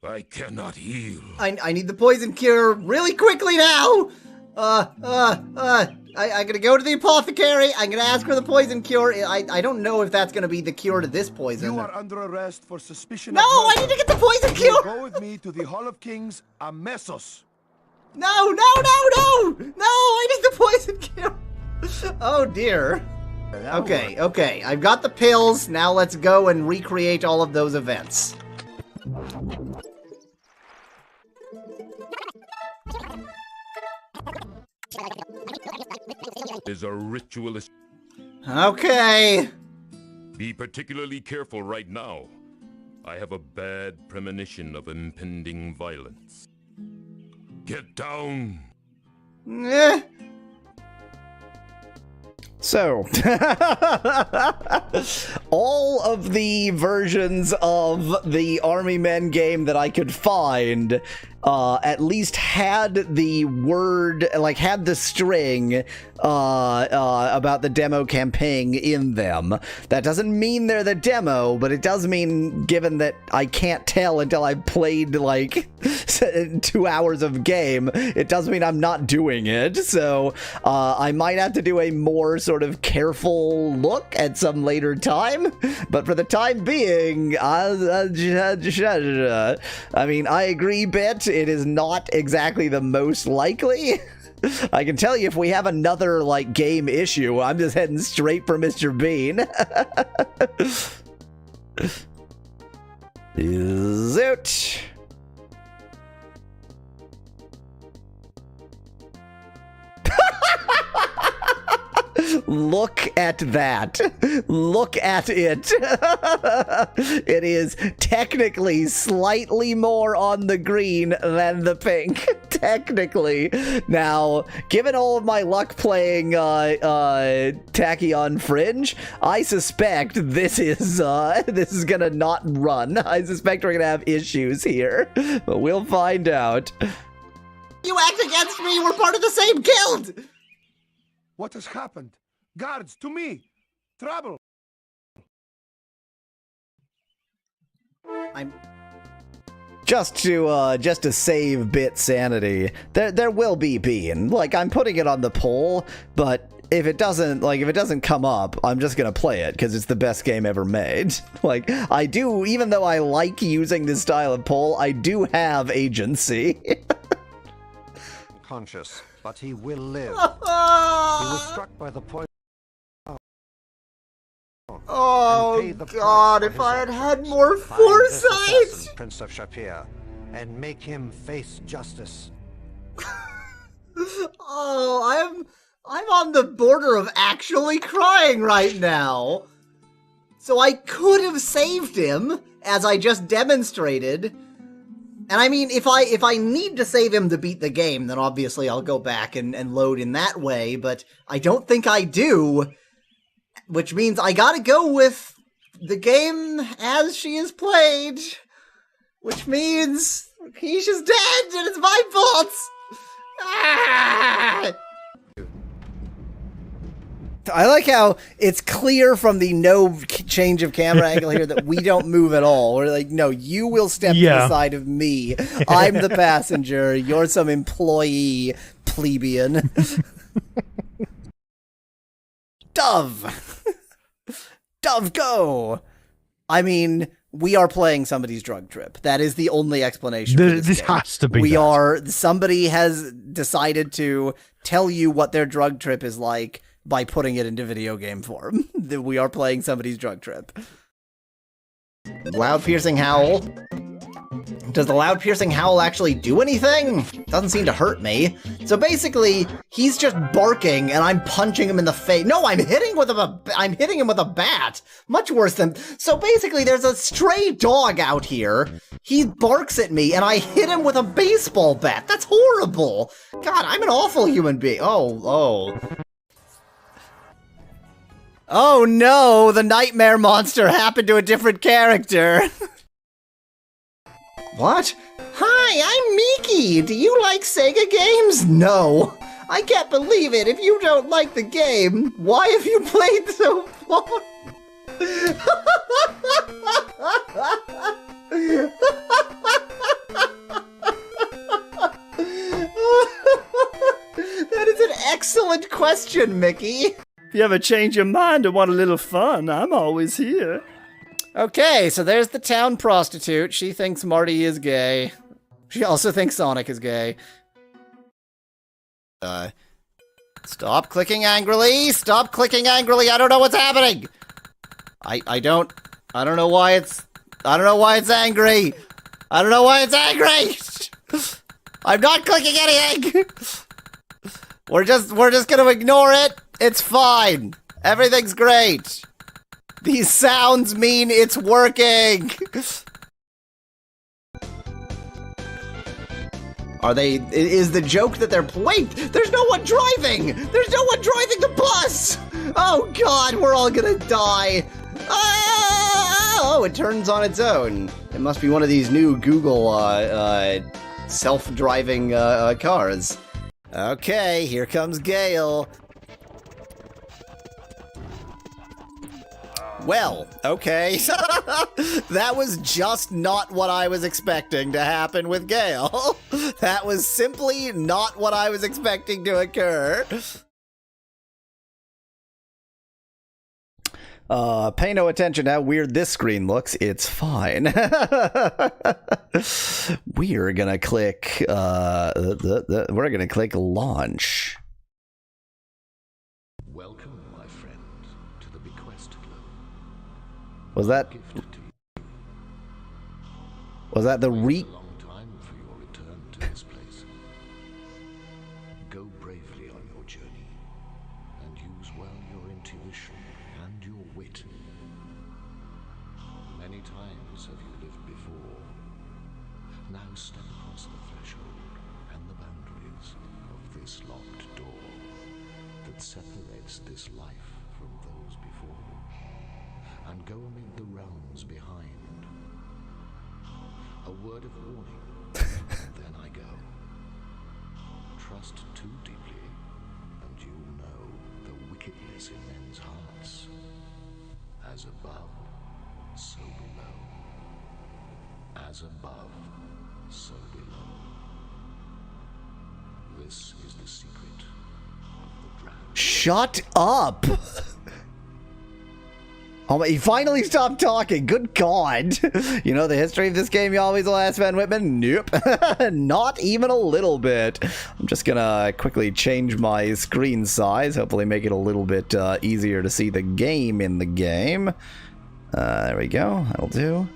I cannot heal. I need the poison cure really quickly now! I'm gonna go to the apothecary. I'm gonna ask for the poison cure. I don't know if that's gonna be the cure to this poison. You are under arrest for suspicion No, of murder. I need to get the poison cure! Go with me to the Hall of Kings, Amesos. No! I need the poison cure! Oh dear. Okay, I've got the pills. Now let's go and recreate all of those events. Is a ritualist. Okay. Be particularly careful right now. I have a bad premonition of impending violence. Get down! Eh. So, all of the versions of the Army Men game that I could find at least had the word, like had the string about the demo campaign in them. That doesn't mean they're the demo, but it does mean, given that I can't tell until I've played like 2 hours of game, it does mean I'm not doing it. So I might have to do a more sort of careful look at some later time, but for the time being, I mean, I agree, Bit. It is not exactly the most likely. I can tell you, if we have another like game issue, I'm just heading straight for Mr. Bean. Zoot. Look at that. Look at it. It is technically slightly more on the green than the pink. Technically. Now, given all of my luck playing Tachyon Fringe, I suspect this is gonna not run. I suspect we're gonna have issues here. But we'll find out. You act against me! We're part of the same guild! What has happened? Guards, to me! Trouble! I'm... Just to save Bit sanity, there will be Bean. Like, I'm putting it on the poll, but if it doesn't come up, I'm just gonna play it, because it's the best game ever made. Like, I do, even though I like using this style of poll, I do have agency. Conscious, but he will live. He was struck by the poison. Oh God! If I had had more foresight, Prince of Shapir, and make him face justice. Oh, I'm on the border of actually crying right now. So I could have saved him, as I just demonstrated. And I mean, if I need to save him to beat the game, then obviously I'll go back and load in that way, but I don't think I do. Which means I gotta go with the game as she is played. Which means Keisha's dead and it's my fault! Ah! I like how it's clear from the no change of camera angle here that we don't move at all. We're like, no, you will step to the side of me. I'm the passenger. You're some employee plebeian. Dove! Dove, go! I mean, we are playing somebody's drug trip. That is the only explanation for this game. Has to be Somebody has decided to tell you what their drug trip is like by putting it into video game form. We are playing somebody's drug trip. Loud piercing howl. Does the loud piercing howl actually do anything? Doesn't seem to hurt me. So basically, he's just barking and I'm punching him in the face. No, I'm hitting him with a bat. Much worse than... So basically, there's a stray dog out here. He barks at me and I hit him with a baseball bat. That's horrible. God, I'm an awful human being. Oh no, the nightmare monster happened to a different character. What? Hi, I'm Miki. Do you like Sega games? No. I can't believe it. If you don't like the game, why have you played so long? That is an excellent question, Mickey. If you ever change your mind and want a little fun, I'm always here. Okay, so there's the town prostitute. She thinks Marty is gay. She also thinks Sonic is gay. Stop clicking angrily. Stop clicking angrily. I don't know what's happening. I don't know why it's angry. I don't know why it's angry. I'm not clicking anything. We're just gonna ignore it. It's fine. Everything's great. These sounds mean it's working. Is the joke that they're, wait, there's no one driving. There's no one driving the bus. Oh God, we're all gonna die. Oh, it turns on its own. It must be one of these new Google self-driving cars. Okay, here comes Gale. Well, okay. That was just not what I was expecting to happen with Gale. That was simply not what I was expecting to occur. Pay no attention to how weird this screen looks. It's fine. We're gonna click we're gonna click launch. Welcome, my friend, to the bequest globe. Was that the long time for your return to this place. Go bravely on your journey and use well your intuition and your wit. Many times have you lived before. Now step across the threshold and the boundaries of this locked door that separates this life from those before, and go amid the realms behind. A word of warning, and then I go. Trust too deeply, and you'll know the wickedness in men's hearts. As above, so below. As above, so below. This is the secret of the dragon. Shut up! Oh, he finally stopped talking. Good God. You know the history of this game you always will ask, Van Whitman? Nope. Not even a little bit. I'm just gonna quickly change my screen size. Hopefully make it a little bit easier to see the game in the game. There we go. That'll do.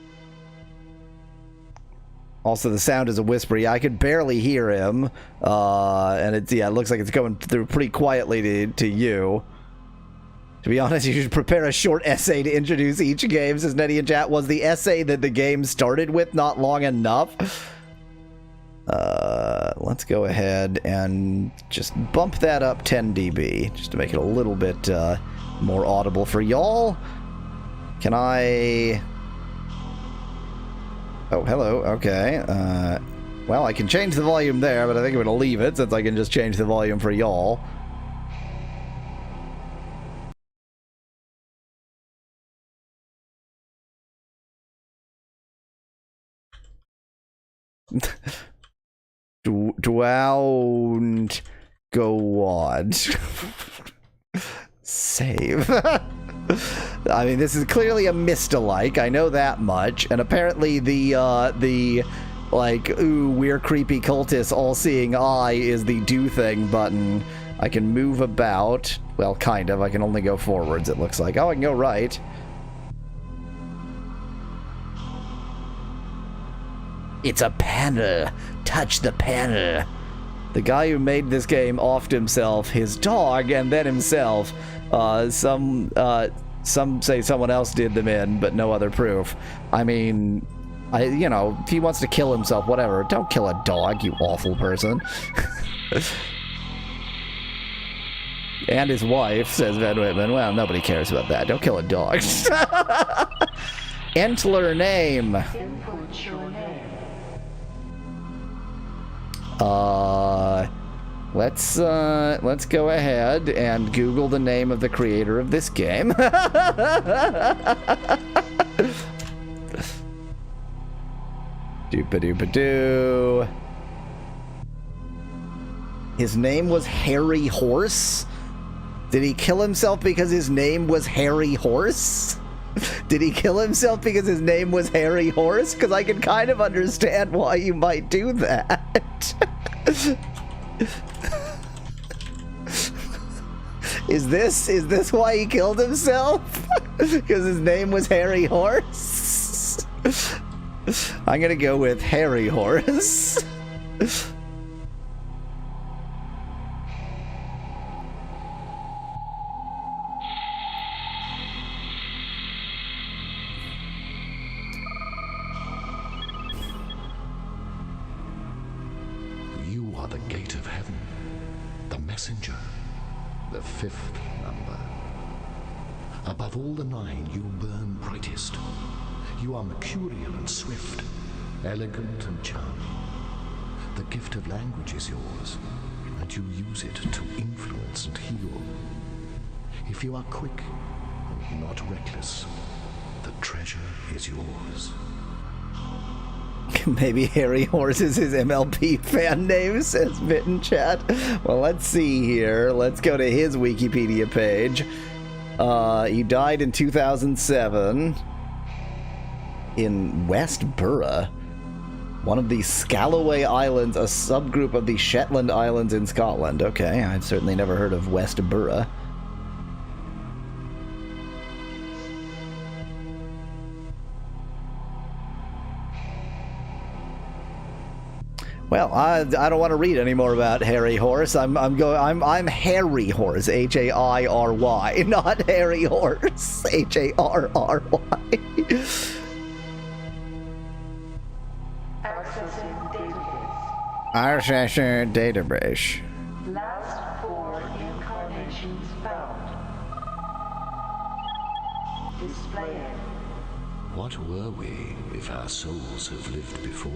Also, the sound is a whispery. I could barely hear him. And it looks like it's going through pretty quietly to you. To be honest, you should prepare a short essay to introduce each game, says Nettie in chat. Was the essay that the game started with not long enough? Let's go ahead and just bump that up 10 dB, just to make it a little bit more audible for y'all. Can I... Oh, hello, okay. Well, I can change the volume there, but I think I'm going to leave it, since I can just change the volume for y'all. Don't go on. Save. I mean, this is clearly a mist-alike, I know that much, and apparently the like, ooh, we're creepy cultists all-seeing eye is the do thing button. I can move about, well, kind of, I can only go forwards, it looks like. Oh, I can go right. It's a panel. Touch the panel. The guy who made this game offed himself, his dog, and then himself. Some say someone else did them in, but no other proof. I mean, you know, if he wants to kill himself, whatever. Don't kill a dog, you awful person. And his wife, says Van Whitman. Well, nobody cares about that. Don't kill a dog. Enter name. Let's go ahead and Google the name of the creator of this game. Doopa-doopa-doo. His name was Harry Horse? Did he kill himself because his name was Harry Horse? Did he kill himself because his name was Harry Horse? Because I can kind of understand why you might do that. Is this why he killed himself? Because his name was Harry Horse? I'm gonna go with Harry Horse. You are the gate of heaven, the messenger, the fifth number. Above all the nine, you burn brightest. You are mercurial and swift, elegant and charming. The gift of language is yours, and you use it to influence and heal. If you are quick and not reckless, the treasure is yours. Maybe Harry Horse is his MLP fan name, says Bit in chat. Well, let's see here. Let's go to his Wikipedia page. He died in 2007 in Westborough, one of the Scalloway Islands, a subgroup of the Shetland Islands in Scotland. Okay, I'd certainly never heard of Westborough. Well, I don't want to read any more about Harry Horse. I'm Harry Horse, H-A-I-R-Y, not Harry Horse, H-A-R-R-Y. Accessing database. Last 4 incarnations found. Display it. What were we if our souls have lived before?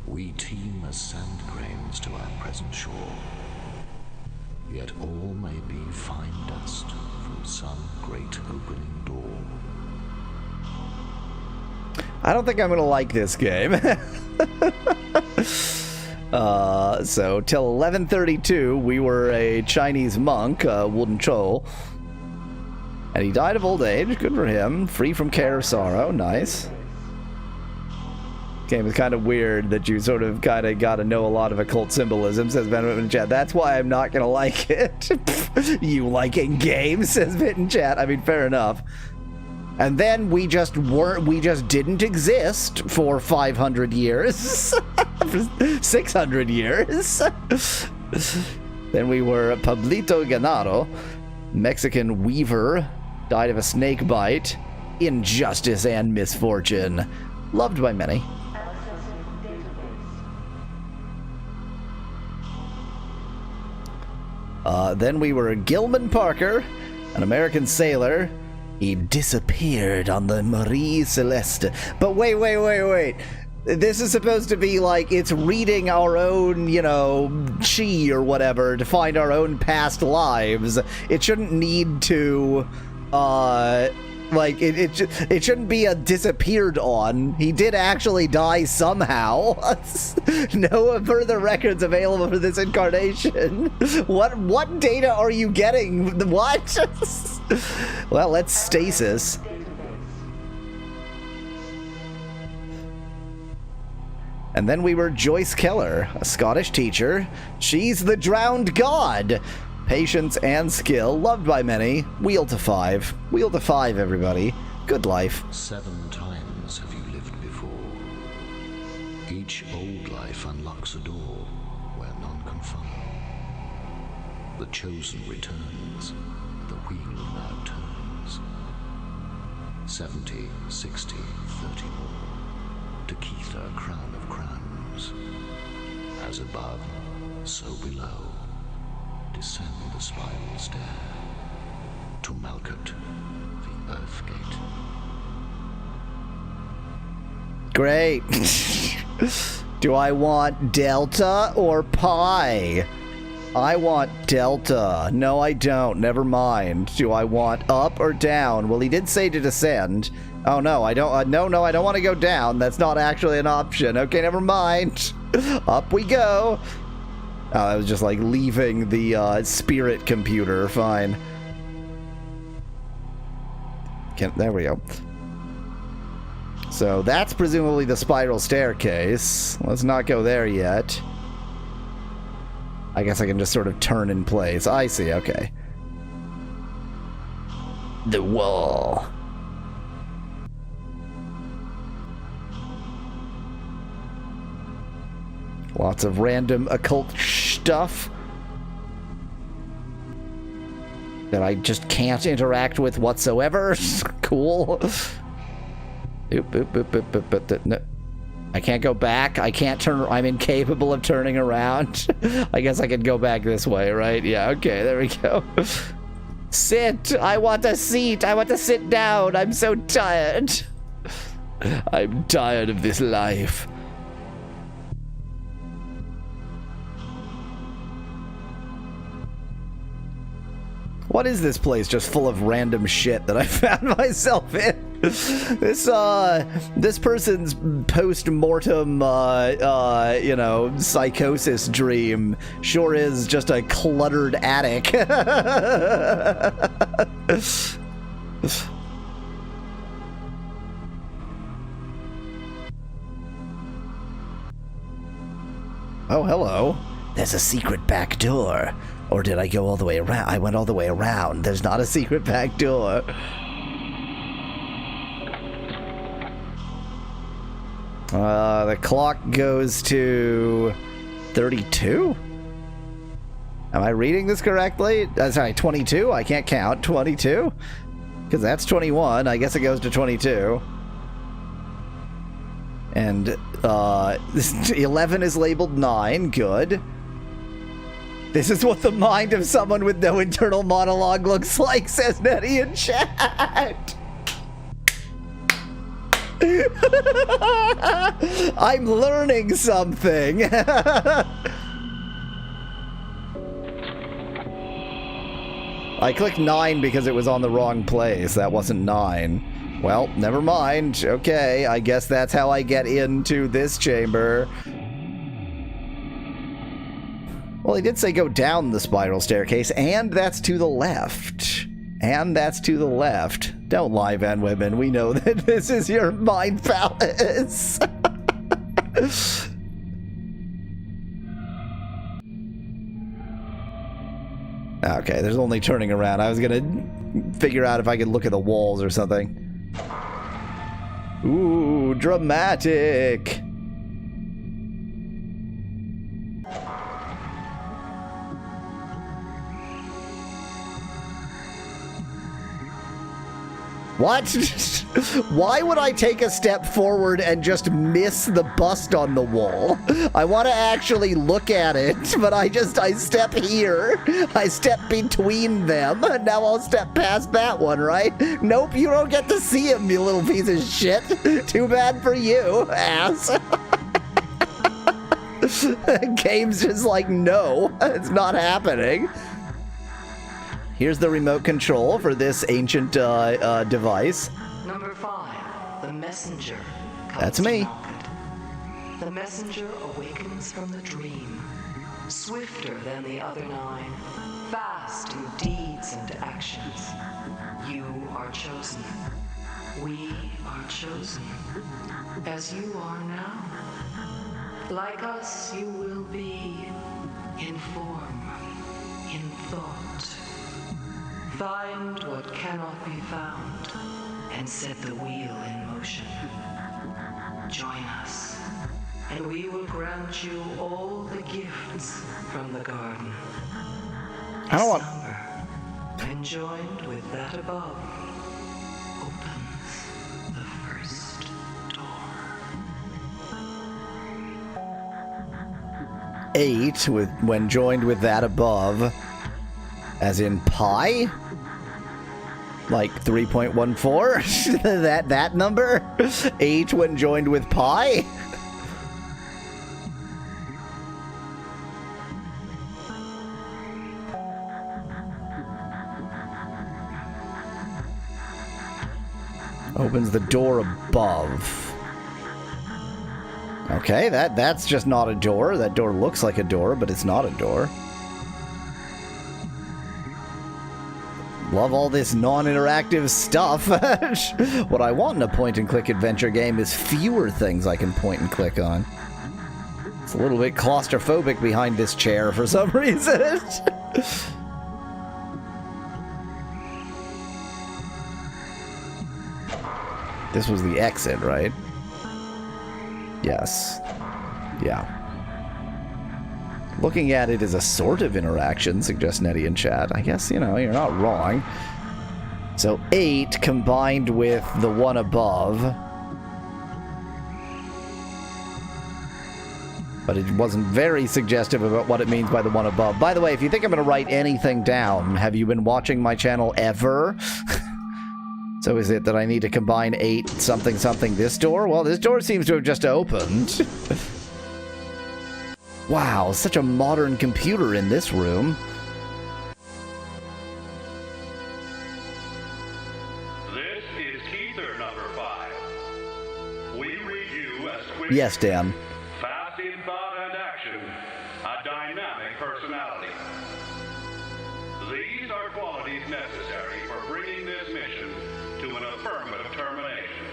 We teem as sand grains to our present shore, yet all may be fine dust from some great opening door. I don't think I'm gonna like this game. So till 11:32, we were a Chinese monk, Wooden Chol, and he died of old age. Good for him. Free from care or sorrow. Nice. Game is kind of weird that you sort of got to know a lot of occult symbolism, says Venom in chat. That's why I'm not gonna like it. You liking games, says Bit in chat. I mean, fair enough. And then we just didn't exist for 500 years. 600 years. Then we were Pablito Ganado, Mexican weaver, died of a snake bite, injustice and misfortune, loved by many. Then we were Gilman Parker, an American sailor. He disappeared on the Marie Celeste. But wait. This is supposed to be like it's reading our own, chi or whatever to find our own past lives. It shouldn't need to, it shouldn't be a disappeared on. He did actually die somehow. No further records available for this incarnation. What data are you getting? What? Well, let's stasis. And then we were Joyce Keller, a Scottish teacher. She's the drowned god. Patience and skill, loved by many. Wheel to 5. Wheel to 5, everybody. Good life. 7 times have you lived before. Each old life unlocks a door where none can follow. The chosen returns. The wheel now turns. 70, 60, 30 more. To Keitha, crown of crowns. As above, so below. Descend the spiral stair. To Malkut, the Earth Gate. Great. Do I want Delta or Pi? I want Delta. No, I don't. Never mind. Do I want up or down? Well, he did say to descend. Oh, no, I don't. No, I don't want to go down. That's not actually an option. Okay, never mind. Up we go. Oh, I was just like leaving the spirit computer. Fine. There we go. So that's presumably the spiral staircase. Let's not go there yet. I guess I can just sort of turn in place. I see, okay. The wall. Lots of random occult stuff that I just can't interact with whatsoever. Cool. Oop, oop, oop, oop, oop, oop, no. I can't go back. I can't turn. I'm incapable of turning around. I guess I can go back this way, right? Yeah, okay, there we go. Sit. I want a seat. I want to sit down. I'm so tired. I'm tired of this life. What is this place just full of random shit that I found myself in? This person's post-mortem, you know, psychosis dream sure is just a cluttered attic. Oh, hello. There's a secret back door. Or did I go all the way around? I went all the way around. There's not a secret back door. The clock goes to 32? Am I reading this correctly? Sorry, 22? I can't count. 22? Because that's 21. I guess it goes to 22. And 11 is labeled 9. Good. This is what the mind of someone with no internal monologue looks like, says Nettie in chat. I'm learning something. I clicked 9 because it was on the wrong place. That wasn't 9. Well, never mind. Okay, I guess that's how I get into this chamber. Well, he did say go down the spiral staircase, and that's to the left. And that's to the left. Don't lie, Van Women. We know that this is your mind palace. Okay, there's only turning around. I was gonna figure out if I could look at the walls or something. Ooh, dramatic. What? Why would I take a step forward and just miss the bust on the wall? I want to actually look at it, but I step here. I step between them. Now I'll step past that one, right? Nope, you don't get to see him, you little piece of shit. Too bad for you, ass. Game's just like, no, it's not happening. Here's the remote control for this ancient device. Number 5, the messenger. That's me. The messenger awakens from the dream, swifter than the other 9, fast in deeds and actions. You are chosen. We are chosen. As you are now. Like us, you will be in form, in thought. Find what cannot be found and set the wheel in motion. Join us, and we will grant you all the gifts from the garden. I don't want. When joined with that above, opens the first door. 8 when joined with that above, as in pi. Like 3.14? that number? 8 when joined with pi? Opens the door above. Okay, that's just not a door. That door looks like a door, but it's not a door. Love all this non-interactive stuff. What I want in a point-and-click adventure game is fewer things I can point and click on. It's a little bit claustrophobic behind this chair for some reason. This was the exit, right? Yes. Yeah. Looking at it as a sort of interaction, suggests Nettie in chat. I guess, you know, you're not wrong. So 8 combined with the one above. But it wasn't very suggestive about what it means by the one above. By the way, if you think I'm going to write anything down, have you been watching my channel ever? So is it that I need to combine 8 something something this door? Well, this door seems to have just opened. Wow, such a modern computer in this room. This is teaser number 5. We read you as quick, Yes, Dan. fast in thought and action, a dynamic personality. These are qualities necessary for bringing this mission to an affirmative termination.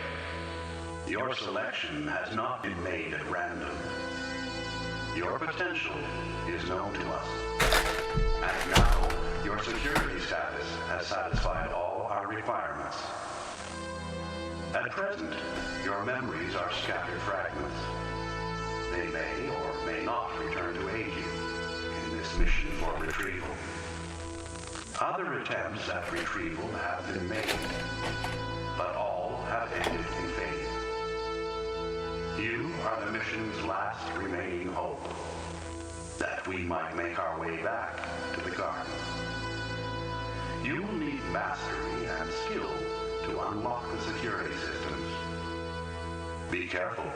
Your selection has not been made at random. Your potential is known to us. And now, your security status has satisfied all our requirements. At present, your memories are scattered fragments. They may or may not return to aid you in this mission for retrieval. Other attempts at retrieval have been made, but all have ended in failure. You are the mission's last remaining hope, that we might make our way back to the garden. You will need mastery and skill to unlock the security systems. Be careful.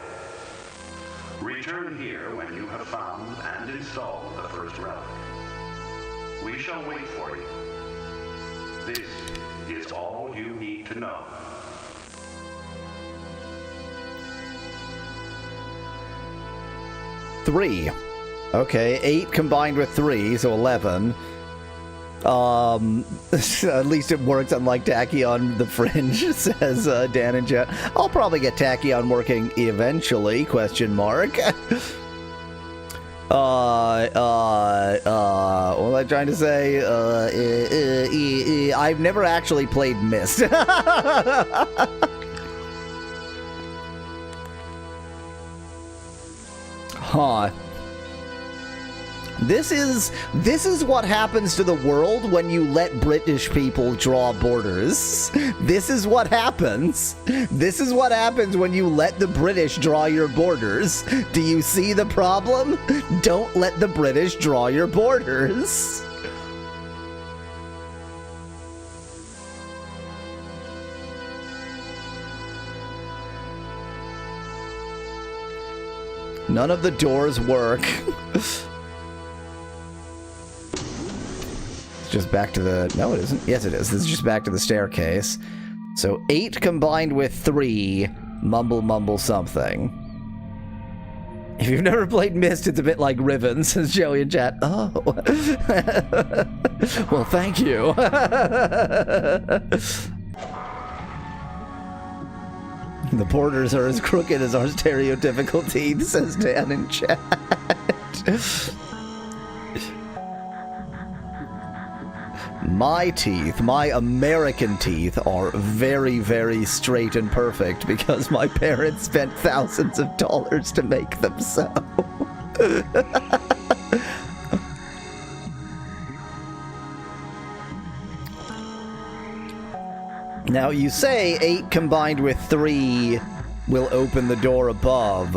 Return here when you have found and installed the first relic. We shall wait for you. This is all you need to know. Three. Okay, 8 combined with 3, so 11. At least it works, unlike Tachyon the Fringe, says Dan in chat. I'll probably get Tachyon working eventually, question mark. What was I trying to say? I've never actually played Myst. Huh. This is what happens to the world when you let British people draw borders. This is what happens. This is what happens when you let the British draw your borders. Do you see the problem? Don't let the British draw your borders. None of the doors work. It's just back to the... No, it isn't. Yes, it is. This is just back to the staircase. So 8 combined with 3. Mumble, mumble something. If you've never played Myst, it's a bit like Riven, says Joey in chat. Oh. Well, thank you. The borders are as crooked as our stereotypical teeth, says Dan in chat. My teeth, my American teeth, are very, very straight and perfect because my parents spent thousands of dollars to make them so. Now, you say 8 combined with 3 will open the door above.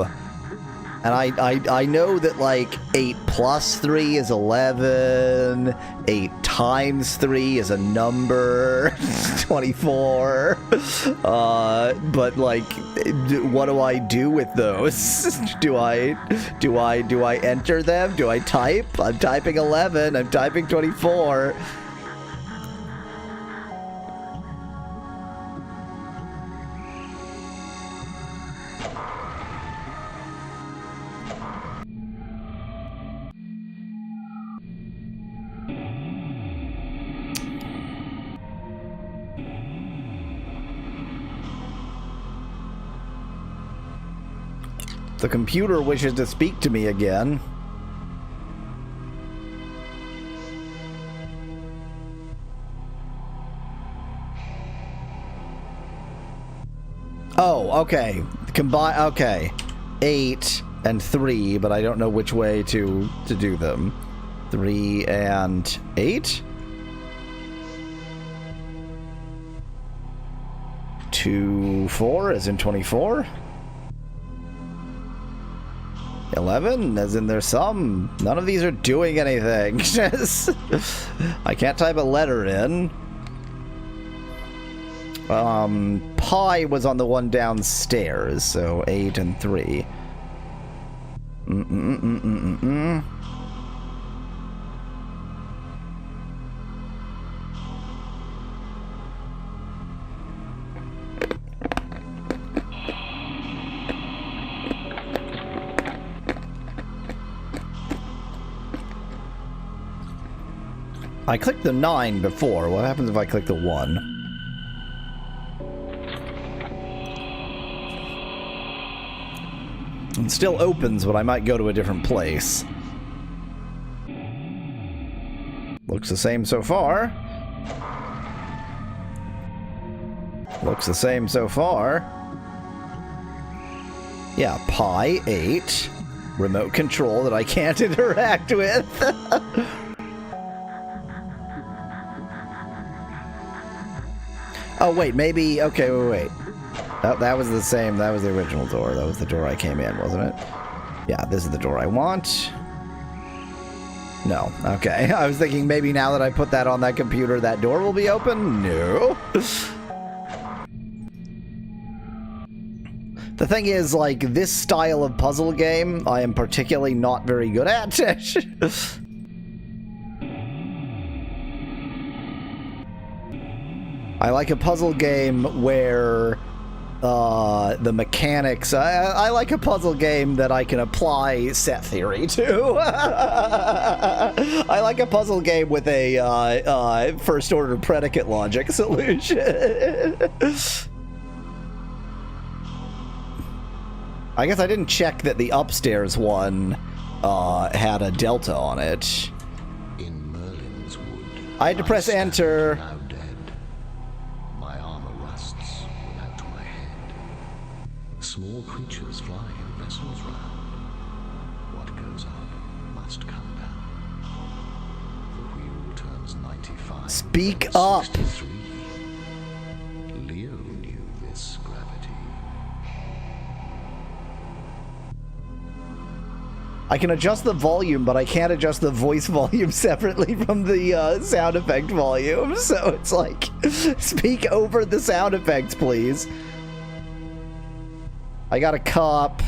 And I know that, like, 8 plus 3 is 11. 8 times 3 is a number. 24. But, like, what do I do with those? Do I enter them? Do I type? I'm typing 11. I'm typing 24. The computer wishes to speak to me again. Oh, okay. Combine. Okay, 8 and 3, but I don't know which way to do them. 3 and 8. 2, 4, as in 24. 11, as in there's some. None of these are doing anything. I can't type a letter in. Pi was on the one downstairs, so 8 and 3. I clicked the 9 before. What happens if I click the 1? It still opens, but I might go to a different place. Looks the same so far. Looks the same so far. Yeah, Pi 8. Remote control that I can't interact with. Oh, wait, maybe... Okay, wait. Oh, that was the same. That was the original door. That was the door I came in, wasn't it? Yeah, this is the door I want. No. Okay. I was thinking maybe now that I put that on that computer, that door will be open. No. The thing is, like, this style of puzzle game, I am particularly not very good at. I like a puzzle game where the mechanics... I like a puzzle game that I can apply set theory to. I like a puzzle game with a first-order predicate logic solution. I guess I didn't check that the upstairs one had a delta on it. In Merlin's wood, I had to press enter. now dead. My armor rusts without my head. Small creatures fly in vessels round. What goes up must come down. The wheel turns 95. Speak up. 63. Leo knew this gravity. I can adjust the volume, but I can't adjust the voice volume separately from the sound effect volume. So it's like, speak over the sound effects, please. I got a cup.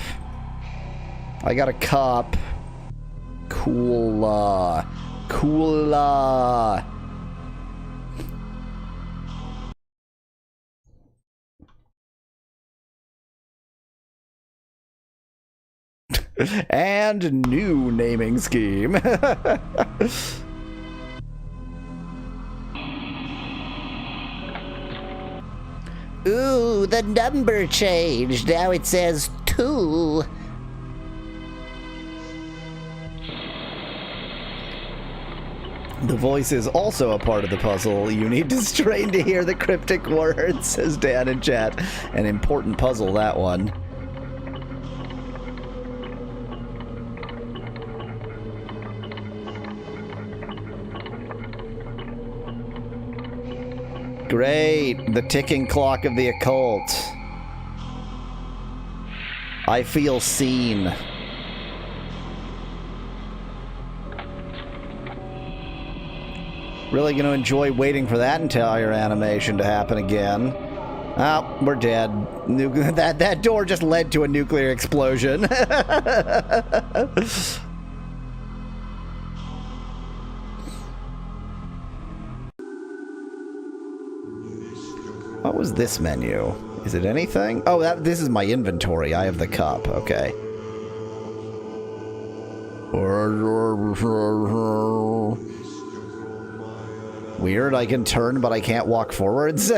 I got a cup. Cool. Cool. And new naming scheme. Ooh, the number changed. Now it says 2. The voice is also a part of the puzzle. You need to strain to hear the cryptic words, says Dan in chat. An important puzzle, that one. Great, the ticking clock of the occult. I feel seen. Really gonna enjoy waiting for that entire animation to happen again. Oh, we're dead. That door just led to a nuclear explosion. What was this menu? Is it anything? Oh, this is my inventory. I have the cup. Okay. Weird, I can turn, but I can't walk forwards.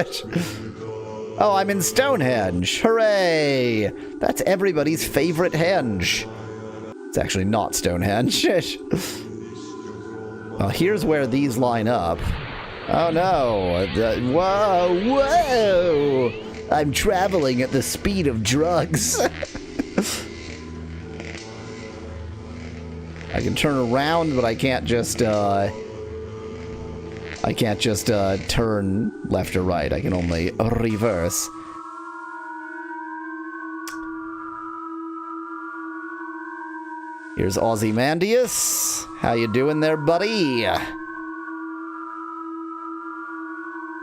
Oh, I'm in Stonehenge. Hooray! That's everybody's favorite henge. It's actually not Stonehenge. Well, here's where these line up. Oh no! Whoa! Whoa! I'm traveling at the speed of drugs. I can turn around, but I can't just turn left or right. I can only reverse. Here's Ozymandias. How you doing there, buddy?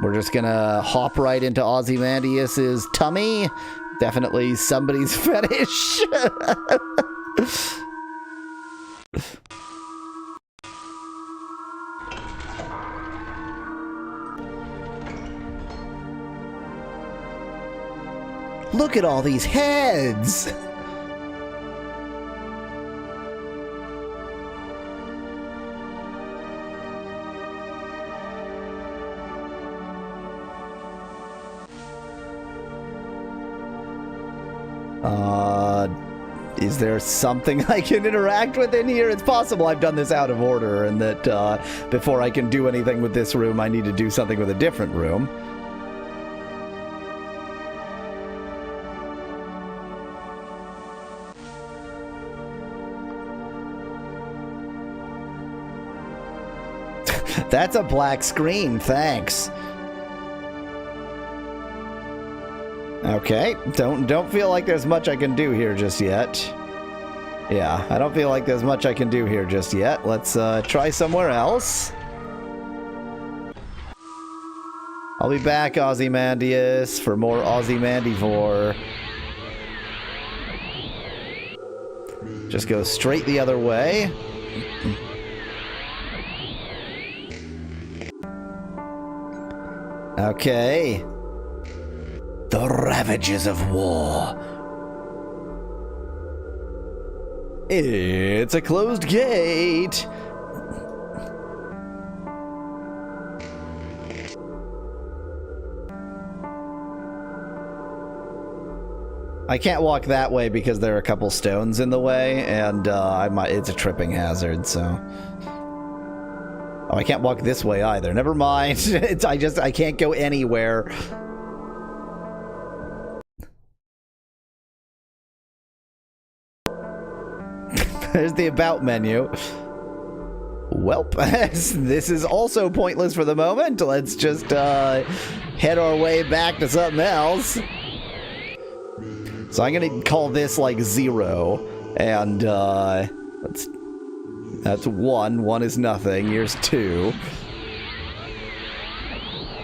We're just gonna hop right into Ozymandias' tummy. Definitely somebody's fetish. Look at all these heads! Is there something I can interact with in here? It's possible I've done this out of order and that before I can do anything with this room, I need to do something with a different room. That's a black screen, thanks. Okay, don't feel like there's much I can do here just yet. Yeah, I don't feel like there's much I can do here just yet. Let's try somewhere else. I'll be back, Ozymandias, for more Ozymandivore. Just go straight the other way. Okay. The ravages of war. It's a closed gate. I can't walk that way because there are a couple stones in the way, and it's a tripping hazard, so. Oh, I can't walk this way either. Never mind. I can't go anywhere. There's the about menu. Welp, this is also pointless for the moment. Let's just head our way back to something else. So I'm gonna call this like 0, and that's 1. 1 is nothing. Here's 2.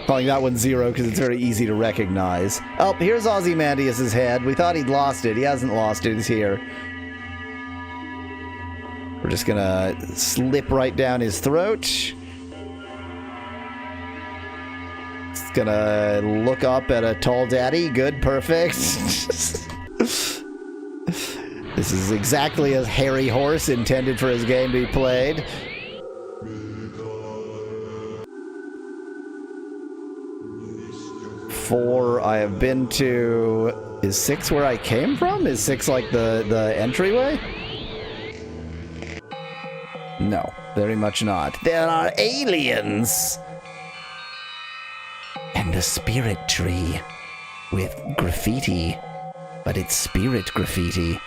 Calling that one 0 because it's very easy to recognize. Oh, here's Ozymandias' head. We thought he'd lost it. He hasn't lost it. He's here. We're just gonna slip right down his throat. It's gonna look up at a tall daddy. Good, perfect. This is exactly as Harry Horse intended for his game to be played. Four, I have been to... Is 6 where I came from? Is 6 like the entryway? No, very much not. There are aliens! And a spirit tree with graffiti, but it's spirit graffiti.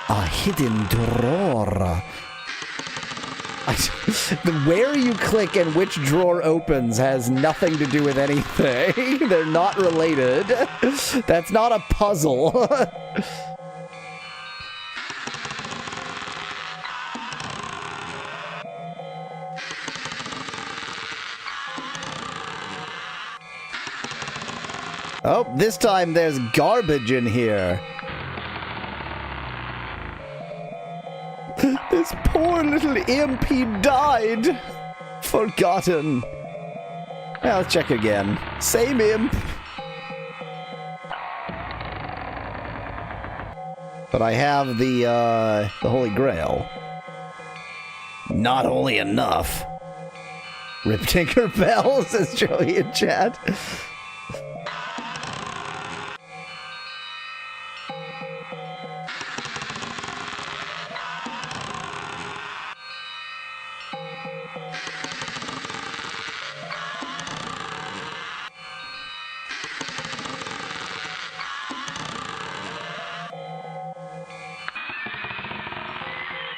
A hidden drawer. Where you click and which drawer opens has nothing to do with anything. They're not related. That's not a puzzle. Oh, this time there's garbage in here. This poor little imp, he died. Forgotten. Well, let's check again. Same imp. But I have the Holy Grail. Not only enough. Rip Tinkerbell, says Joey in chat.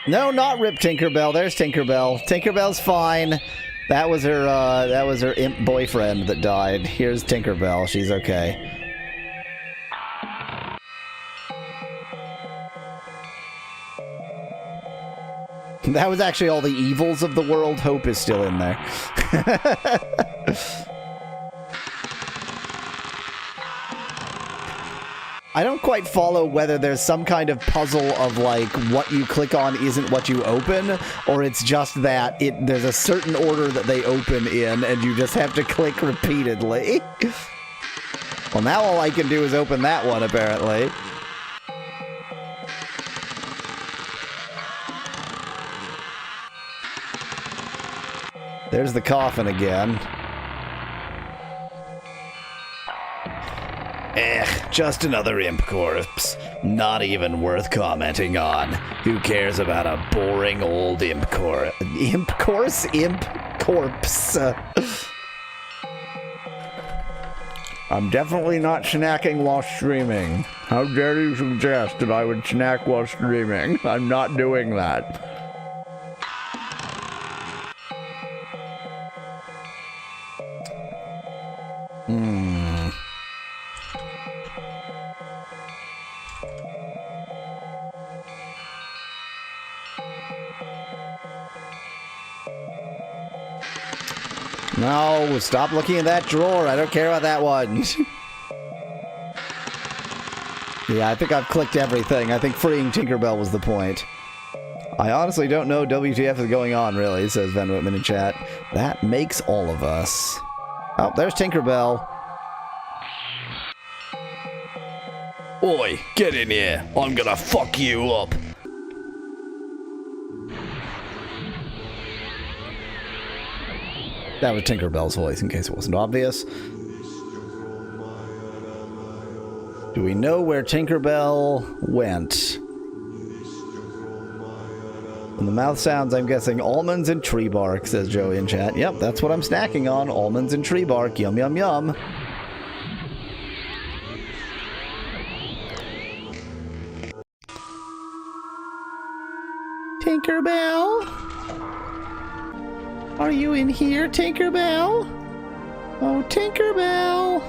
No, not Rip Tinkerbell. There's Tinkerbell. Tinkerbell's fine. That was her imp boyfriend that died. Here's Tinkerbell. She's okay. That was actually all the evils of the world. Hope is still in there. I don't quite follow whether there's some kind of puzzle of like what you click on isn't what you open, or it's just that there's a certain order that they open in and you just have to click repeatedly. Well, now all I can do is open that one, apparently. There's the coffin again. Just another imp corpse. Not even worth commenting on. Who cares about a boring old imp corpse? Imp corpse? Imp corpse. I'm definitely not snacking while streaming. How dare you suggest that I would snack while streaming? I'm not doing that. No, stop looking in that drawer. I don't care about that one. Yeah, I think I've clicked everything. I think freeing Tinkerbell was the point. I honestly don't know WTF is going on, really, says Van Whitman in chat. That makes all of us. Oh, there's Tinkerbell. Oi, get in here. I'm gonna fuck you up. That was Tinkerbell's voice, in case it wasn't obvious. Do we know where Tinkerbell went? And the mouth sounds, I'm guessing, almonds and tree bark, says Joey in chat. Yep, that's what I'm snacking on. Almonds and tree bark. Yum, yum, yum. Tinkerbell? Are you in here, Tinkerbell? Oh, Tinkerbell!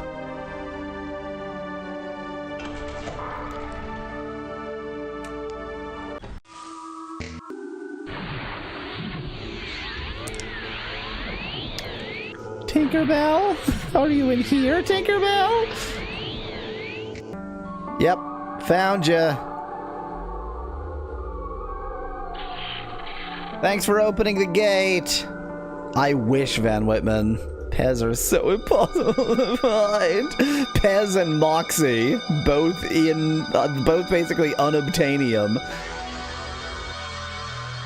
Tinkerbell? Are you in here, Tinkerbell? Yep, found ya. Thanks for opening the gate. I wish, Van Whitman. Pez are so impossible to find. Pez and Moxie, both basically unobtainium.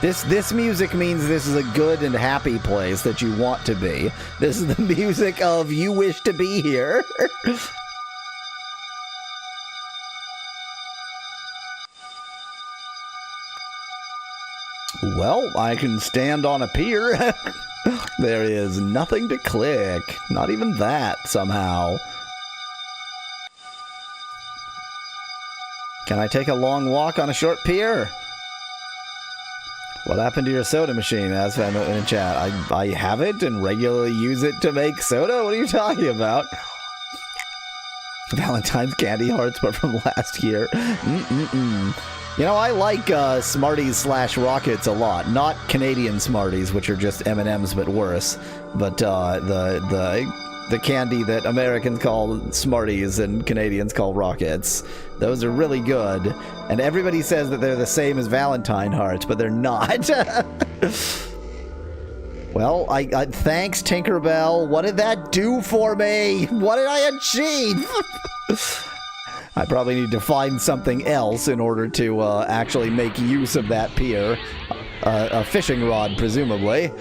This music means this is a good and happy place that you want to be. This is the music of you wish to be here. Well, I can stand on a pier. There is nothing to click. Not even that, somehow. Can I take a long walk on a short pier? What happened to your soda machine? As Van Whitman in chat. I have it and regularly use it to make soda? What are you talking about? Valentine's candy hearts, but from last year. You know, I like Smarties / Rockets a lot. Not Canadian Smarties, which are just M&Ms but worse. But the candy that Americans call Smarties and Canadians call Rockets. Those are really good. And everybody says that they're the same as Valentine hearts, but they're not. Well, I thanks, Tinkerbell. What did that do for me? What did I achieve? I probably need to find something else in order to actually make use of that pier. a fishing rod, presumably.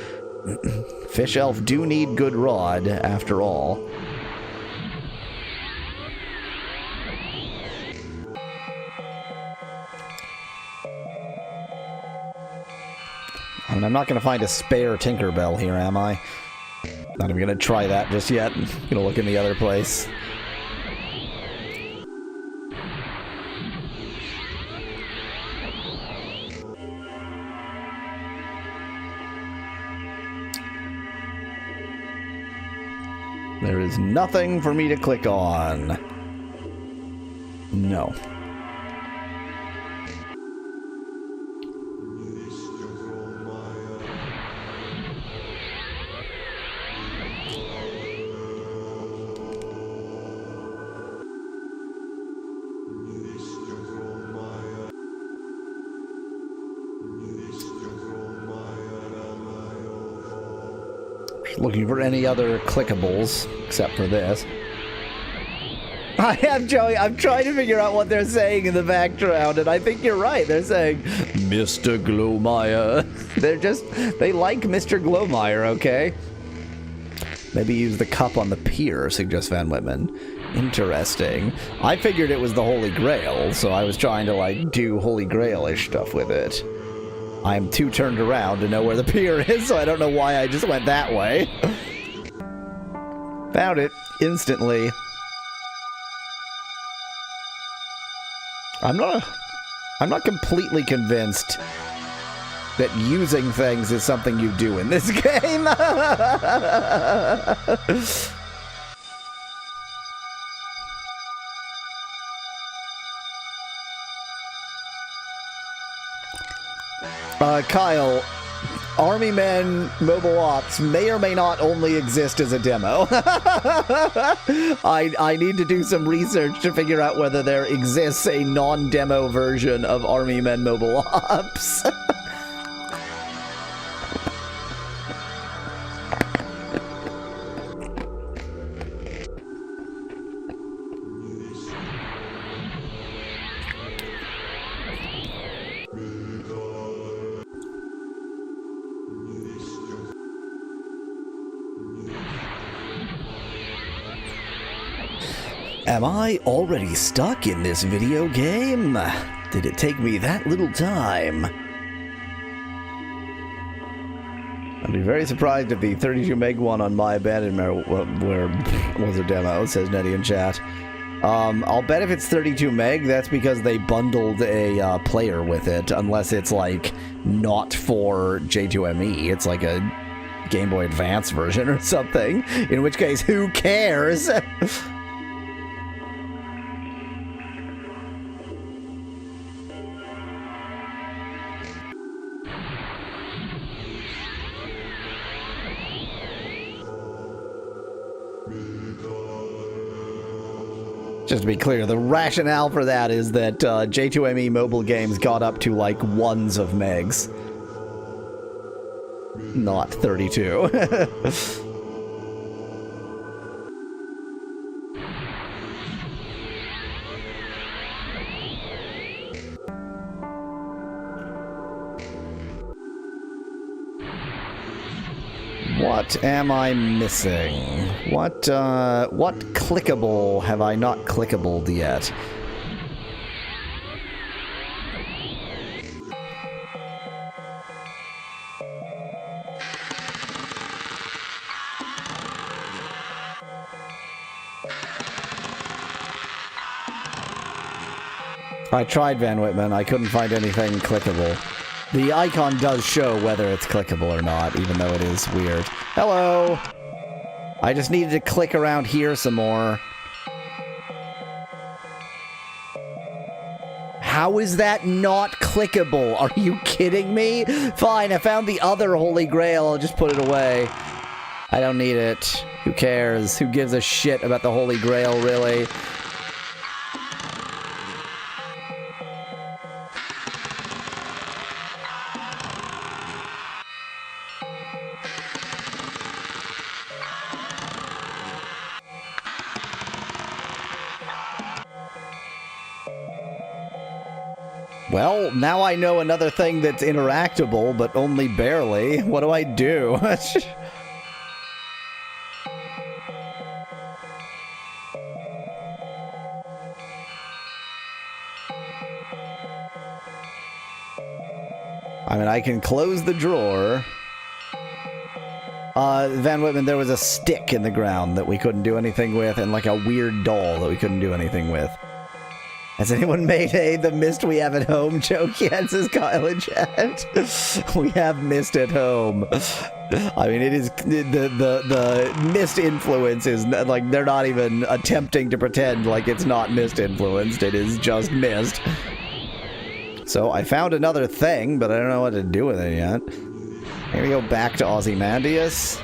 Fish elf do need good rod, after all. I mean, I'm not going to find a spare Tinkerbell here, am I? Not even going to try that just yet. I'm going to look in the other place. There is nothing for me to click on. No. Looking for any other clickables except for this. I am, Joey. I'm trying to figure out what they're saying in the background, and I think you're right. They're saying, Mr. Glowmeyer. They like Mr. Glowmeyer, okay? Maybe use the cup on the pier, suggests Van Whitman. Interesting. I figured it was the Holy Grail, so I was trying to, like, do Holy Grail-ish stuff with it. I'm too turned around to know where the pier is, so I don't know why I just went that way. Found it instantly. I'm not completely convinced that using things is something you do in this game. Kyle, Army Men Mobile Ops may or may not only exist as a demo. I need to do some research to figure out whether there exists a non-demo version of Army Men Mobile Ops. Am I already stuck in this video game? Did it take me that little time? I'd be very surprised if the 32 meg one on My Abandonment was a demo, says Nettie in chat. I'll bet if it's 32 meg, that's because they bundled a player with it, unless it's like not for J2ME. It's like a Game Boy Advance version or something, in which case, who cares? Just to be clear, the rationale for that is that J2ME mobile games got up to like ones of megs. Not 32. What am I missing? What clickable have I not clickabled yet? I tried, Van Whitman. I couldn't find anything clickable. The icon does show whether it's clickable or not, even though it is weird. Hello! I just needed to click around here some more. How is that not clickable? Are you kidding me? Fine, I found the other Holy Grail. I'll just put it away. I don't need it. Who cares? Who gives a shit about the Holy Grail, really? Well, now I know another thing that's interactable, but only barely. What do I do? I mean, I can close the drawer. Van Whitman, there was a stick in the ground that we couldn't do anything with, and like a weird doll that we couldn't do anything with. Has anyone made the mist we have at home joke yet, says Kyle in chat? We have mist at home. I mean, it is, the mist influence is, like, they're not even attempting to pretend like it's not mist influenced, it is just mist. So I found another thing, but I don't know what to do with it yet. Here we go back to Ozymandias.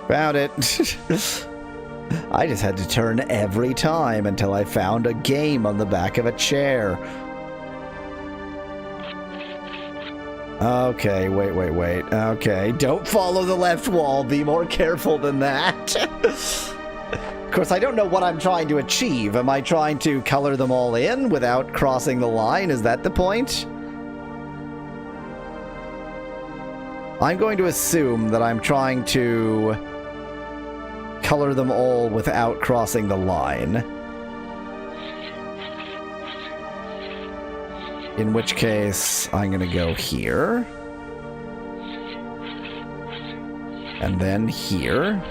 Found it. I just had to turn every time until I found a game on the back of a chair. Okay, wait. Okay, don't follow the left wall. Be more careful than that. Of course, I don't know what I'm trying to achieve. Am I trying to color them all in without crossing the line? Is that the point? I'm going to assume that I'm trying to color them all without crossing the line. In which case, I'm going to go here. And then here.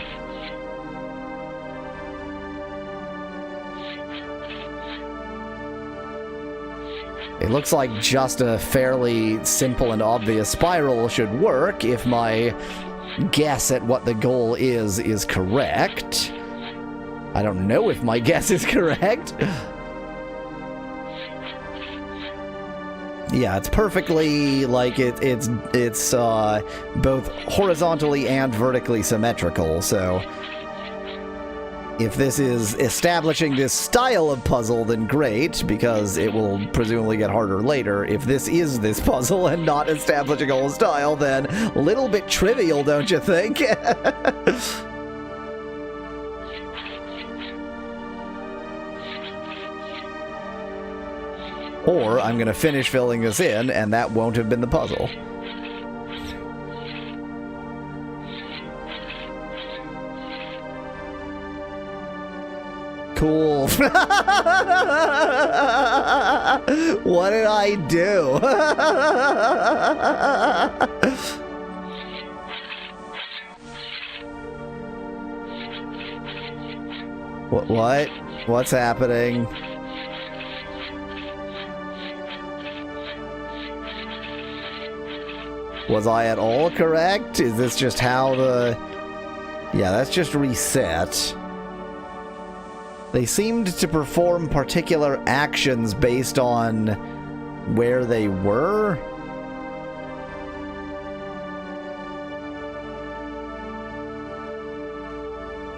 It looks like just a fairly simple and obvious spiral should work if my guess at what the goal is correct. I don't know if my guess is correct. Yeah, it's perfectly, like, it's both horizontally and vertically symmetrical, so if this is establishing this style of puzzle, then great, because it will presumably get harder later. If this is this puzzle and not establishing a whole style, then a little bit trivial, don't you think? Or I'm going to finish filling this in, and that won't have been the puzzle. Cool. What did I do? What? What's happening? Was I at all correct? Is this just how the... Yeah, that's just reset. They seemed to perform particular actions based on where they were.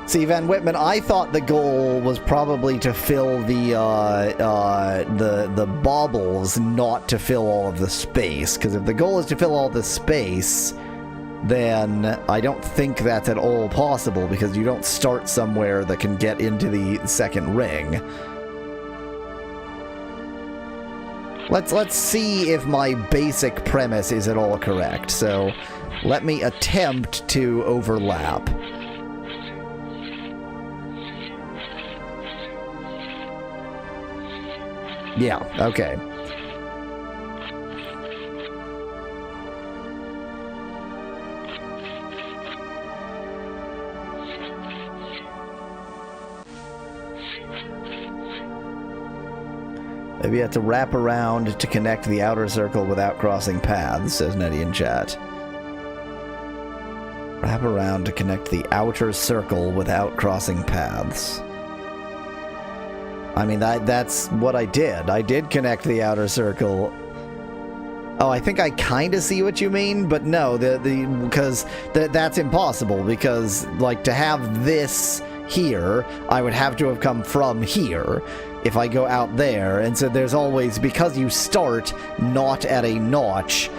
See, Van Whitman, I thought the goal was probably to fill the baubles, not to fill all of the space. Because if the goal is to fill all the space, then I don't think that's at all possible, because you don't start somewhere that can get into the second ring. Let's see if my basic premise is at all correct. So let me attempt to overlap. Yeah, okay. Maybe you have to wrap around to connect the outer circle without crossing paths, says Nettie in chat. Wrap around to connect the outer circle without crossing paths. I mean, that's what I did. I did connect the outer circle Oh, I think I kind of see what you mean, but no, because that's impossible, because, like, to have this here, I would have to have come from here if I go out there, and so there's always, because you start not at a notch,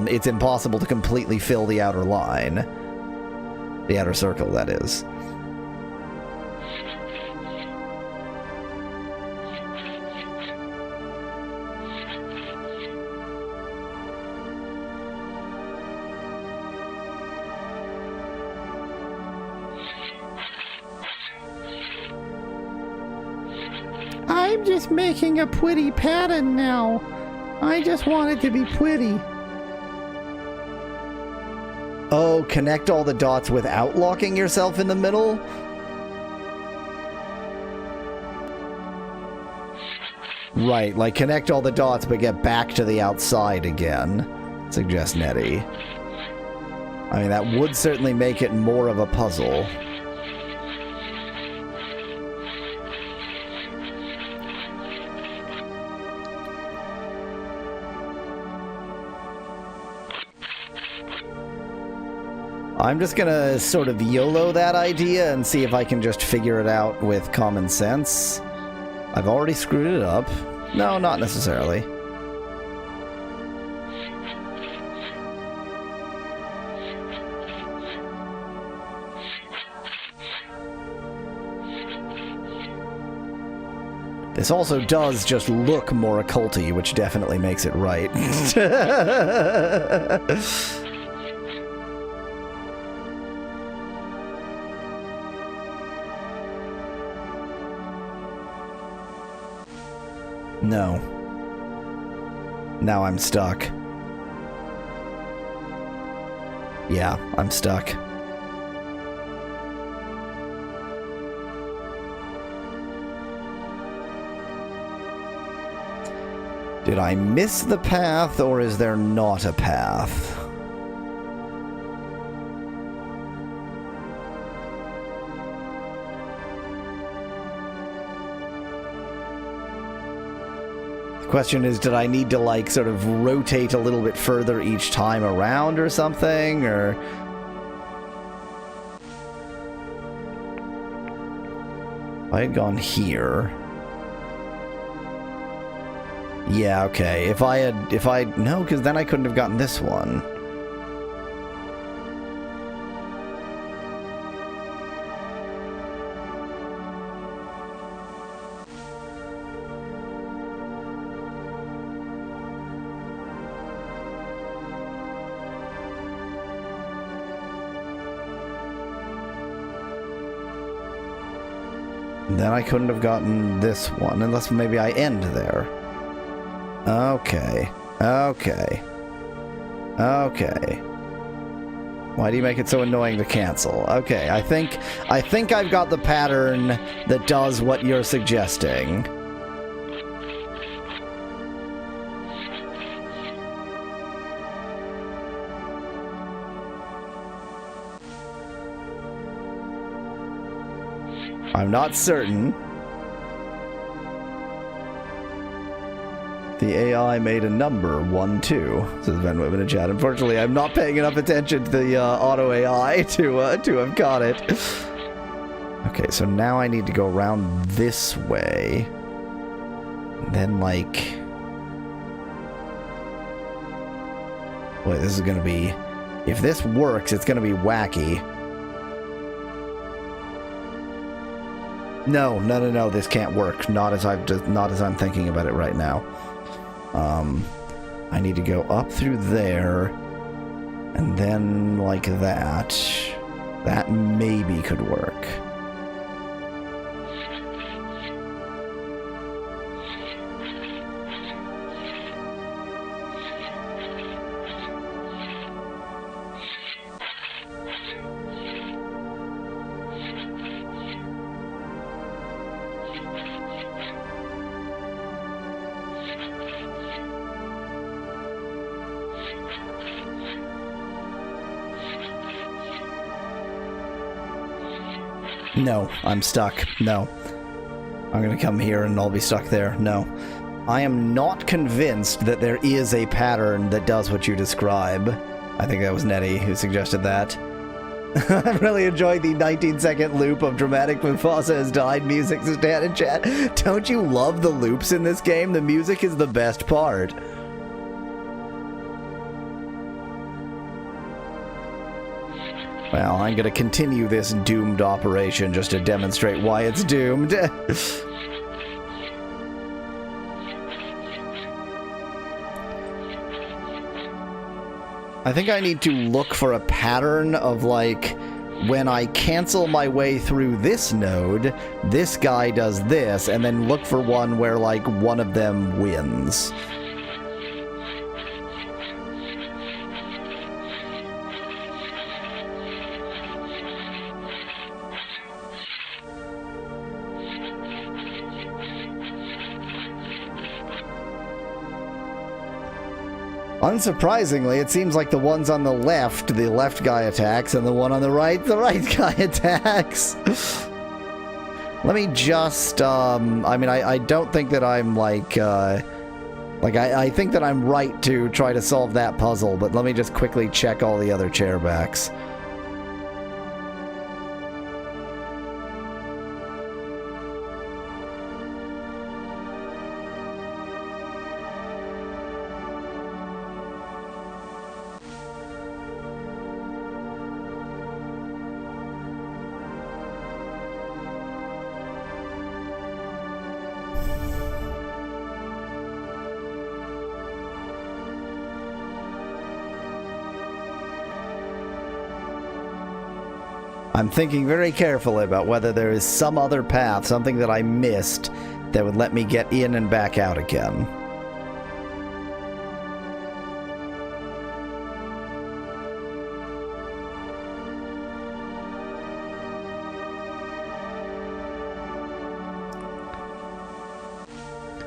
it's impossible to completely fill the outer line. The outer circle, that is. I'm just making a pretty pattern now. I just want it to be pretty. Oh, connect all the dots without locking yourself in the middle? Right, like connect all the dots but get back to the outside again, suggests Nettie. I mean, that would certainly make it more of a puzzle. I'm just gonna sort of YOLO that idea and see if I can just figure it out with common sense. I've already screwed it up. No, not necessarily. This also does just look more occulty, which definitely makes it right. No. Now I'm stuck. Yeah, I'm stuck. Did I miss the path, or is there not a path? Question is, did I need to, like, sort of rotate a little bit further each time around or something, or... If I had gone here... Yeah, okay. If I... No, because then I couldn't have gotten this one. Then I couldn't have gotten this one, unless maybe I end there. Okay. Okay. Okay. Why do you make it so annoying to cancel? Okay, I think I've got the pattern that does what you're suggesting. I'm not certain. The AI made a number 1-2, says Ben Whitman in chat. Unfortunately, I'm not paying enough attention to the auto AI to have got it. Okay, so now I need to go around this way. And then, like... Wait, this is gonna be... If this works, it's gonna be wacky. No, this can't work. Not as I'm thinking about it right now. I need to go up through there, and then like that. That maybe could work. No, I'm stuck. No. I'm gonna come here and I'll be stuck there. No. I am not convinced that there is a pattern that does what you describe. I think that was Nettie who suggested that. I really enjoyed the 19-second loop of dramatic Mufasa has died music to stand in chat. Don't you love the loops in this game? The music is the best part. Well, I'm going to continue this doomed operation just to demonstrate why it's doomed. I think I need to look for a pattern of, like, when I cancel my way through this node, this guy does this, and then look for one where, like, one of them wins. Unsurprisingly, it seems like the ones on the left guy attacks, and the one on the right guy attacks. Let me just, I mean, I don't think that I'm, like, I think that I'm right to try to solve that puzzle, but let me just quickly check all the other chairbacks. I'm thinking very carefully about whether there is some other path, something that I missed, that would let me get in and back out again.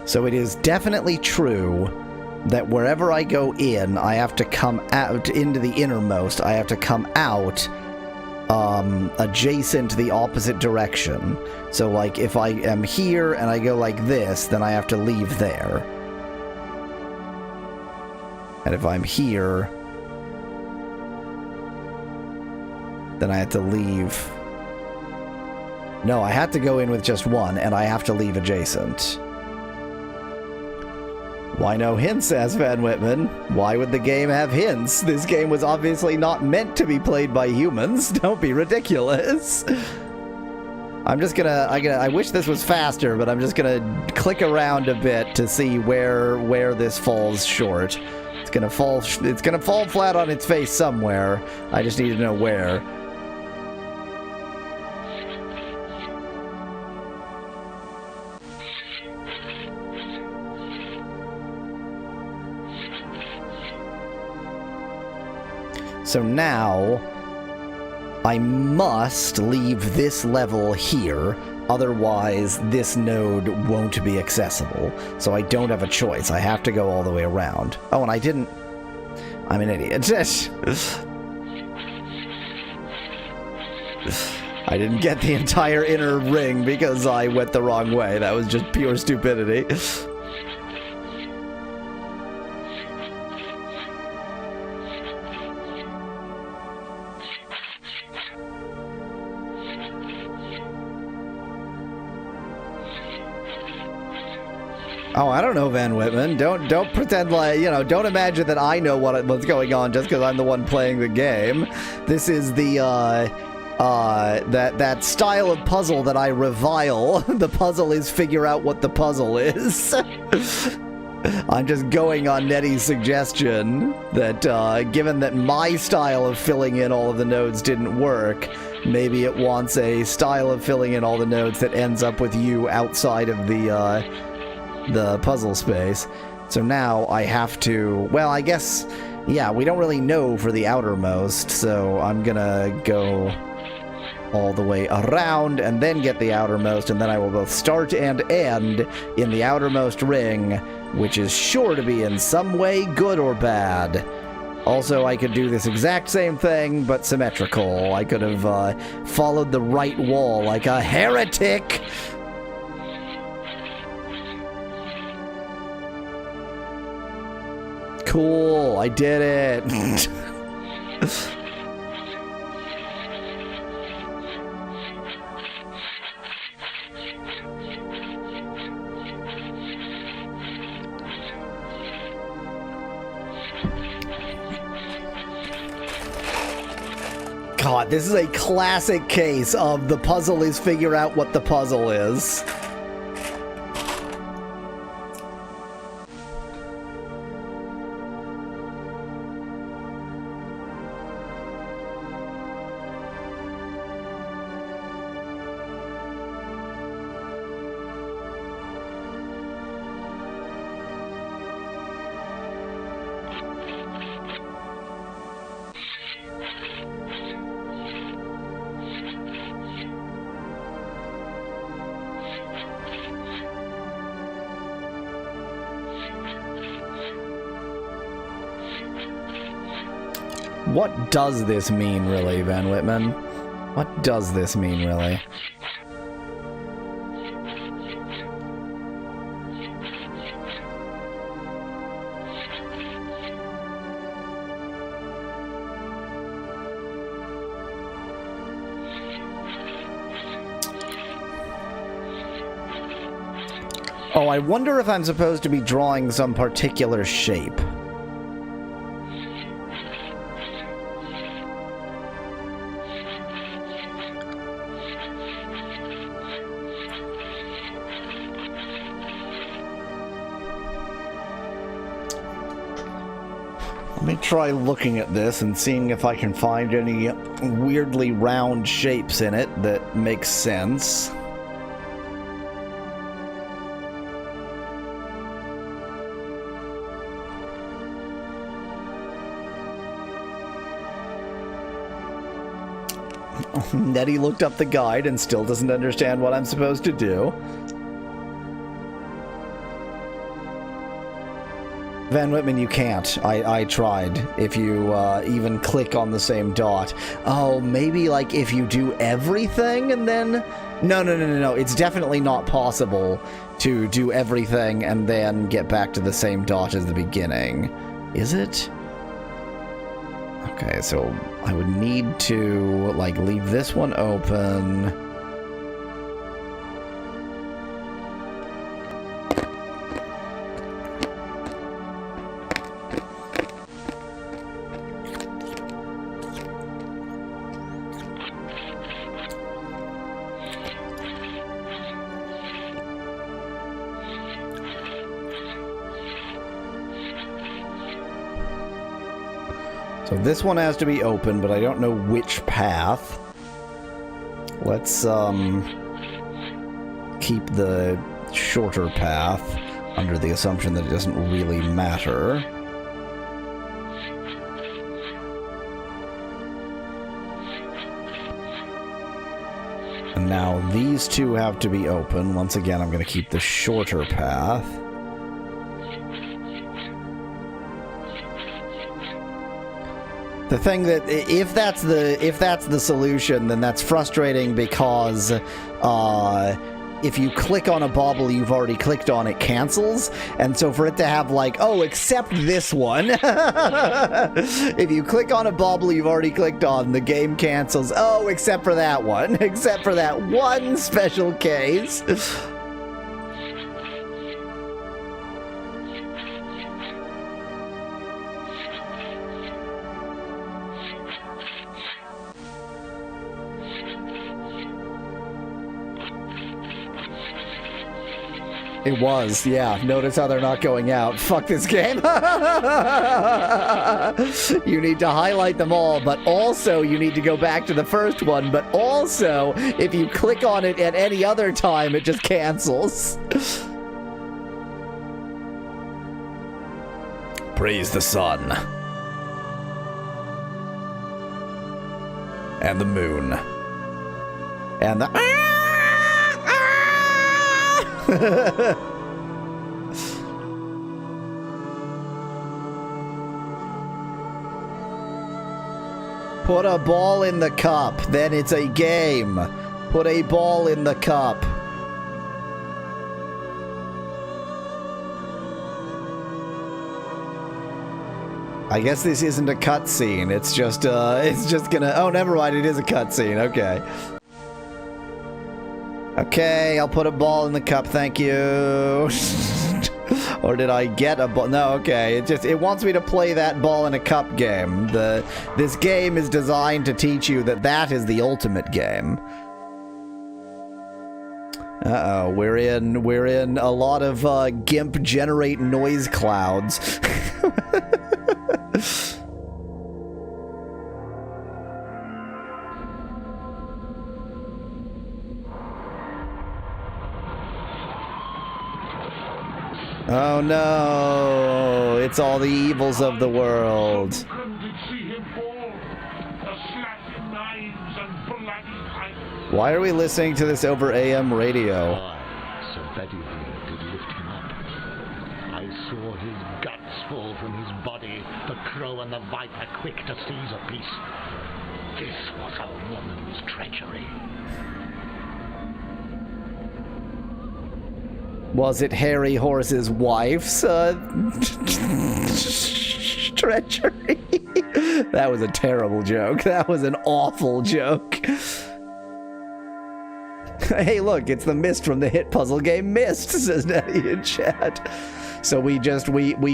So it is definitely true that wherever I go in, I have to come out into the innermost. I have to come out adjacent to the opposite direction. So, like, if I am here and I go like this, then I have to leave there. And if I'm here, then I have to leave. No, I had to go in with just one, and I have to leave adjacent. Why no hints, asks Van Whitman. Why would the game have hints? This game was obviously not meant to be played by humans. Don't be ridiculous. I'm just gonna, I wish this was faster, but I'm just gonna click around a bit to see where this falls short. It's gonna fall flat on its face somewhere. I just need to know where. So now, I must leave this level here, otherwise this node won't be accessible. So I don't have a choice. I have to go all the way around. Oh, and I didn't... I'm an idiot. I didn't get the entire inner ring because I went the wrong way. That was just pure stupidity. Oh, I don't know, Van Whitman. Don't pretend like, you know, don't imagine that I know what's going on just because I'm the one playing the game. This is the, that style of puzzle that I revile. The puzzle is figure out what the puzzle is. I'm just going on Nettie's suggestion that, given that my style of filling in all of the nodes didn't work, maybe it wants a style of filling in all the nodes that ends up with you outside of the puzzle space. So now I have to, well, I guess, yeah, we don't really know for the outermost, so I'm gonna go all the way around and then get the outermost, and then I will both start and end in the outermost ring, which is sure to be in some way good or bad. Also, I could do this exact same thing, but symmetrical. I could have followed the right wall like a heretic. Cool, I did it. God, this is a classic case of the puzzle is figure out what the puzzle is. What does this mean, really, Van Whitman? What does this mean, really? Oh, I wonder if I'm supposed to be drawing some particular shape. Let me try looking at this and seeing if I can find any weirdly round shapes in it that make sense. Nettie looked up the guide and still doesn't understand what I'm supposed to do. Van Whitman, you can't. I tried. If you even click on the same dot. Oh, maybe like if you do everything and then... No. It's definitely not possible to do everything and then get back to the same dot as the beginning. Is it? Okay, so I would need to, like, leave this one open. So this one has to be open, but I don't know which path. Let's keep the shorter path under the assumption that it doesn't really matter. And now these two have to be open. Once again, I'm going to keep the shorter path. The thing that if that's the solution, then that's frustrating because if you click on a bauble you've already clicked on, it cancels. And so for it to have like, oh, except this one, if you click on a bauble you've already clicked on, the game cancels. Oh, except for that one, except for that one special case. It was, yeah. Notice how they're not going out. Fuck this game. You need to highlight them all, but also you need to go back to the first one, but also, if you click on it at any other time, it just cancels. Praise the sun. And the moon. And the... Put a ball in the cup, then it's a game. Put a ball in the cup. I guess this isn't a cutscene. It's just gonna. Oh, never mind. It is a cutscene. Okay. Okay, I'll put a ball in the cup. Thank you. Or did I get a ball? No. Okay. It wants me to play that ball in a cup game. This game is designed to teach you that is the ultimate game. Uh-oh, we're in a lot of GIMP generate noise clouds. Oh no, it's all the evils of the world. Why are we listening to this over AM radio? Sir Bedivere did lift him up. I saw his guts fall from his body, the crow and the viper quick to seize a piece. This was a woman's treachery. Was it Harry Horse's wife's treachery? That was a terrible joke. That was an awful joke. Hey, look, it's the Mist from the hit puzzle game Mist, says Nettie in chat. So we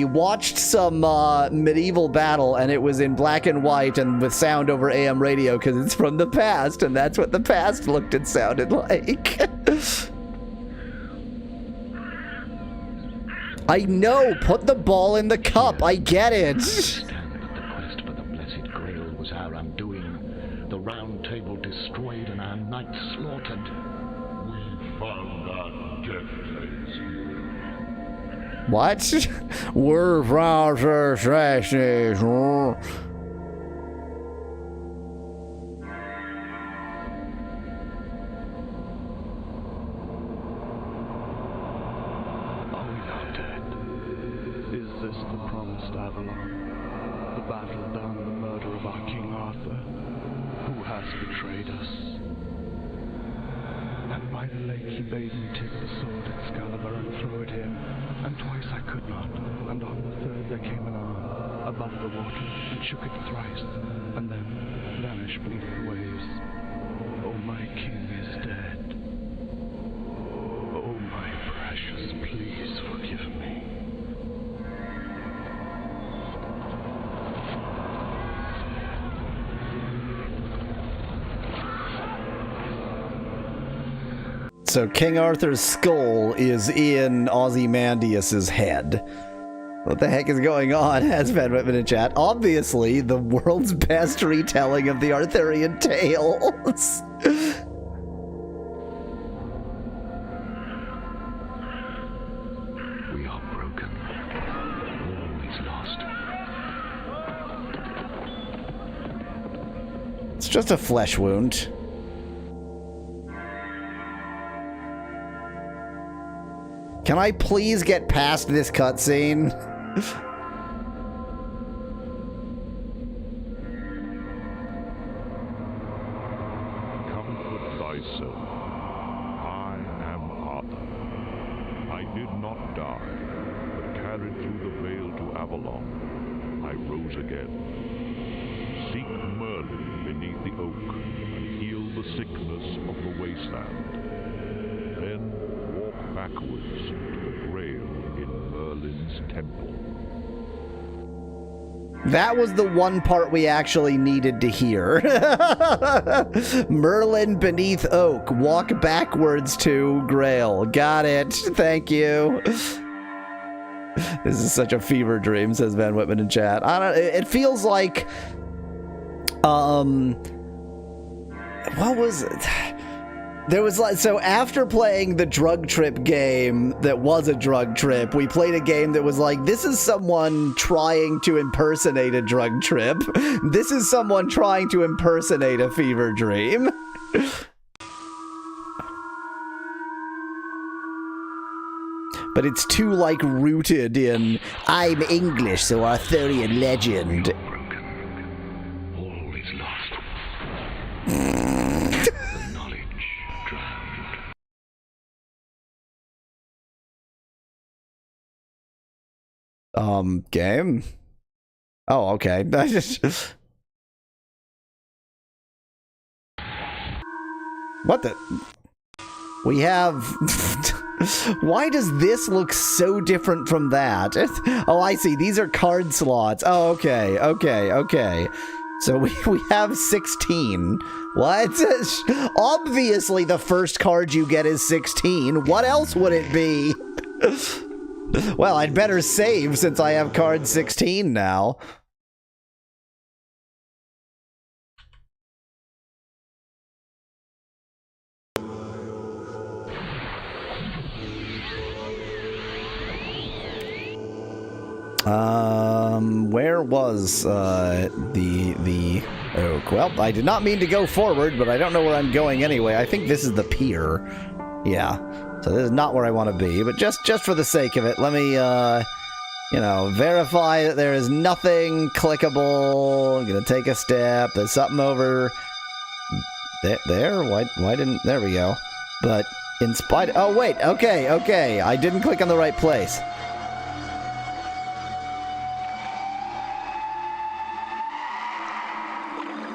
watched some medieval battle, and it was in black and white and with sound over AM radio because it's from the past, and that's what the past looked and sounded like. I know, put the ball in the cup, I get it. The quest for the blessed Grail was our undoing. The round table destroyed and our knights slaughtered. We found our death place. What? We're betrayed us. And by the lake he bade me take the sword Excalibur and throw it in, and twice I could not, and on the third there came an arm above the water and shook it thrice, and then vanished beneath the waves. Oh, my king is dead. Oh, my precious, please forgive me. So King Arthur's skull is in Ozymandias's head. What the heck is going on? Has Van Whitman in chat. Obviously, the world's best retelling of the Arthurian tales. We are broken. All is lost. It's just a flesh wound. Can I please get past this cutscene? Comfort thyself. I am Arthur. I did not die, but carried through the veil to Avalon. I rose again. Seek Merlin beneath the oak and heal the sickness of the wasteland. Then walk backwards to the Grail in Merlin's temple. That was the one part we actually needed to hear. Merlin beneath oak. Walk backwards to Grail. Got it. Thank you. This is such a fever dream, says Van Whitman in chat. I don't. It feels like, what was it? There was like, so after playing the drug trip game that was a drug trip, we played a game that was like, this is someone trying to impersonate a drug trip. This is someone trying to impersonate a fever dream. But it's too, like, rooted in, I'm English, so Arthurian legend. All is lost. Game? Oh, okay. What the? We have... Why does this look so different from that? Oh, I see. These are card slots. Oh, okay. So we have 16. What? Obviously, the first card you get is 16. What else would it be? Well, I'd better save since I have card 16 now. Where was the oak? Well, I did not mean to go forward, but I don't know where I'm going anyway. I think this is the pier. Yeah. So this is not where I want to be, but just for the sake of it, let me you know, verify that there is nothing clickable. I'm gonna take a step. There's something over there. Why didn't? There we go. But in spite. Oh wait. Okay. I didn't click on the right place.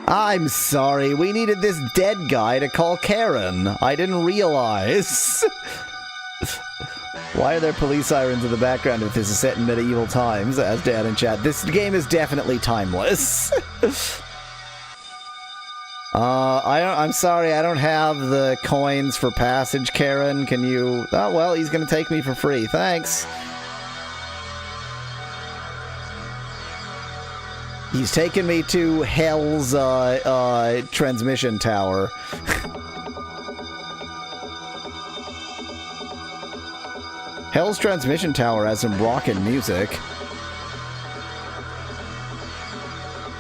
I'm sorry, we needed this dead guy to call Karen. I didn't realize. Why are there police sirens in the background if this is set in medieval times? As Dan in chat, this game is definitely timeless. I'm sorry, I don't have the coins for passage, Karen. Can you... Oh, well, he's gonna take me for free. Thanks. He's taken me to Hell's transmission tower. Hell's transmission tower has some rockin' music.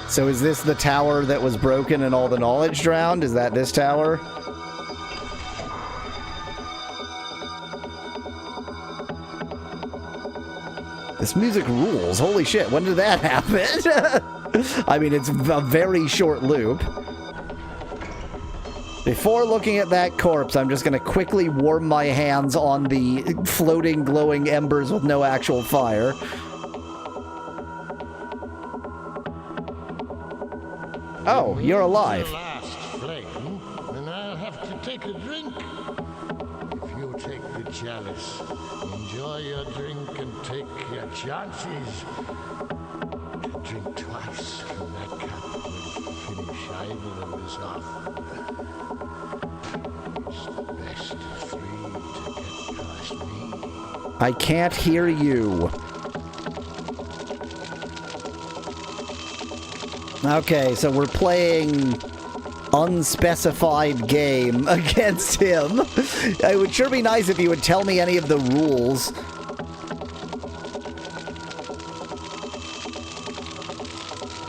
So is this the tower that was broken and all the knowledge drowned? Is that this tower? This music rules. Holy shit, when did that happen? I mean, it's a very short loop. Before looking at that corpse, I'm just gonna quickly warm my hands on the floating, glowing embers with no actual fire. Oh, you're alive. Last flame, and I'll have to take a drink. If you take the chalice, enjoy your drink and take your chances. To drink twice from that cup will finish either of us off. It's the best of three to get past me. I can't hear you. Okay, so we're playing unspecified game against him. It would sure be nice if you would tell me any of the rules.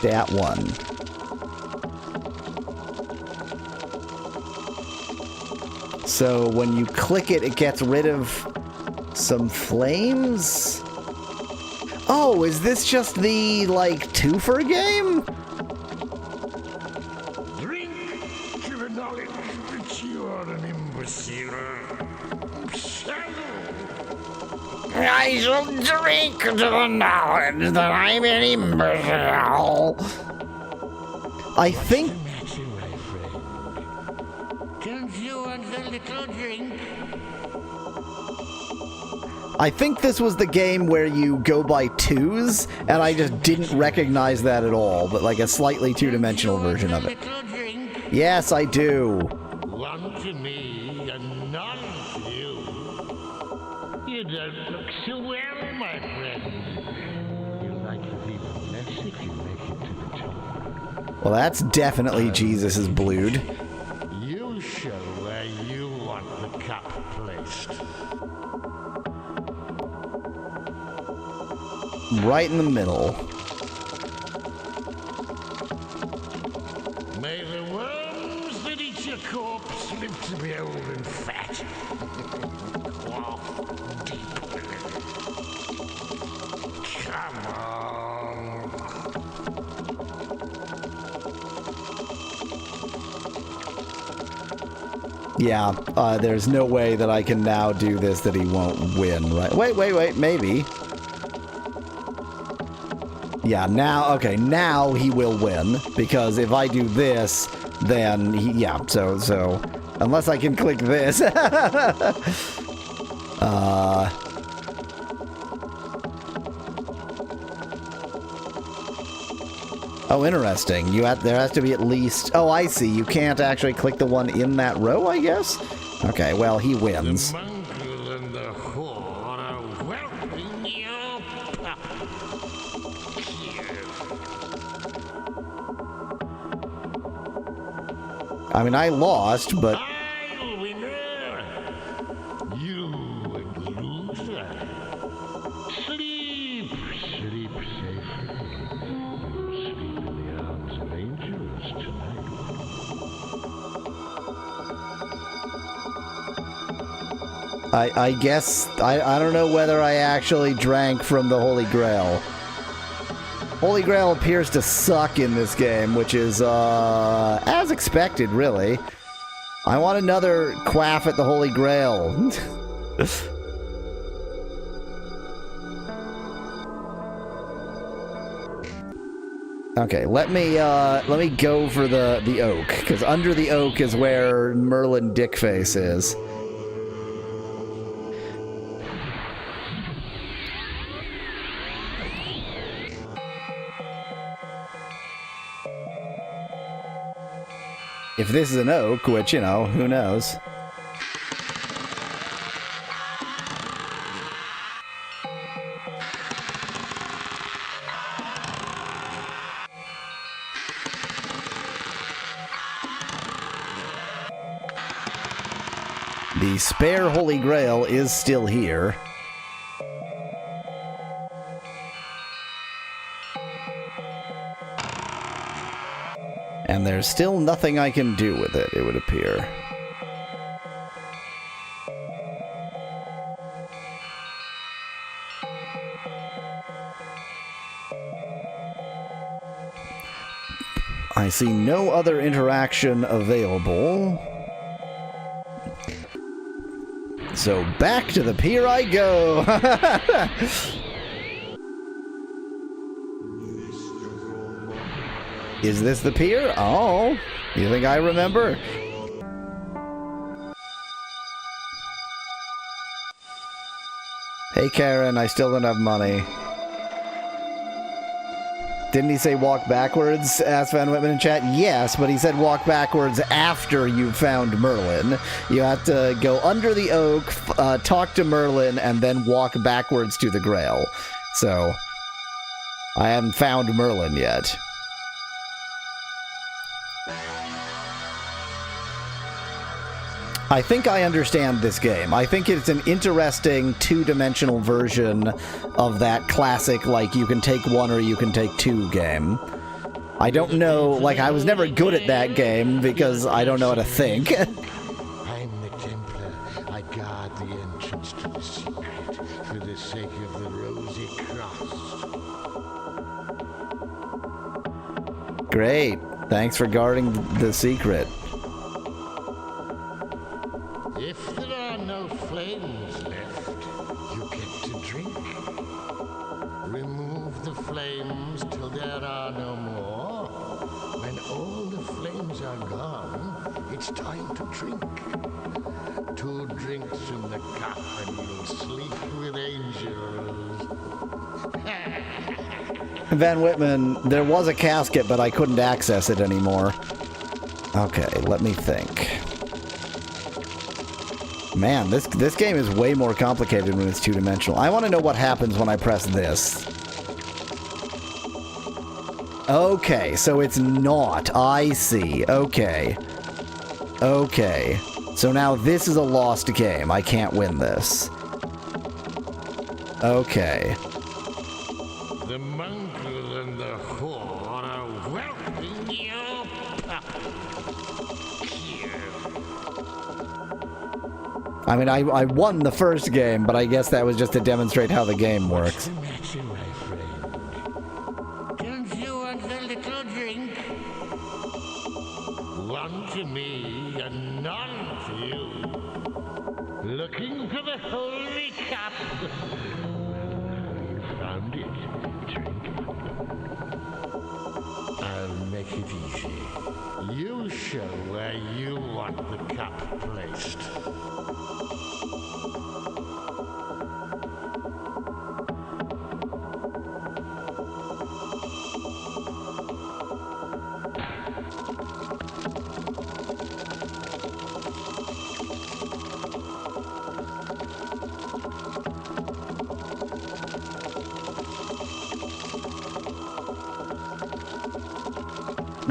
That one. So when you click it, it gets rid of some flames? Oh, is this just the, like, twofer game? I shall drink to the knowledge that I'm an imbecile. I think... Don't you want a little drink? I think this was the game where you go by twos, and I just didn't recognize that at all, but like a slightly two-dimensional version of it. Yes, I do. One to me and none to you. You don't look so well, my friend. You'll like it even less if you make it to the top. Well, that's definitely Jesus' blood. You show where you want the cup placed. Right in the middle. May the worms that eat your corpse live to be old and fat. Quaff deep. Come on. Yeah, there's no way that I can now do this that he won't win, right? Wait, maybe. Yeah, now he will win, because if I do this, then so unless I can click this. Oh, interesting. There has to be at least... Oh, I see. You can't actually click the one in that row, I guess? Okay, well, he wins. I mean, I lost, but... You loser. Sleep, sleep safely. You'll sleep in the arms of angels tonight. I guess... I don't know whether I actually drank from the Holy Grail. Holy Grail appears to suck in this game, which is, as expected, really. I want another quaff at the Holy Grail. Okay, let me go for the oak, because under the oak is where Merlin Dickface is. If this is an oak, which, you know, who knows? The spare Holy Grail is still here. And there's still nothing I can do with it, it would appear. I see no other interaction available. So back to the pier I go! Is this the pier? Oh, you think I remember? Hey Karen, I still don't have money. Didn't he say walk backwards? Asked Van Whitman in chat. Yes, but he said walk backwards after you found Merlin. You have to go under the oak, talk to Merlin, and then walk backwards to the Grail. So, I haven't found Merlin yet. I think I understand this game. I think it's an interesting two-dimensional version of that classic, like, you can take one or you can take two game. I don't know, like, I was never good at that game because I don't know how to think. I'm the Templar. I guard the entrance to the secret for the sake of the Rosy Cross. Great. Thanks for guarding the secret. If there are no flames left, you get to drink. Remove the flames till there are no more. When all the flames are gone, it's time to drink. 2 drinks from the cup and you'll sleep with angels. Van Whitman, there was a casket, but I couldn't access it anymore. Okay, let me think. Man, this game is way more complicated when it's two-dimensional. I want to know what happens when I press this. Okay, so it's not. I see. Okay. Okay. So now this is a lost game. I can't win this. Okay. The mongrel and the whore are welcoming your pup. I mean, I won the first game, but I guess that was just to demonstrate how the game works. What's the matter, my friend? Don't you want a little drink? One to me and none to you. Looking for the holy cup? Well, you found it. Drink. it easy. You show where you want the cup placed.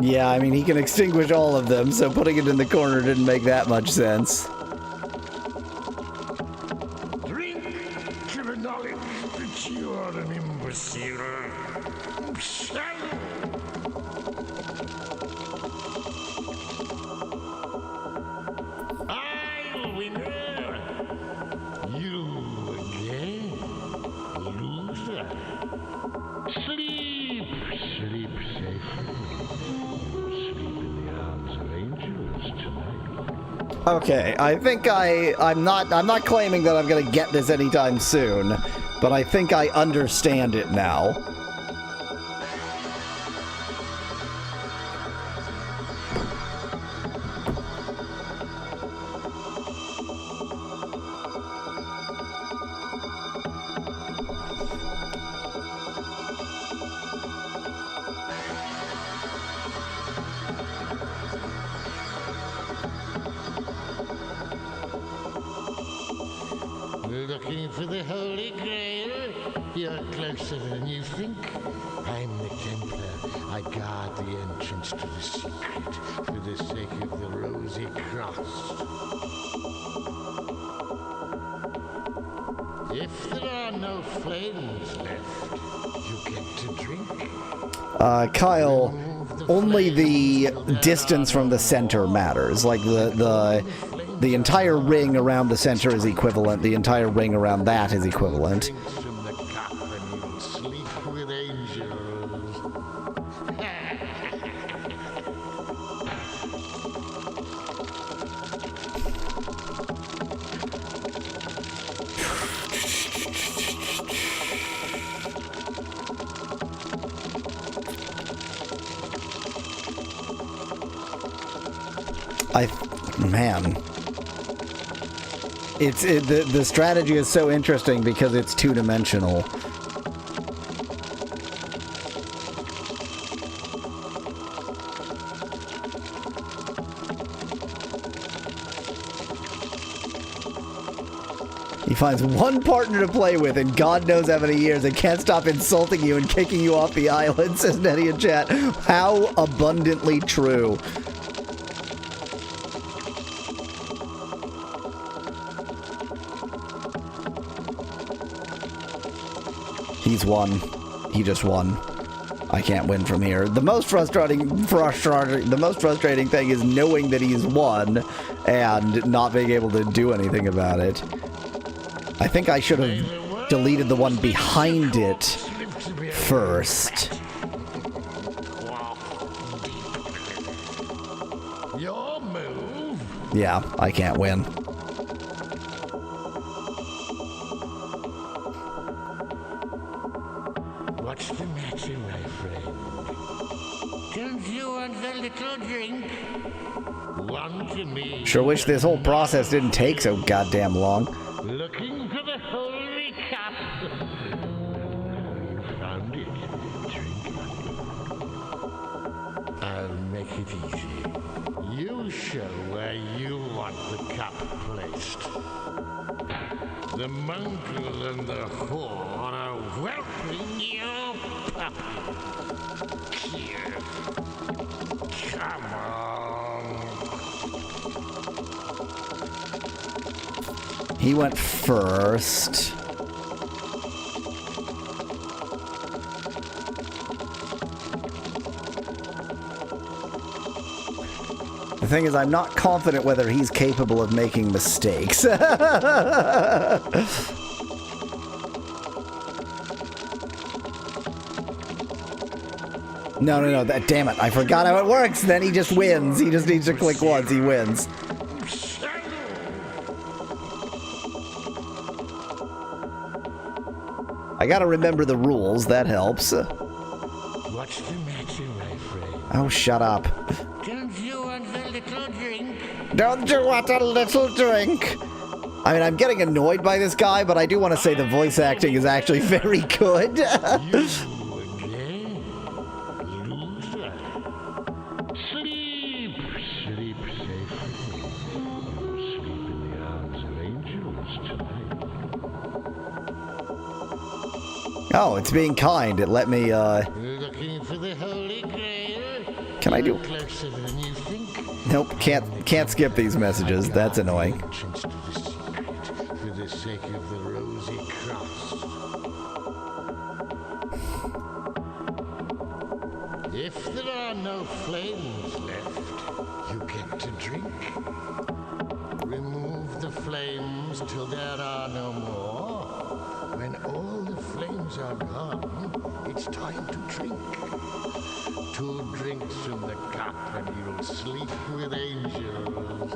Yeah, I mean, he can extinguish all of them, so putting it in the corner didn't make that much sense. Drink to the knowledge that you are an imbecile. I'll winner. You again, loser. Sleep, sleep safely. Okay, I think I'm not claiming that I'm gonna get this anytime soon, but I think I understand it now. Looking for the Holy Grail? You're closer than you think. I'm the Templar. I guard the entrance to the secret for the sake of the Rosy Cross. If there are no flames left, you get to drink. Kyle, only the distance from the center matters. Like the entire ring around the center is equivalent. The entire ring around that is equivalent. From the cup and you'll sleep with angels. Man. The strategy is so interesting because it's two-dimensional. He finds one partner to play with in God knows how many years and can't stop insulting you and kicking you off the island, says Nettie in chat. How abundantly true. He's won. He just won. I can't win from here. The most frustrating thing is knowing that he's won and not being able to do anything about it. I think I should have deleted the one behind it first. Your move. Yeah, I can't win. What's the matter, my friend? Don't you want a little drink? One to me. Sure wish this whole process didn't take so goddamn long. Looking for the holy cup. You found it. Drink. I'll make it easy. You show where you want the cup placed. The mongrel and the whore are whelping your puppy. Here. Come on. He went first. The thing is, I'm not confident whether he's capable of making mistakes. No, damn it, I forgot how it works. Then he just wins. He just needs to click once, he wins. I gotta remember the rules, that helps. What What's the matter, my friend? Oh, shut up. Don't you want a little drink? Don't you want a little drink? I mean, I'm getting annoyed by this guy, but I do want to say the voice acting is actually very good. Sleep! Sleep safely. You'll sleep in the arms of angels tonight. Oh, it's being kind. It let me, Looking for the Holy Grail? Can I do... Closer than you think. Nope, can't skip these messages. That's annoying. Entrance to the secret for the sake of the rosy cross. If there are no flames left, you get to drink. Remove the flames till there are no more. When all the flames are gone, it's time to drink. 2 drinks from the cup and you'll sleep with angels.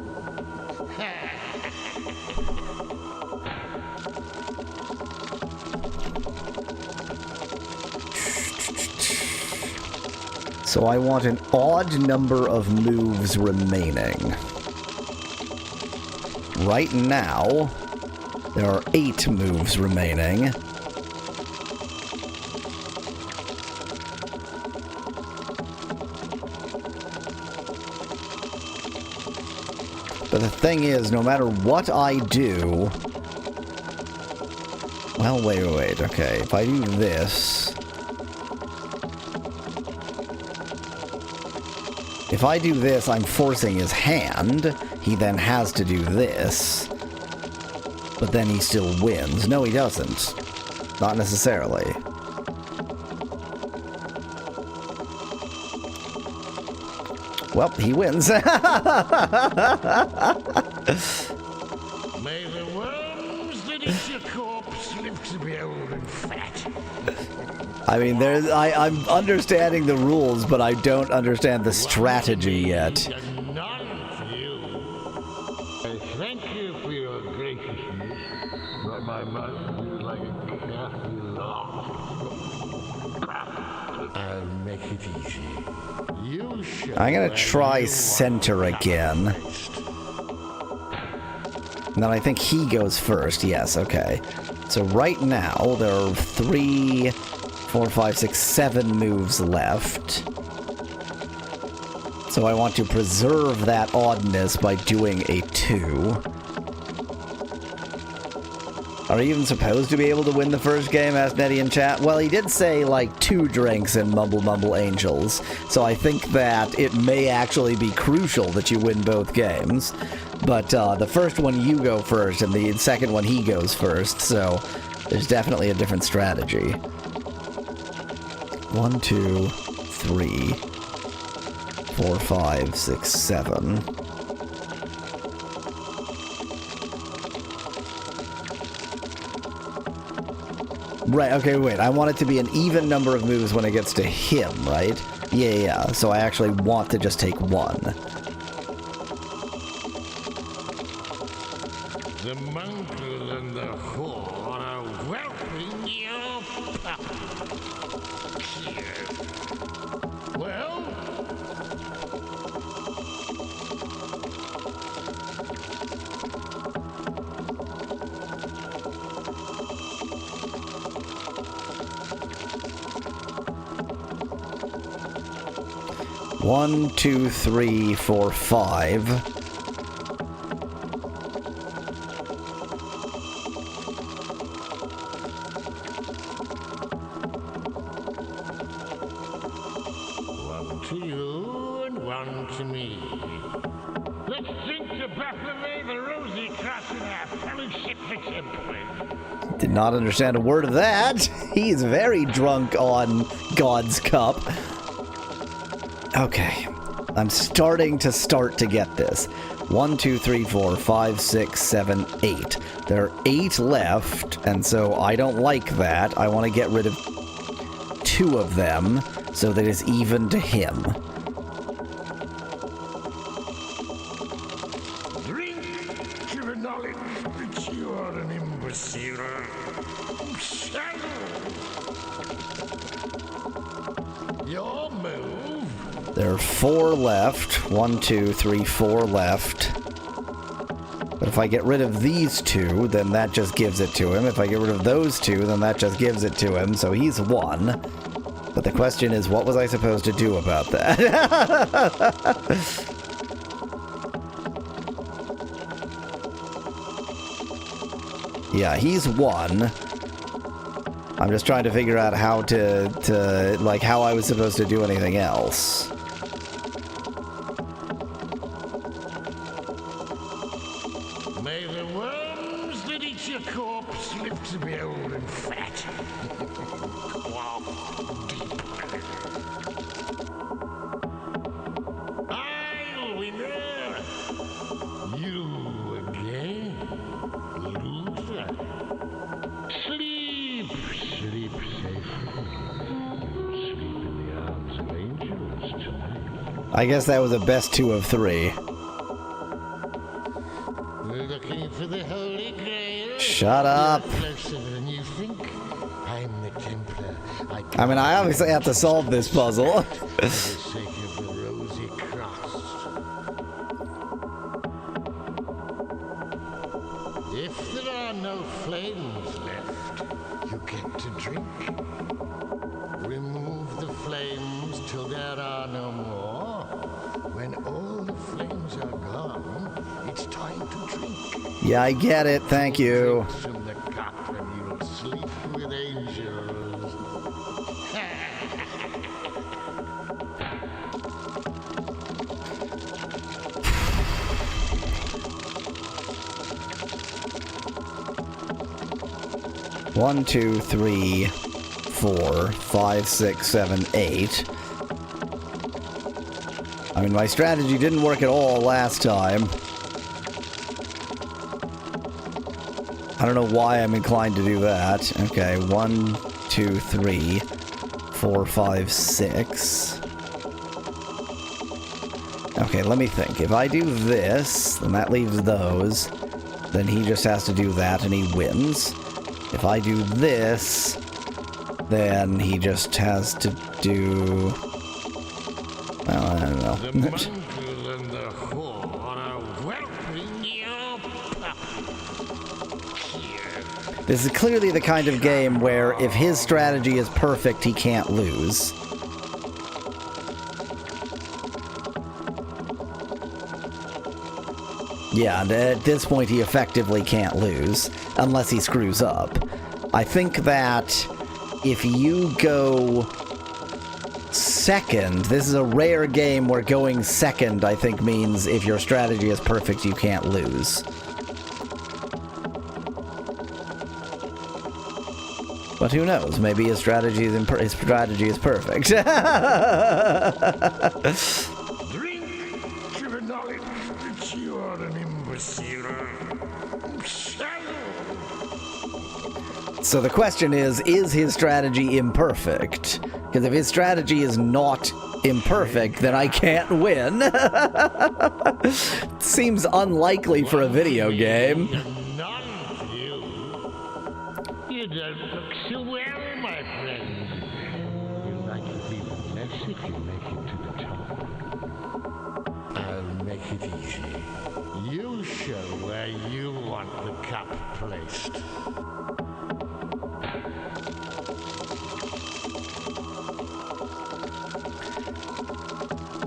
So I want an odd number of moves remaining. Right now, there are 8 moves remaining. But the thing is, no matter what I do... Well, wait. Okay, if I do this... If I do this, I'm forcing his hand. He then has to do this. But then he still wins. No, he doesn't. Not necessarily. Well, he wins. May the worms that eat your corpse live to be old and fat. I mean, I'm understanding the rules, but I don't understand the strategy yet. None for you. I thank you for your graciousness, but my mouth feels like a carefully locked. I'll make it easy. You should. I'm gonna try center again. And then I think he goes first. Yes, okay. So right now, there are 3, 4, 5, 6, 7 moves left. So I want to preserve that oddness by doing a 2. Are you even supposed to be able to win the first game? Asked Nettie in chat. Well, he did say, like, 2 drinks in Mumble Mumble Angels. So I think that it may actually be crucial that you win both games. But the first one you go first, and the second one he goes first. So there's definitely a different strategy. 1, 2, 3, 4, 5, 6, 7. Right, okay, wait. I want it to be an even number of moves when it gets to him, right? Yeah. So I actually want to just take 1. The mongrel and the whore are whelping your pup. Well? One, 2, 3, 4, 5. One to you and one to me. Let's drink to Baphomet the Rosy Cross in our fellowship for temple. Did not understand a word of that. He's very drunk on God's cup. Okay. I'm starting to get this. 1, 2, 3, 4, 5, 6, 7, 8. There are 8 left, and so I don't like that. I want to get rid of 2 of them so that it's even to him. Drink to the knowledge that you are an imbecile. Shadow! Your There are 4 left. 1, 2, 3, 4 left. But if I get rid of these 2, then that just gives it to him. If I get rid of those 2, then that just gives it to him. So he's 1. But the question is, what was I supposed to do about that? Yeah, he's 1. I'm just trying to figure out how to like, how I was supposed to do anything else. May the worms that eat your corpse live to be old and fat. I'll winner. You again, loser. Sleep, sleep safely. Sleep in the arms of angels tonight. I guess that was a best 2 of 3. Looking for the Holy Grail. Shut up. You're closer than you think. I'm the Templar. I mean, I obviously have to solve this puzzle. For the sake of the rosy cross. If there are no flames left, you get to drink. Remove the flames till there are no more. When all the flames are gone, it's time to drink. Yeah, I get it. Thank you. From the cup and you'll sleep with angels. 1, 2, 3, 4, 5, 6, 7, 8. I mean, my strategy didn't work at all last time. I don't know why I'm inclined to do that. Okay, 1, 2, 3, 4, 5, 6. Okay, let me think. If I do this, then that leaves those. Then he just has to do that and he wins. If I do this, then he just has to do... Well, I don't know. The mongrel and the whore are whelping your puppy. This is clearly the kind of game where if his strategy is perfect, he can't lose. Yeah, and at this point he effectively can't lose, unless he screws up. I think that if you go second, this is a rare game where going second, I think, means if your strategy is perfect, you can't lose. But who knows? Maybe his strategy is perfect. Drink to the knowledge that you are an imbecile. So the question is his strategy imperfect? Because if his strategy is not imperfect, then I can't win. Seems unlikely for a video game. None of you. You don't look so well, my friend. You'll like it even less if you make it to the top. I'll make it easy. You show where you want the cup placed.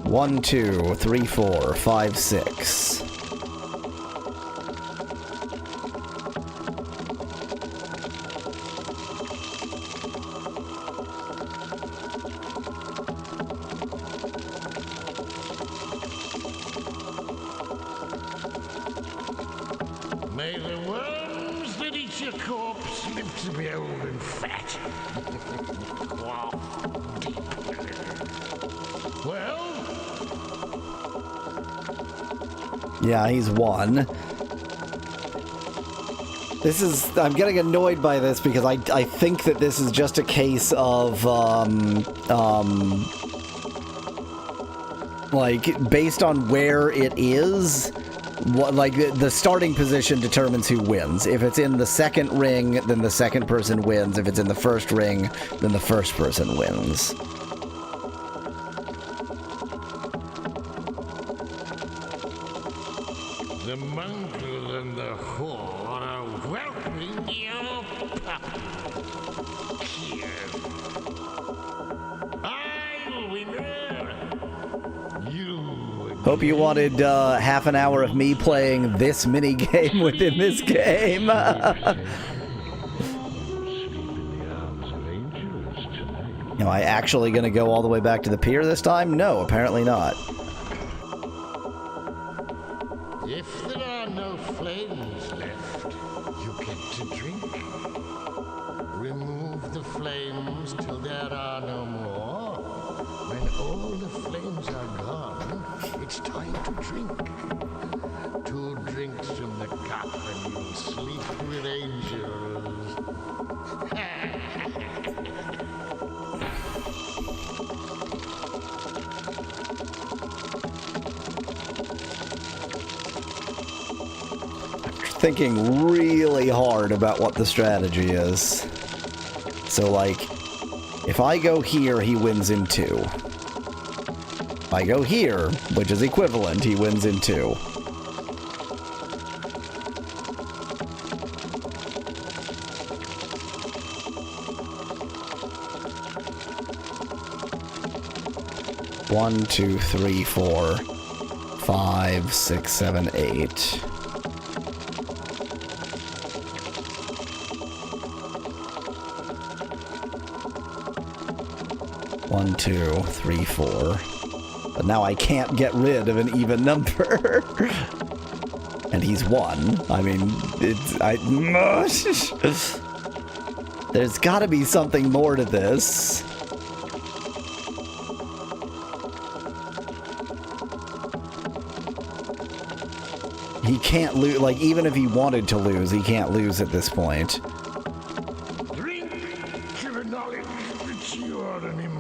One, 2, 3, 4, 5, 6. May the worms that eat your corpse live to be old and fat. Well? Yeah, he's won. This is... I'm getting annoyed by this because I think that this is just a case of, like, based on where it is, like, the starting position determines who wins. If it's in the second ring, then the second person wins. If it's in the first ring, then the first person wins. The mongrel and the whore are welcoming your puppy. Here. I'll winner. You. Hope you wanted half an hour of me playing this mini game within this game. Am I actually going to go all the way back to the pier this time? No, apparently not. If there are no flames left, you get to drink. Remove the flames till there are no more. When all the flames are gone, it's time to drink. 2 drinks from the cup and you'll sleep with angels. Thinking really hard about what the strategy is. So, like, if I go here, he wins in 2. If I go here, which is equivalent, he wins in 2. One, 2, 3, 4, 5, 6, 7, 8. 1, 2, 3, 4. But now I can't get rid of an even number. And he's 1. I mean, there's gotta be something more to this. He can't lose, like, even if he wanted to lose, he can't lose at this point. Drink to the knowledge that you are an imbecile.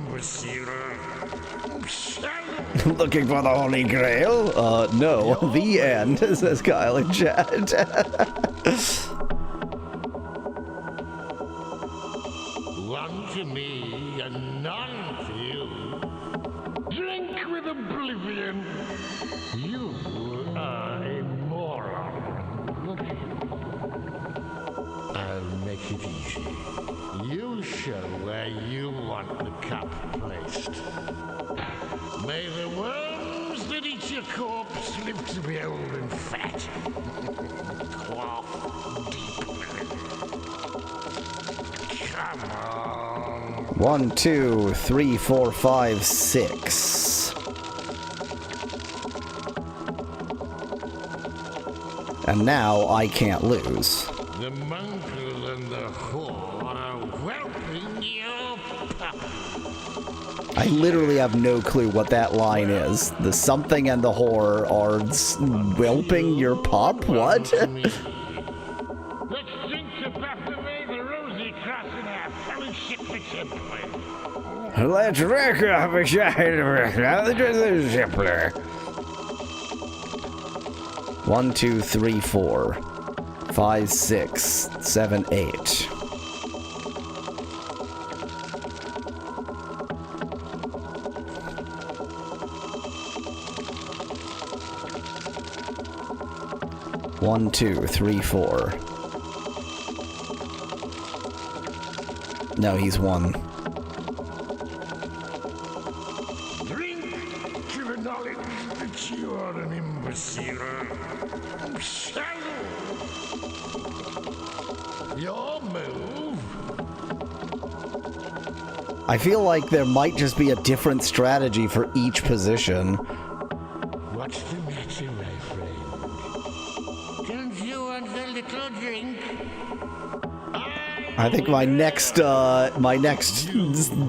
Looking for the Holy Grail? No. The end, says Kyle in chat. One to me and none for you. Drink with oblivion. You are a moron. I'll make it easy. You show where you want the cup placed. May the worms that eat your corpse live to be old and fat. Quaff deeply. Come on. 1, 2, 3, 4, 5, 6. And now I can't lose. The mongrel and the whore are whelping your puppy. I literally have no clue what that line is. The something and the whore are whelping your pup? What? Let's drink to Baphomet, the Rosy Cross, and our fellowship assembly. Let's wreck off a the simpler. 1, 2, 3, 4, 5, 6, 7, 8. One, 2, 3, 4. No, he's 1. Drink to the knowledge that you are an imbecile. Shallow. Your move. I feel like there might just be a different strategy for each position. What's the matter, my friend? Don't you want a little drink? I think my next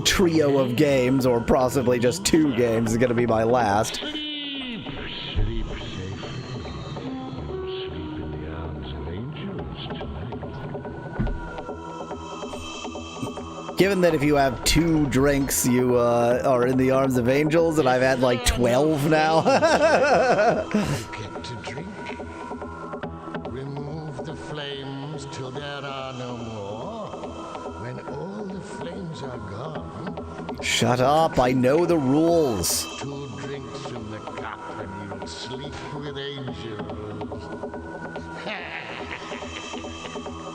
trio of games, or possibly just 2 games, is going to be my last. Sleep safely. You'll sleep in the arms of angels tonight. Given that if you have 2 drinks, you are in the arms of angels, and I've had like 12 now. Get to drink. Remove the flames till there are no more. When all the flames are gone, Shut up, I know the rules. 2 drinks from the cup and you'll sleep with angels.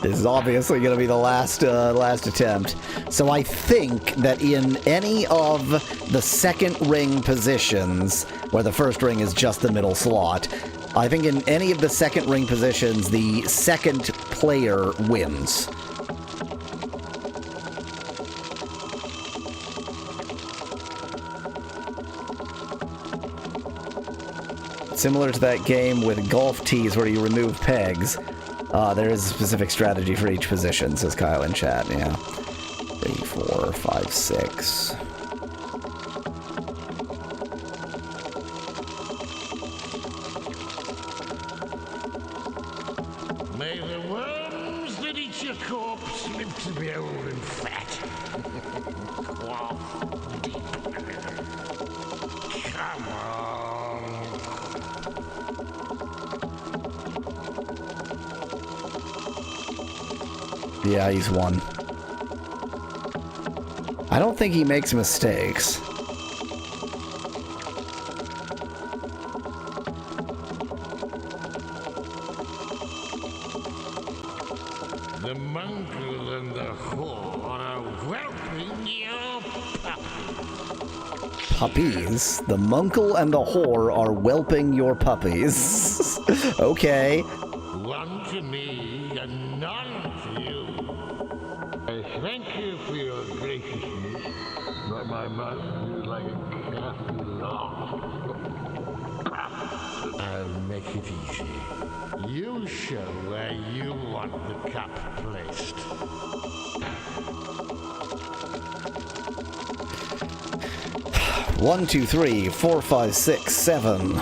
This is obviously going to be the last attempt. So I think that in any of the second ring positions, where the first ring is just the middle slot, I think in any of the second ring positions, the second player wins. Similar to that game with golf tees where you remove pegs, there is a specific strategy for each position, says Kyle in chat, yeah. 3, 4, 5, 6. May the worms that eat your corpse live to be old and fat. Quaff deep. Come on. Yeah, he's won. I don't think he makes mistakes. The mongrel and the whore are whelping your puppy. Puppies? The munkle and the whore are whelping your puppies. Okay. One to me and none to you. I thank you for your graciousness, but my mouth is like a careful laugh. I'll make it easy. You show where you want the cup placed. One, 2, 3, 4, 5, 6, 7.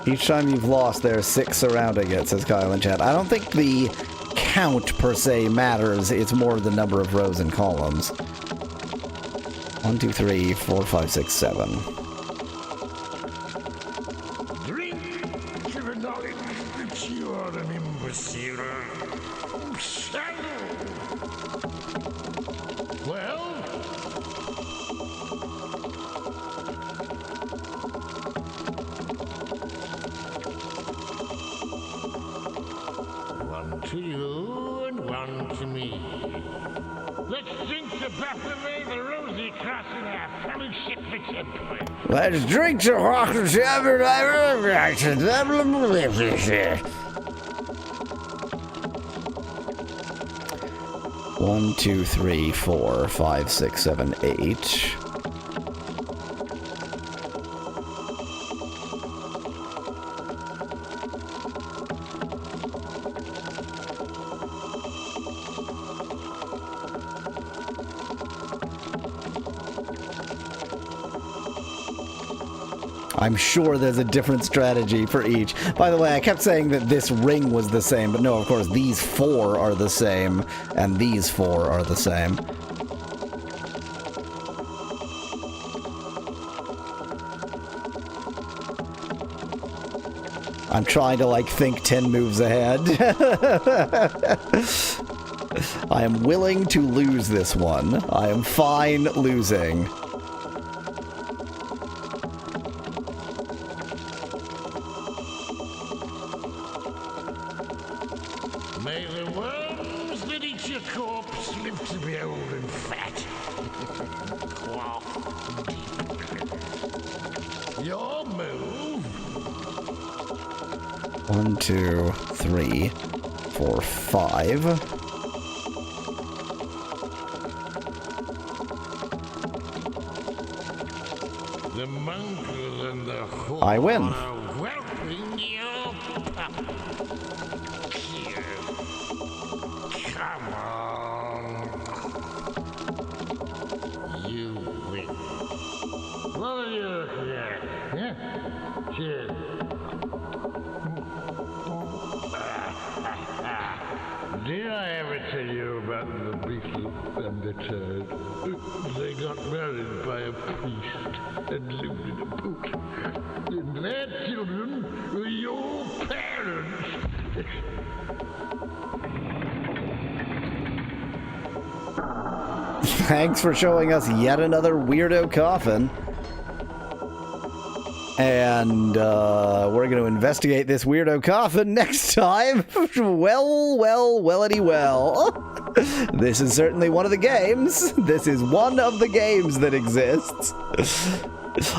Each time you've lost, there are 6 surrounding it, says Kyle in chat. I don't think the count per se matters. It's more the number of rows and columns. 1, 2, 3, 4, 5, 6, 7. Drink to the knowledge that you are an imbecile. Shadow. Well? One to you and one to me. Let's drink to Baphomet, the Rosy Cross, and our fellowship for temple. Let's drink to One, 2, 3, 4, 5, 6, 7, 8. I'm sure there's a different strategy for each. By the way, I kept saying that this ring was the same, but no, of course, these 4 are the same, and these 4 are the same. I'm trying to, like, think 10 moves ahead. I am willing to lose this one. I am fine losing. May the worms that eat your corpse live to be old and fat. Quaff deep. Your move. 1, 2, 3, 4, 5. The mongrel and the whore I win. are whelping your puppy. Here. Come on. You win. What are you looking at? Huh? Cheers. Did I ever tell you about the beetle and the turd? They got married by a priest and lived in a boat. And their children were your parents. Thanks for showing us yet another weirdo coffin. And we're going to investigate this weirdo coffin next time. Wellity well. This is certainly one of the games. This is one of the games that exists.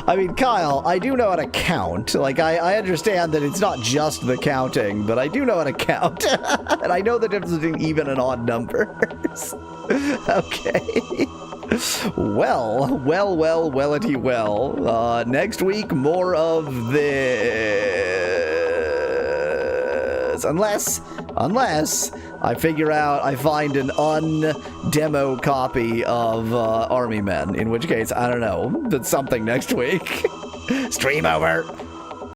I mean, Kyle, I do know how to count. Like, I understand that it's not just the counting, but I do know how to count. And I know the difference between even and odd numbers. Okay. Wellity well. Next week, more of this. Unless I find an undemo copy of Army Men, in which case, I don't know, but something next week. Stream over.